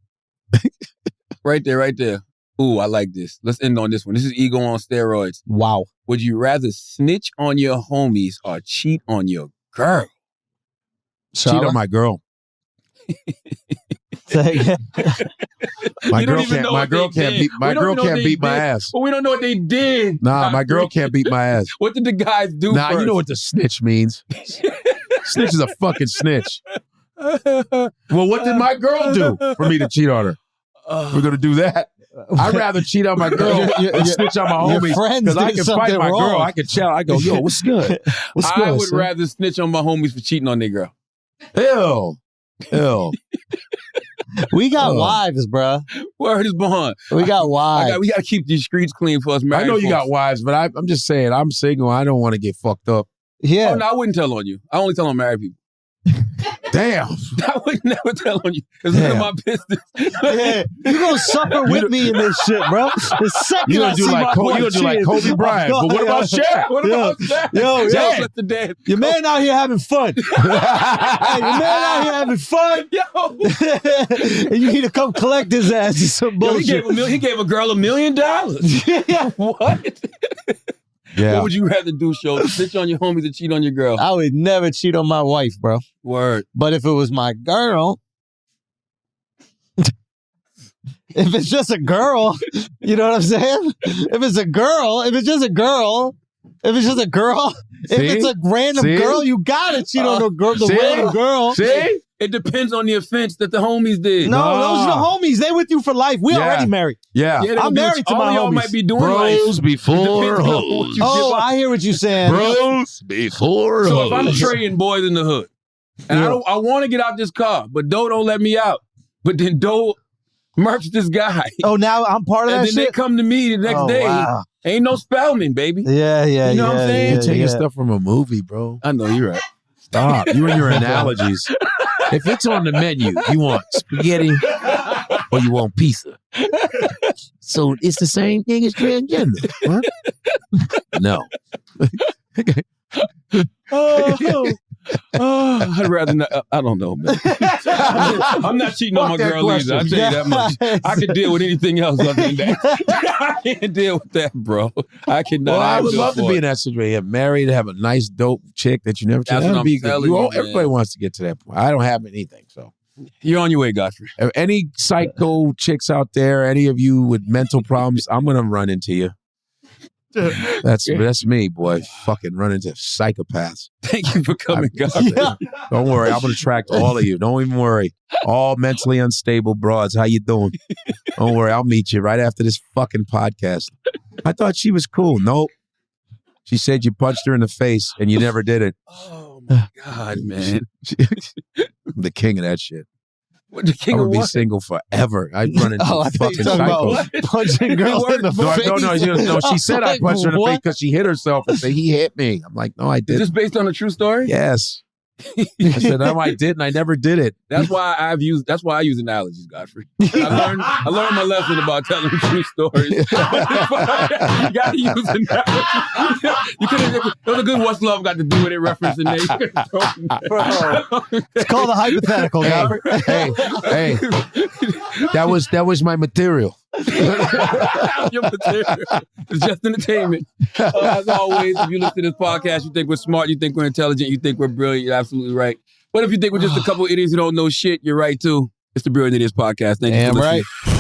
Right there. Ooh, I like this. Let's end on this one. This is ego on steroids.
Wow.
Would you rather snitch on your homies or cheat on your girl?
Cheat on my girl. My girl can't beat my ass.
But we don't know what they did.
Nah, my girl can't beat my ass.
What did the guys do
Nah,
first?
you know what the snitch means. Snitch is a fucking snitch. Well, what did my girl do for me to cheat on her? We're going to do that. I'd rather cheat on my girl than snitch on my homies. Because I can fight my girl. I can chow. I go, yo, what's good? What's good,
I would
son?
rather snitch on my homies for cheating on their girl.
Ew.
We got wives, bro.
Word is bond.
We got wives.
We got to keep these streets clean for us married
I know you
folks.
got wives, but I'm just saying, I'm single. I don't want to get fucked up.
Yeah.
Oh, no, I wouldn't tell on you. I only tell on married people.
Damn.
I would never tell on you. It's none of my business.
Yeah, you gonna suffer with me in this shit, bro. The second
You
I
gonna do
see
like
my
Kobe,
boy
you gonna do like
cheating,
Kobe Bryant. But what about Shaq?
What about that?
Yo,
That's the dad.
your man out here having fun. Hey, your man out here having fun.
Yo.
And you need to come collect his ass. It's some
Yo,
bullshit.
he gave a girl $1 million.
Yeah.
What?
Yeah.
What would you rather do, Shulz? Snitch on your homies or cheat on your girl?
I would never cheat on my wife, bro.
Word.
But if it was my girl, if it's just a girl, you know what I'm saying? If it's just a girl, if it's a random girl, you gotta cheat on the random girl.
See?
It depends on the offense that the homies did.
No, those are the homies. They with you for life. We already married.
Yeah.
I'm married to my
all y'all
homies.
might be doing
Bros
life.
before hoes.
Oh, I hear what you're saying.
Bros before
So
hoes.
if I'm trading boys in the hood, and I want to get out this car, but Doe don't let me out. But then Doe murks this guy.
Oh, now I'm part of
and
that
then
shit?
they come to me the next day.
Wow.
Ain't no Spellman, baby.
Yeah.
You know what I'm saying?
You're taking stuff from a movie, bro.
I know, you're right.
Stop. You and your analogies. If it's on the menu, you want spaghetti or you want pizza. So it's the same thing as transgender. Huh? No.
I'd rather not. I don't know, man. I'm not cheating on my girl either. I'll tell you that much. I can deal with anything else other than that. I can't deal with that, bro. I cannot.
Well, I would love to be in that situation. Married, have a nice, dope chick that you never
That's what I'm telling you,
everybody
man.
wants to get to that point. I don't have anything, so.
You're on your way, Godfrey.
If any psycho chicks out there, any of you with mental problems, I'm going to run into you. That's me, boy. Fucking run into psychopaths.
Thank you for coming, Godfrey.
Don't worry, I'm gonna attract all of you. Don't even worry. All mentally unstable broads. How you doing? Don't worry, I'll meet you right after this fucking podcast. I thought she was cool. Nope. She said you punched her in the face and you never did it.
Oh my God, man.
I'm the king of that shit.
What, the king
I'm
of
gonna be
what?
single forever. I run into
I thought
fucking
you were talking
psychos.
about punching girls in the face.
No, she said I punched her in the face
What?
because she hit herself and said he hit me. I'm like, no, I
Is
didn't.
this based on a true story?
Yes. I said, no, I didn't. I never did it.
That's why I use analogies, Godfrey. I learned my lesson about telling true stories. You gotta use analogies. You couldn't. That was a good "What's Love Got to Do with It" reference in there.
It's called a hypothetical, Godfrey.
Hey, that was my material.
Your material. It's just entertainment. As always, if you listen to this podcast, you think we're smart, you think we're intelligent, you think we're brilliant, you're absolutely right. But if you think we're just a couple idiots who don't know shit, you're right too. It's the Brilliant Idiots Podcast. Thank you for listening.
Right.